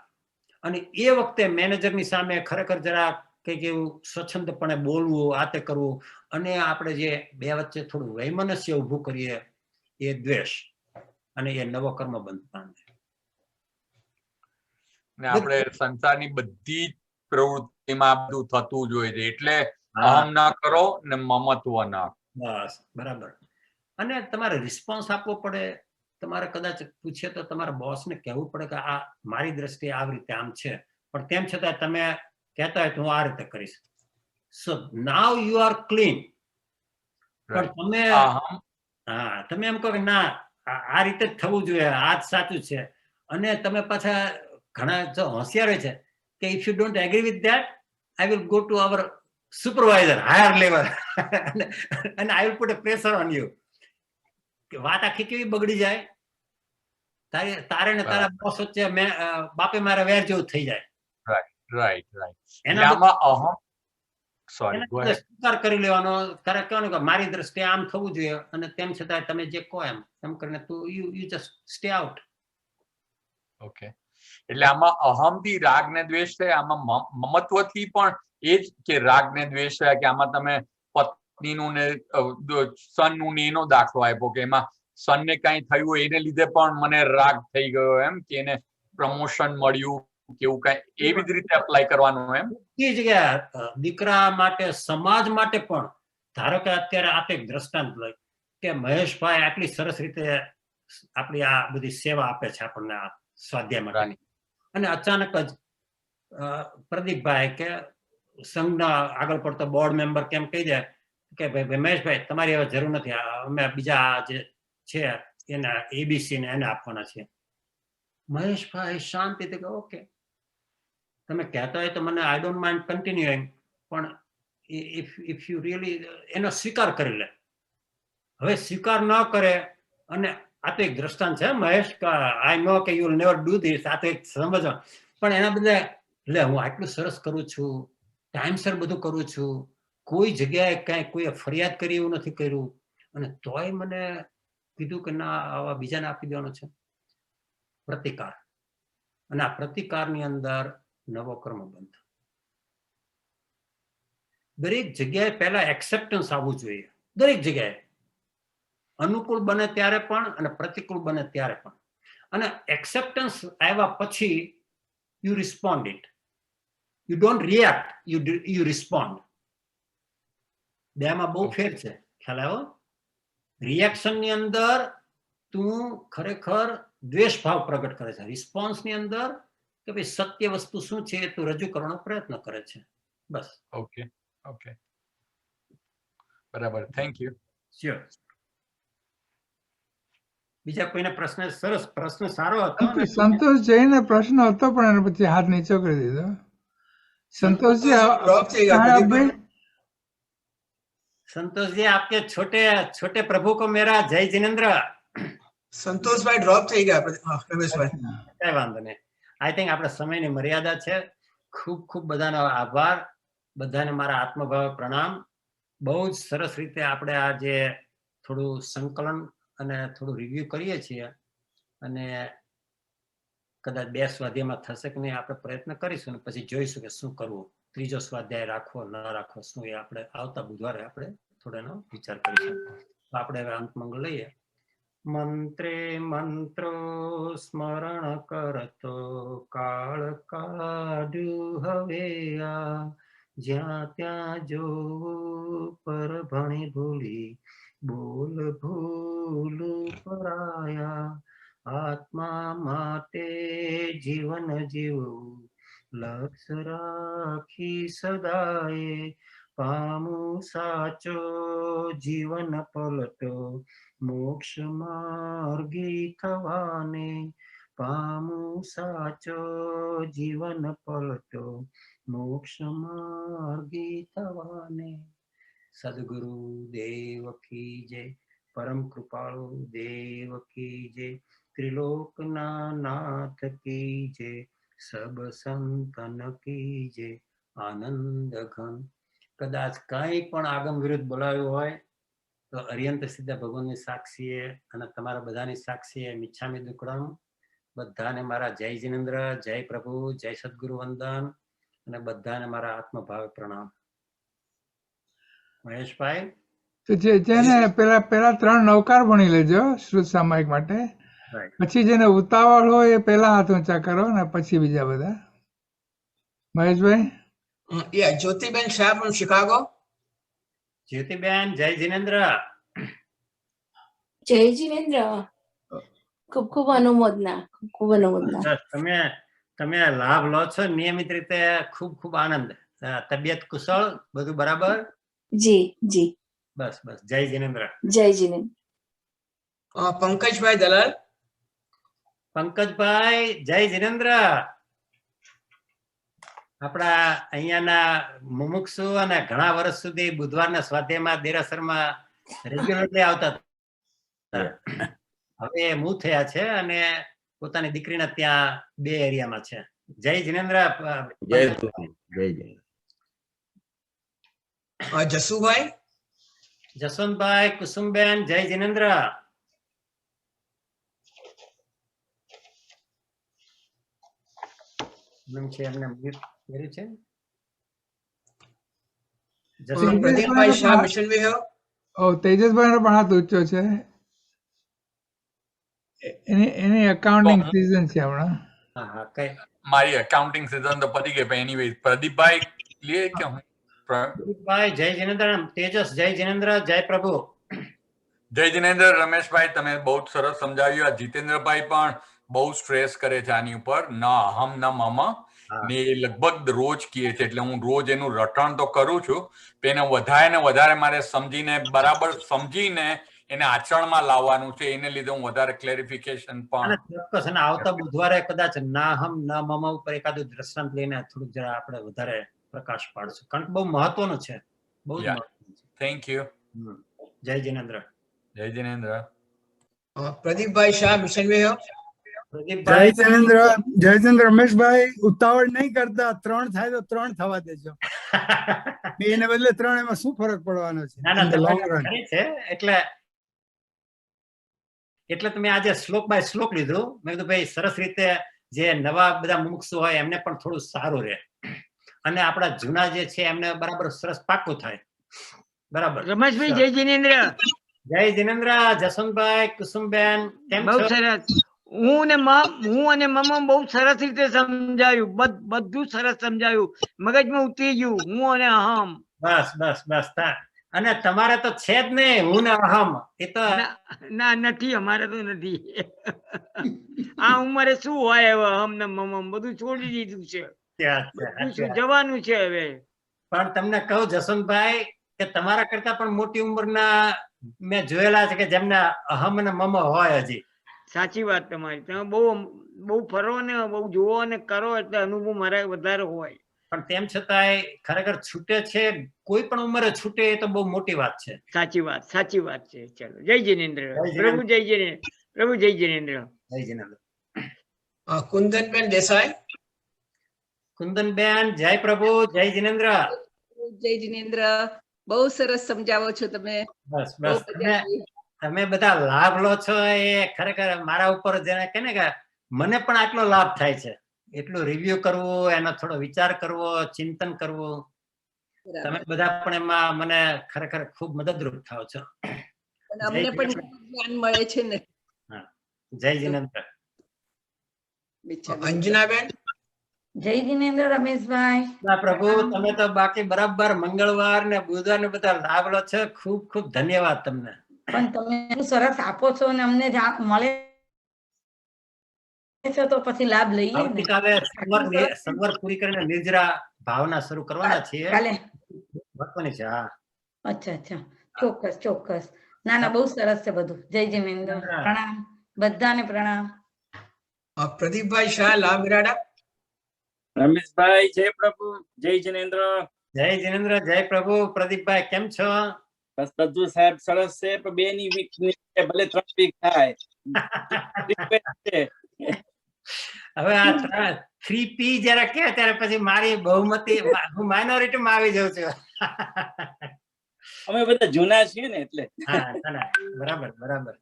અને એ વખતે મેનેજરની સામે ખરેખર જરા કંઈક એવું સ્વચ્છંદપણે બોલવું, આ તે કરવું, અને આપણે જે બે વચ્ચે થોડું વૈમનસ્ય ઊભું કરીએ એ દ્વેષ, અને એ નવો કર્મબંધ પામે. આપણે સંસારની બધી જ પ્રવૃત્તિમાં બધું થતું જ હોય છે, એટલે અહમ ના કરો ને મમત્વ ના. બસ બરાબર. અને તમારે રિસ્પોન્સ આપવો પડે. તમારે કદાચ પૂછીએ તો તમારા બોસને કહેવું પડે કે આ મારી દ્રષ્ટિએ આવી રીતે આમ છે, પણ તેમ છતાં તમે કહેતા હોય તો હું આ રીતે કરીશ. સો નાવ યુ આર ક્લીન. પણ તમે એમ કહો કે ના આ રીતે જ થવું જોઈએ, આ જ સાચું છે, અને તમે પાછા ઘણા જો હોશિયાર હોય છે કે if you don't agree with that I will go to our supervisor, higher level, and I will put a pressure on you. વાત આખી કેવી બગડી જાય. તારે ને તારા બોસ વચ્ચે બાપે મારા વેર જેવું થઈ જાય. રાઈટ. એના આમાં અહમ સોરી ગો અહેડ. સ્વીકાર કરી લેવાનો. તારે કહેવાનું કે મારી દ્રષ્ટિએ આમ થવું જોઈએ અને તેમ છતાં તમે જે કહો એમ કરીને તું you just stay out. Okay, એટલે આમાં અહમથી રાગ ને દ્વેષ છે, આમાં મમત્વથી પણ એ જ કે રાગ ને દ્વેષ છે, કે આમાં તમે પત્નીનું ને સનનું ને એનો દાખલો આપ્યો કે એમાં સનને કઈ થયું એને લીધે પણ મને રાગ થઈ ગયો, એમ કે એને પ્રમોશન મળ્યું કેવું કઈ એવી જ રીતે અપ્લાય કરવાનું એમ. એ જગ્યા દીકરા માટે સમાજ માટે પણ ધારો કે અત્યારે આપે એક દ્રષ્ટાંત લઈ કે મહેશભાઈ આટલી સરસ રીતે આપણી આ બધી સેવા આપે છે આપણને આ સ્વાધ્યાય માટેની, અને અચાનક જ પ્રદીપભાઈ કે સંઘના આગળ પડતો બોર્ડ મેમ્બર કેમ કહી દે કે ભાઈ મહેશભાઈ તમારી હવે જરૂર નથી, અમે બીજા જે છે એના એબીસી ને એને આપવાના છે. મહેશભાઈ શાંતિથી કહે ઓકે તમે કહેતા હોય તો મને આઈ ડોન્ટ માઇન્ડ કન્ટિન્યુઇંગ, પણ ઇફ યુ રિયલી એનો સ્વીકાર કરી લે. હવે સ્વીકાર ન કરે, અને આ તો એક દ્રષ્ટાંત છે મહેશ, આઈ નો કે you will never do this, આ તો એક સમજો, પણ એના બદલે લે હું આટલું સરસ કરું છું, ટાઈમસર બધું કરું છું, કોઈ જગ્યાએ કઈ કોઈ ફરિયાદ કરી એવું નથી કર્યું, અને તોય મને કીધું કે ના આવા બીજાને આપી દેવાનો છે. પ્રતિકાર, અને આ પ્રતિકારની અંદર નવો કર્મ બંધ. દરેક જગ્યાએ પહેલા એક્સેપ્ટન્સ આવવું જોઈએ, દરેક જગ્યાએ અનુકૂળ બને ત્યારે પણ અને પ્રતિકૂળ બને ત્યારે પણ, અને એક્સેપ્ટન્સ આવ્યા પછી you respond it, you don't react, you respond. બેમાં બહુ ફેર છે, ખ્યાલ આવ્યો? રિએક્શન ની અંદર તું ખરેખર દ્વેષ ભાવ પ્રગટ કરે છે, રિસ્પોન્સ ની અંદર કે ભાઈ સત્ય વસ્તુ શું છે એ તું રજૂ કરવાનો પ્રયત્ન કરે છે, બસ. ઓકે, બરાબર, થેન્ક યુ. શ્યોર. બીજા કોઈને પ્રશ્ન? સરસ પ્રશ્ન, સારો હતો. સંતોષ જઈને પ્રશ્ન હતો પણ એને પછી હાથ નીચો કરી દીધો. સંતોષજી, संतोष जी आपके छोटे छोटे प्रभु को मेरा जय जिनेन्द्र. संतोष भाई ड्रॉप થઈ ગયા રમેશ ભાઈ. કઈ વાંધો નહીં. આઈ થિંક આપણે સમયની મર્યાદા છે. ખૂબ ખૂબ બધાનો આભાર, બધાને મારા આત્મભાવ પ્રણામ. બહુ જ સરસ રીતે આપણે આ જે થોડું સંકલન અને થોડું રિવ્યુ કરીએ છીએ, અને કદાચ 2 સ્વાધ્યાયમાં થશે કે નહીં આપણે પ્રયત્ન કરીશું, અને પછી જોઈશું કે શું કરવું, ત્રીજો સ્વાધ્યાય રાખવો ન રાખવો, શું એ આપણે આવતા બુધવારે આપણે થોડોનો વિચાર કરીશું. આપણે હવે અંત મંગળ લઈએ. મંત્રે મંત્રો સ્મરણ કરતો કાળ કાઢ્યું હવે આ, જ્યાં ત્યાં જો પર ભણી ભૂલી બોલ ભૂલું પરાયા, આત્મા માટે જીવન જીવવું લક્ષ્ય રાખી સદાય, પામું સાચો જીવન પલટો મોક્ષ માર્ગી થવાને, પામું સાચો જીવન પલટો મોક્ષ માર્ગી થવાને. સદગુરુ દેવ કી જય, પરમ કૃપાળુ દેવ કી જય, ત્રિલોકના નાથ કી જય, સબ સંતન કી જય, આનંદ ઘન. કદાચ કઈ પણ આગમ વિરુદ્ધ બોલાવ્યું હોય તો અર્યંત સિદ્ધ ભગવાનની સાક્ષીએ અને તમારા બધાની સાક્ષીએ મિચ્છામી દુક્કડમ. બધાને મારા જય જીનેન્દ્ર, જય પ્રભુ, જય સદગુરુ વંદન, અને બધાને મારા આત્મભાવે પ્રણામ. મહેશભાઈ, તો જેને પેલા 3 નવકાર ભણી લેજો શ્રુત સામાયિક માટે, પછી જેને ઉતાવળ હોય એ પેલા હાથ ઊંચા કરો ને પછી બીજા બધા. મહેશભાઈ. Jyotiben Shah from Chicago. જ્યોતિબેન, જય જીનેન્દ્ર. જય જીનેન્દ્ર. ખૂબ ખૂબ અનુમોદના, ખૂબ અનુમોદના. તમે લાભ લો છો નિયમિત રીતે, ખૂબ ખૂબ આનંદ. તબિયત કુશળ, બધું બરાબર? જી જી. બસ બસ, જય જીનેન્દ્ર. જય જીનેન્દ્ર. પંકજભાઈ દલાલ. પંકજભાઈ, જય જીનેન્દ્ર. આપણા અહીંયાના મુમુક્ષુ અને ઘણા વર્ષ સુધી બુધવારના સ્વાધ્યાયમાં દેરાસરમાં રેગ્યુલરલી આવતા, હવે મૂવ થયા છે, અને પોતાની દીકરીના ત્યાં 2 એરિયામાં છે. જય જિનેન્દ્ર. જય ગુરુ, જય જય. જસુભાઈ, જસવંતભાઈ, કુસુમબેન, જય જિનેન્દ્ર. એમને mute કર્યું છે. પ્રદીપભાઈ શાહ, મિશન વિહર. તેજસભાઈ નો પણ હાથ ઊંચો છે. એની એકાઉન્ટિંગ સીઝન છે હમણાં. હા હા, કઈ મારી એકાઉન્ટિંગ સીઝન તો પતી ગઈ, પણ એનીવે પ્રદીપભાઈ લે કે હું પ્રદીપભાઈ, જય જિનેન્દ્ર. તેજસ, જય જિનેન્દ્ર, જય પ્રભુ. જય જિનેન્દ્ર. રમેશભાઈ તમે બહુ જ સરસ સમજાવ્યું. આ જીતેન્દ્રભાઈ પણ બહુ સ્ટ્રેસ કરે છે આની ઉપર, ન અહમ ન મમ, ને એ લગભગ રોજ કહે છે, એટલે હું રોજ એનું રટણ તો કરું છું, પણ એને વધારે ને વધારે મારે સમજીને બરાબર સમજીને એને આચરણમાં લાવવાનું છે. એને લીધે હું વધારે ક્લેરિફિકેશન પણ ચોક્કસ. અને આવતા બુધવારે કદાચ ના હમ ના મમ ઉપર એકાદું દ્રષ્ટાંત લઈને થોડુંક જરા આપણે વધારે પ્રકાશ પાડશું, કારણ કે બહુ મહત્વનું છે. બહુ જ મહત્વનું છે. Thank you. જય જિનેન્દ્ર. જય જિનેન્દ્ર. પ્રદીપભાઈ શાહ, મિશન વિહર. પ્રદીપભાઈ, જય જિનેન્દ્ર. રમેશભાઈ ઉતાવળ નહીં કરતા, 3 થાય તો 3 થવા દેજો. એને બદલે 3, એમાં શું ફરક પડવાનો છે? ના ના, તમારી વાત ખરી છે. એટલે તમે આજે શ્લોક બાય શ્લોક લીધું. મેં કીધું ભાઈ સરસ રીતે જે નવા બધા મુમુક્ષુ હોય એમને પણ થોડું સારું રહે, અને આપણા જૂના જે છે એમને બરાબર સરસ પાકું થાય. બરાબર. રમેશભાઈ, જય જિનેન્દ્ર. જય જિનેન્દ્ર. જસવંતભાઈ, કુસુમબેન, કેમ બહુ છો? સરસ. હું અને મમ્મ બહુ સરસ રીતે સમજાયું, બધું સરસ સમજાયું, મગજમાં ઉતરી ગયું. હું અને અહમ. બસ બસ બસ. અને તમારે તો છે જ નહીં હું ને અહમ. એ તો ના, નથી, અમારે તો નથી. આ ઉંમરે શું હોય હવે અહમ ને મમ્મ? બધું છોડી દીધું છે. શું જવાનું છે હવે? પણ તમને કહું જસવંતભાઈ કે તમારા કરતા પણ મોટી ઉંમરના મેં જોયેલા છે કે જેમને અહમ અને મમ હોય હજી. સાચી વાત તમારી. તમે બહુ ફરો ને બહુ જુઓ ને કરો એટલે અનુભવ મારે વધારે હોય. પણ તેમ છતાંય ખરેખર છૂટે છે, કોઈ પણ ઉંમરે છૂટે એ તો બહુ મોટી વાત છે. સાચી વાત છે. ચલો, જય જિનેન્દ્ર. પ્રભુ જય જિનેન્દ્ર. પ્રભુ જય જિનેન્દ્ર. જય જિનેન્દ્ર. કુંદનબેન દેસાઈ. કુંદનબેન, જય પ્રભુ, જય જિનેન્દ્ર. જય જિનેન્દ્ર. બહુ સરસ સમજાવો છો તમે. બસ બસ. તમે બધા લાભ લો છો એ ખરેખર મારા ઉપર જેને કે ને કે મને પણ આટલો લાભ થાય છે. એટલું રિવ્યુ કરવું, એનો થોડો વિચાર કરવો, ચિંતન કરવું, તમે બધા પણ એમાં મને ખરેખર ખૂબ મદદરૂપ થાવ છો. અમને પણ જ્ઞાન મળે છે ને. જય જિનેન્દ્ર. અંજનાબેન. જય જિનેન્દ્ર રમેશભાઈ. પ્રભુ, તમે તો બાકી બરાબર મંગળવાર ને બુધવાર ને બધા લાભ લો છો. ખૂબ ખૂબ ધન્યવાદ તમને. પણ તમે સરસ આપો છો અને અમને મળે છે તો પછી લાભ લઈએ ને. આવતીકાલે સવાર પૂરી કરીને નિર્જરા ભાવના શરૂ કરવાના છીએ. કાલે મહત્વની છે. હા, અચ્છા. ચોક્કસ. ના, બહુ સરસ છે બધું. જય જિનેન્દ્ર. પ્રણામ બધાને. પ્રણામ. પ્રદીપભાઈ શાહ, લાભરાડા. રમેશભાઈ, જય પ્રભુ, જય જિનેન્દ્ર. જય જિનેન્દ્ર, જય પ્રભુ. પ્રદીપભાઈ, કેમ છો? બસ બધું સાહેબ સરસ છે, પણ 2 ની વીક ભલે 3 વીક થાય. હવે આ 3P જયારે કે ત્યારે પછી મારી બહુમતી, હું માઇનોરિટી માં આવી જાઉં છું. અમે બધા જૂના છીએ ને એટલે. બરાબર.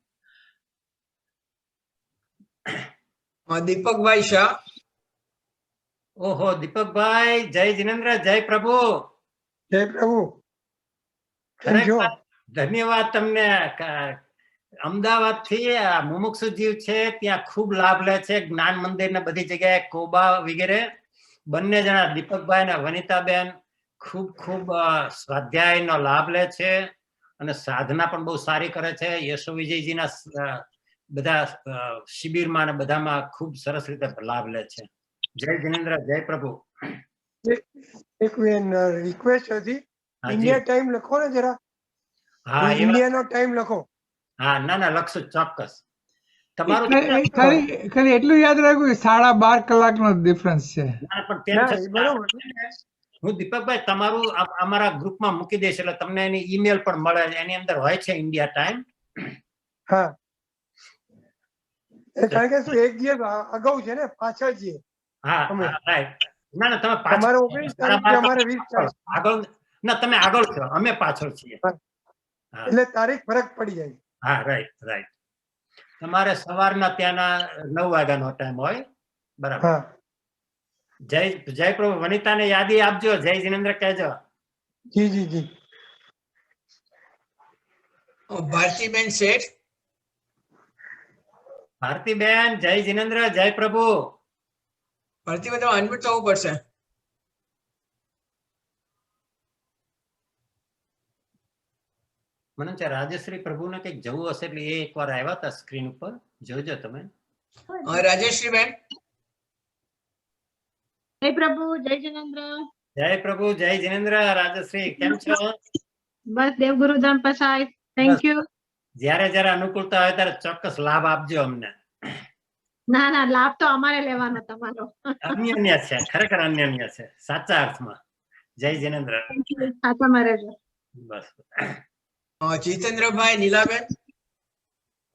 દીપકભાઈ શાહ. ઓહો, દીપકભાઈ, જય જિનેન્દ્ર, જય પ્રભુ. જય પ્રભુ. ધન્યવાદ તમને. અમદાવાદ થી મુમુક્ષુ જીવ છે ત્યાં ખૂબ લાભ લે છે. જ્ઞાન મંદિર ને બધી જગ્યાએ, કોબા વગેરે. બંને જણા દીપકભાઈ અને વનિતાબેન ખૂબ સ્વાધ્યાય નો લાભ લે છે, અને સાધના પણ બહુ સારી કરે છે. યશો વિજયજીના બધા શિબિરમાં અને બધામાં ખૂબ સરસ રીતે લાભ લે છે. જય જિનેન્દ્ર, જય પ્રભુ. એક રિક્વેસ્ટ હતી, ઇન્ડિયા ટાઈમ લખો ને જરા. હા, ઇન્ડિયાનો ટાઈમ લખો. હા, ના, લખશું ચોક્કસ. તમારું ખાલી એટલું યાદ રાખવું કે 12.5 કલાકનો ડિફરન્સ છે. હું દીપકભાઈ તમારું અમારા ગ્રુપમાં મૂકી દઈશ, એટલે તમને એની ઈમેલ પણ મળે. એની અંદર હોય છે ઇન્ડિયા ટાઈમ. હા, કારણ કે શું એક દિવસ અગાઉ છે ને પાછળ છીએ હા રાઈટ. ના ના તમે પાછળ તમારે 19 તારીખે અમારે 20 તારીખ આગળ ના તમે આગળ છો, અમે પાછળ છીએ. એટલે તારીખ ફરક પડી જાય. હા રાઈટ રાઈટ. તમારે સવારના ત્યાંના 9 વાગ્યાનો ટાઈમ હોય બરાબર. જય પ્રભુ. વનિતાને યાદી આપજો, જય જિનેન્દ્ર કહેજો. જી જી જી. ભારતીબેન શેઠ. ભારતીબેન જય જિનેન્દ્ર, જય પ્રભુ. ભારતીબેન તમારે અનમ્યુટ થવું પડશે. મને છે રાજેશ્રી પ્રભુને કંઈક જવું હશે એટલે એ એકવાર આવ્યા હતા સ્ક્રીન ઉપર, જોજો તમે. રાજેશ્રી બેન. જય પ્રભુ, જય જિનેન્દ્ર. જય પ્રભુ, જય જિનેન્દ્ર. રાજેશ્રી કેમ છો? બસ દેવગુરુ ધામ પસાય. Thank you. જ્યારે જ્યારે અનુકૂળતા હોય ત્યારે ચોક્કસ લાભ આપજો અમને. ના ના, લાભ તો અમારે લેવાનો તમારો. અન્યન્ય છે, ખરેખર અન્યન્ય છે સાચા અર્થમાં. જય જિનેન્દ્ર. સાચા મારે જો. બસ. જીતેન્દ્રભાઈ, નીલાબેન.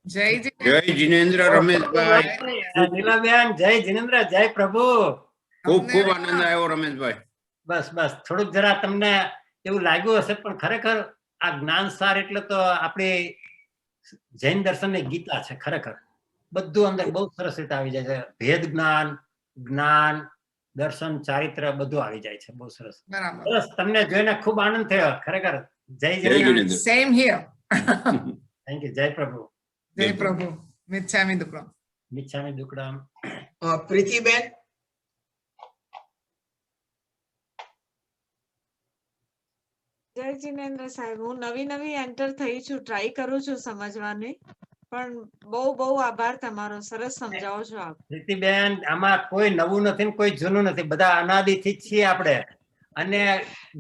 જય જિનેન્દ્ર રમેશભાઈ. નીલાબેન જય જિનેન્દ્ર, જય પ્રભુ. ખૂબ ખૂબ આનંદ આવ્યો રમેશભાઈ. બસ બસ થોડુંક જરા તમને એવું લાગ્યું હશે પણ ખરેખર આ જ્ઞાન સાર એટલે તો આપણી જૈન દર્શનની ગીતા છે. ખરેખર બધું અંદર બહુ સરસ રીતે આવી જાય છે. ભેદ જ્ઞાન, જ્ઞાન, દર્શન, ચારિત્ર બધું આવી જાય છે. બહુ સરસ. સરસ. તમને જોઈને ખૂબ આનંદ થયો ખરેખર. જય Jinendra. Same here. Thank you. જય પ્રભુ. જય પ્રભુ. મિચ્છામી દુક્કડમ. મિચ્છામી દુક્કડમ. પ્રીતિબેન. જય જિનેન્દ્ર સાહેબ. હું નવી એન્ટર થઈ છું, ટ્રાય કરું છું સમજવાની, પણ બહુ બહુ આભાર તમારો. સરસ સમજાવો છો આપ. પ્રીતિબેન, આમાં કોઈ નવું નથી ને કોઈ જૂનું નથી, બધા અનાદિથી જ છીએ આપણે. અને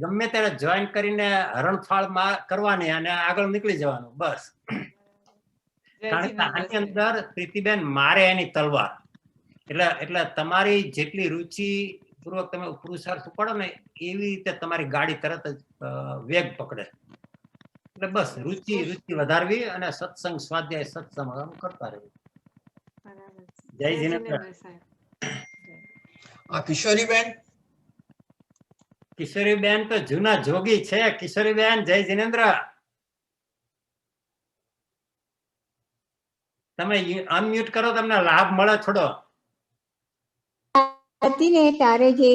ગમે ત્યારે જોઈન કરીને હરણફાળ કરવાની અને આગળ નીકળી જવાનું બસ. કારણ કે આની અંદર પ્રીતિબેન મારે એની તલવાર. એટલે તમારી જેટલી રુચિ પૂર્વક તમે પુરુષાર્થ પડો ને એવી રીતે તમારી ગાડી તરત જ વેગ પકડે. એટલે બસ રુચિ વધારવી અને સત્સંગ, સ્વાધ્યાય, સત્સંગ કરતા રહેવું. જય જિનેન્દ્ર. કિશોરીબેન. કિશોરીબેન તો જૂના જોગી છે. કિશોરીબેન જય જિનેન્દ્ર. તમે અનમ્યુટ કરો, તમને લાભ મળે થોડો. હતી ને ત્યારે જે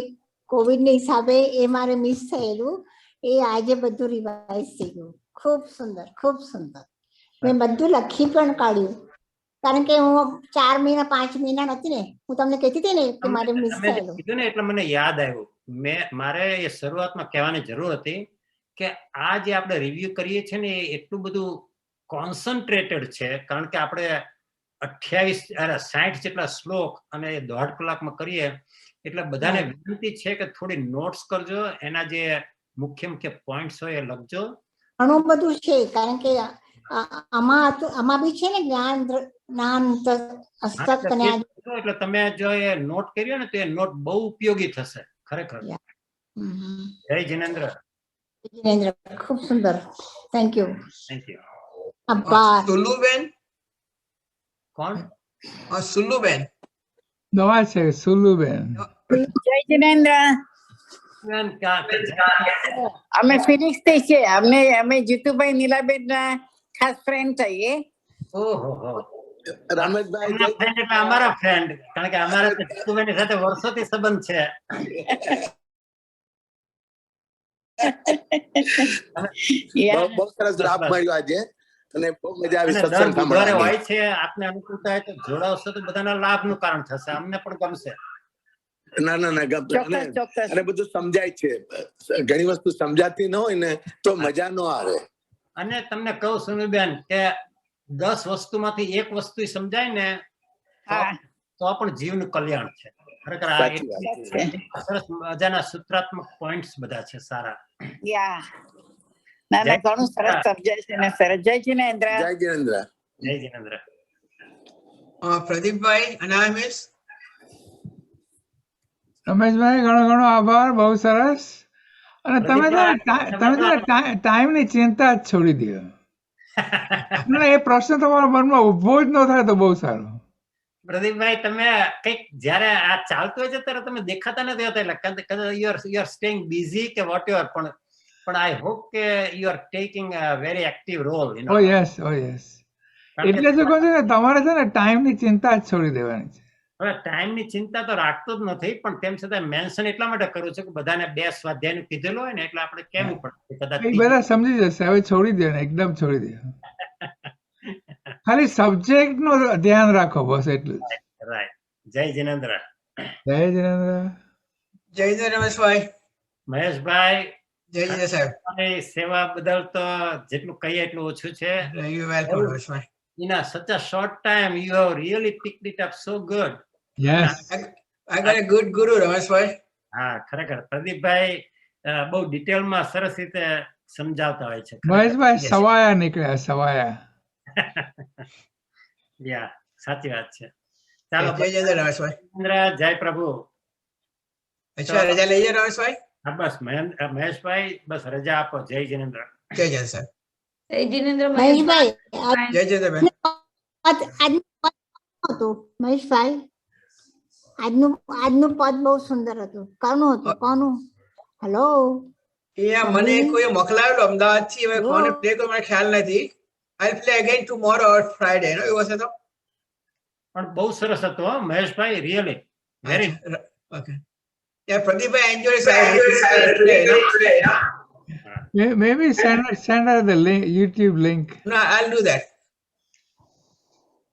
કોવિડ ના હિસાબે એ મારે મિસ થયેલું, એ આજે બધું રિવાઇઝ થઈ ગયું. ખૂબ સુંદર, ખૂબ સુંદર. મેં બધું લખી પણ કાઢ્યું, કારણ કે હું 4 મહિના 5 મહિના નથી ને, હું તમને કહેતી હતી ને કે મારે મિસ થયેલું કીધું ને એટલે મને યાદ આવ્યું. મારે એ શરૂઆતમાં કહેવાની જરૂર હતી કે આ જે આપણે રિવ્યુ કરીએ છીએ ને એ એટલું બધું કોન્સન્ટ્રેટેડ છે, કારણ કે આપણે 60 જેટલા શ્લોક અને 1.5 કલાકમાં કરીએ એટલે બધાને વિનંતી છે કે થોડી નોટ્સ કરજો, એના જે મુખ્ય પોઈન્ટ્સ હોય એ લખજો. ઘણું બધું છે, કારણ કે આમાં બી છે ને જ્ઞાન એટલે તમે જો એ નોટ કર્યો ને તો એ નોટ બહુ ઉપયોગી થશે ખરેખર. જય જિનેન્દ્ર. જિનેન્દ્ર ખૂબ સુંદર. Thank you. Thank you. આભાર. સુલુબેન. કોણ? સુલુબેન. નવા છે સુલુબેન. જય જિનેન્દ્ર. અમે ફિનિક્સ થઈ છે. અમે જીતુભાઈ નીલાબેન ના ખાસ ફ્રેન્ડ થઈએ. ઓહો. રમેશભાઈ ફ્રેન્ડ એટલે અમારા ફ્રેન્ડ, કારણ કે અમારા જીતુભાઈ સાથે વર્ષોથી સંબંધ છે. બહુ સરસ લાભ મળ્યો આજે અને બહુ મજા આવી સત્સંગ સાંભળવાની. હોય છે આપને અનુકૂળતા હોય તો જોડાવશો તો બધાના લાભનું કારણ થશે, અમને પણ ગમશે. ના ગમશે અને બધું સમજાય છે. ઘણી વસ્તુ સમજાતી ન હોય ને તો મજા ન આવે. અને તમને કહું સુનીબેન કે 10 વસ્તુમાંથી એક વસ્તુ સમજાય ને તો પણ જીવનું કલ્યાણ છે. ખરેખર સરસ મજાના સૂત્રાત્મક પોઈન્ટ્સ બધા છે સારા. ઘણું સરસ સમજાય છે ને સરસ. જય જિનેન્દ્ર. જય જિનેન્દ્ર. જય જિનેન્દ્ર. પ્રદીપભાઈ અનામિસ. રમેશભાઈ ઘણો આભાર, બહુ સરસ. અને તમે ટાઈમ ની ચિંતા જ છોડી દો. એ પ્રશ્ન તમારા મનમાં ઉભો જ ન થાય તો બહુ સારું. પ્રદીપભાઈ તમે કઈક જયારે આ ચાલતું હોય છે ત્યારે તમે દેખાતા નથી હોતા, એટલે કદાચ યુ આર સ્ટેઇંગ બિઝી કે વોટ એવર, પણ આઈ હોપ કે you are taking a very active role. Oh yes, oh yes. એટલે જ કહું છું કે તમારે છે ને ટાઈમ ની ચિંતા જ છોડી દેવાની છે. હવે ટાઈમ ની ચિંતા તો રાખતો જ નથી, પણ તેમ છતાં મેન્શન એટલા માટે કરું છું કે બધાને 2 સ્વાધ્યાયનું કીધેલું હોય ને એટલે આપણે કહેવું પડે કદાચ એ બધા સમજી જશે. હવે છોડી દે ને, એકદમ છોડી દે. ખાલી સબ્જેક્ટ નું ધ્યાન રાખો, બસ એટલું જ. રાઈટ. જય જિનેન્દ્ર. જય જિનેન્દ્ર. જય જય રમેશભાઈ. મહેશભાઈ, જય જય સાહેબ. તમારી સેવા બદલ તો જેટલું કહીએ એટલું ઓછું છે. You welcome Rameshbhai. In such a short time, you have really picked it up so good. Yes. I got a good guru, Rameshbhai. હા, ખરેખર પ્રદીપભાઈ બહુ ડિટેલમાં સરસ રીતે સમજાવતા હોય છે. મહેશભાઈ સવાયા નીકળ્યા, સવાયા. યા, સાચી વાત છે. ચાલો, જય જય રમેશભાઈ. જય પ્રભુ. અચ્છા, રજા લઈએ રમેશભાઈ. હા, બસ મહેશભાઈ, બસ રજા આપો. જય જિનેન્દ્ર. જય જય સાહેબ. જય જિનેન્દ્ર. મહેશભાઈ, જય જય બેન. મહેશભાઈ, આજનું પદ બહુ સુંદર હતું. કોનું હતું? કોનું? હેલો. મને કોઈ મોકલાવેલું અમદાવાદ થી. હવે કોને પ્લે કર્યો મને ખ્યાલ નથી. I'll play again tomorrow or Friday. No, એવું હશે તો. પણ બહુ સરસ હતો મહેશભાઈ, really very. Okay. Yeah, Pradeepbhai enjoyed it. Maybe send her the link, YouTube link. No, I'll do that.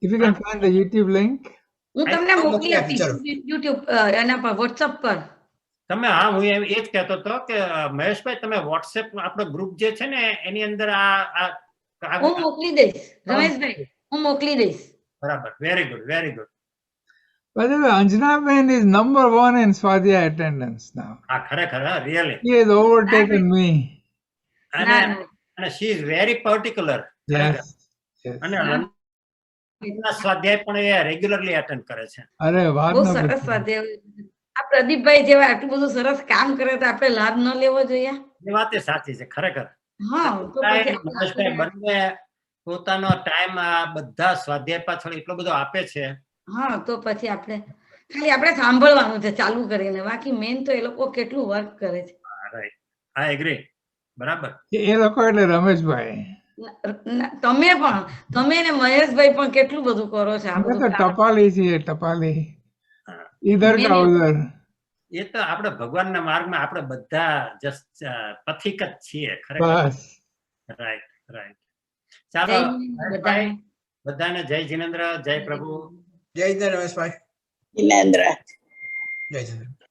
If you can find the YouTube link. હું તમને મોકલી આપીશ YouTube એના પર, WhatsApp પર. તમે હા, હું એ જ કહેતો હતો કે મહેશભાઈ તમે WhatsApp આપણો ગ્રુપ જે છે ને એની અંદર હું મોકલી દઈશ રમેશભાઈ, હું મોકલી દઈશ. બરાબર. Very good, very good. By the way, Anjana Ben is number 1 in Swadhyaya attendance now. હા, ખરેખર, really. He has overtaken me. And she is very particular. Yes. અને સ્વાધ્યાય પણ એ રેગ્યુલરલી અટેન્ડ કરે છે. અરે વાત બહુ ન સરસ પૂછો. સ્વાધ્યાય. આ પ્રદીપભાઈ જેવા આટલું બધું સરસ કામ કરે તો આપણે લાભ ન લેવો જોઈએ? એ વાત એ સાચી છે, ખરેખર. હા, તો પછી મહેશભાઈ બંને પોતાનો ટાઈમ આ બધા સ્વાધ્યાય પાછળ એટલો બધો આપે છે. હા, તો પછી આપણે સાંભળવાનું છે ચાલુ કરીને, બાકી મેન તો એ લોકો કેટલું વર્ક કરે છે. Right, I agree. બરાબર. એ લોકો એટલે રમેશભાઈ. તમે ને મહેશભાઈ પણ કેટલું બધું કરો છો. આ અમે તો બધું ટપાલી છીએ, ટપાલી. ઈધર કા ઉધર. એ તો આપણે ભગવાનના માર્ગમાં આપણે બધા જસ્ટ પથિક જ છીએ, ખરેખર. બસ. Right, right. ચાલો બધાને જય જિનેન્દ્ર, જય પ્રભુ. જય જય રમેશભાઈ. જિનેન્દ્ર. જય જિનેન્દ્ર.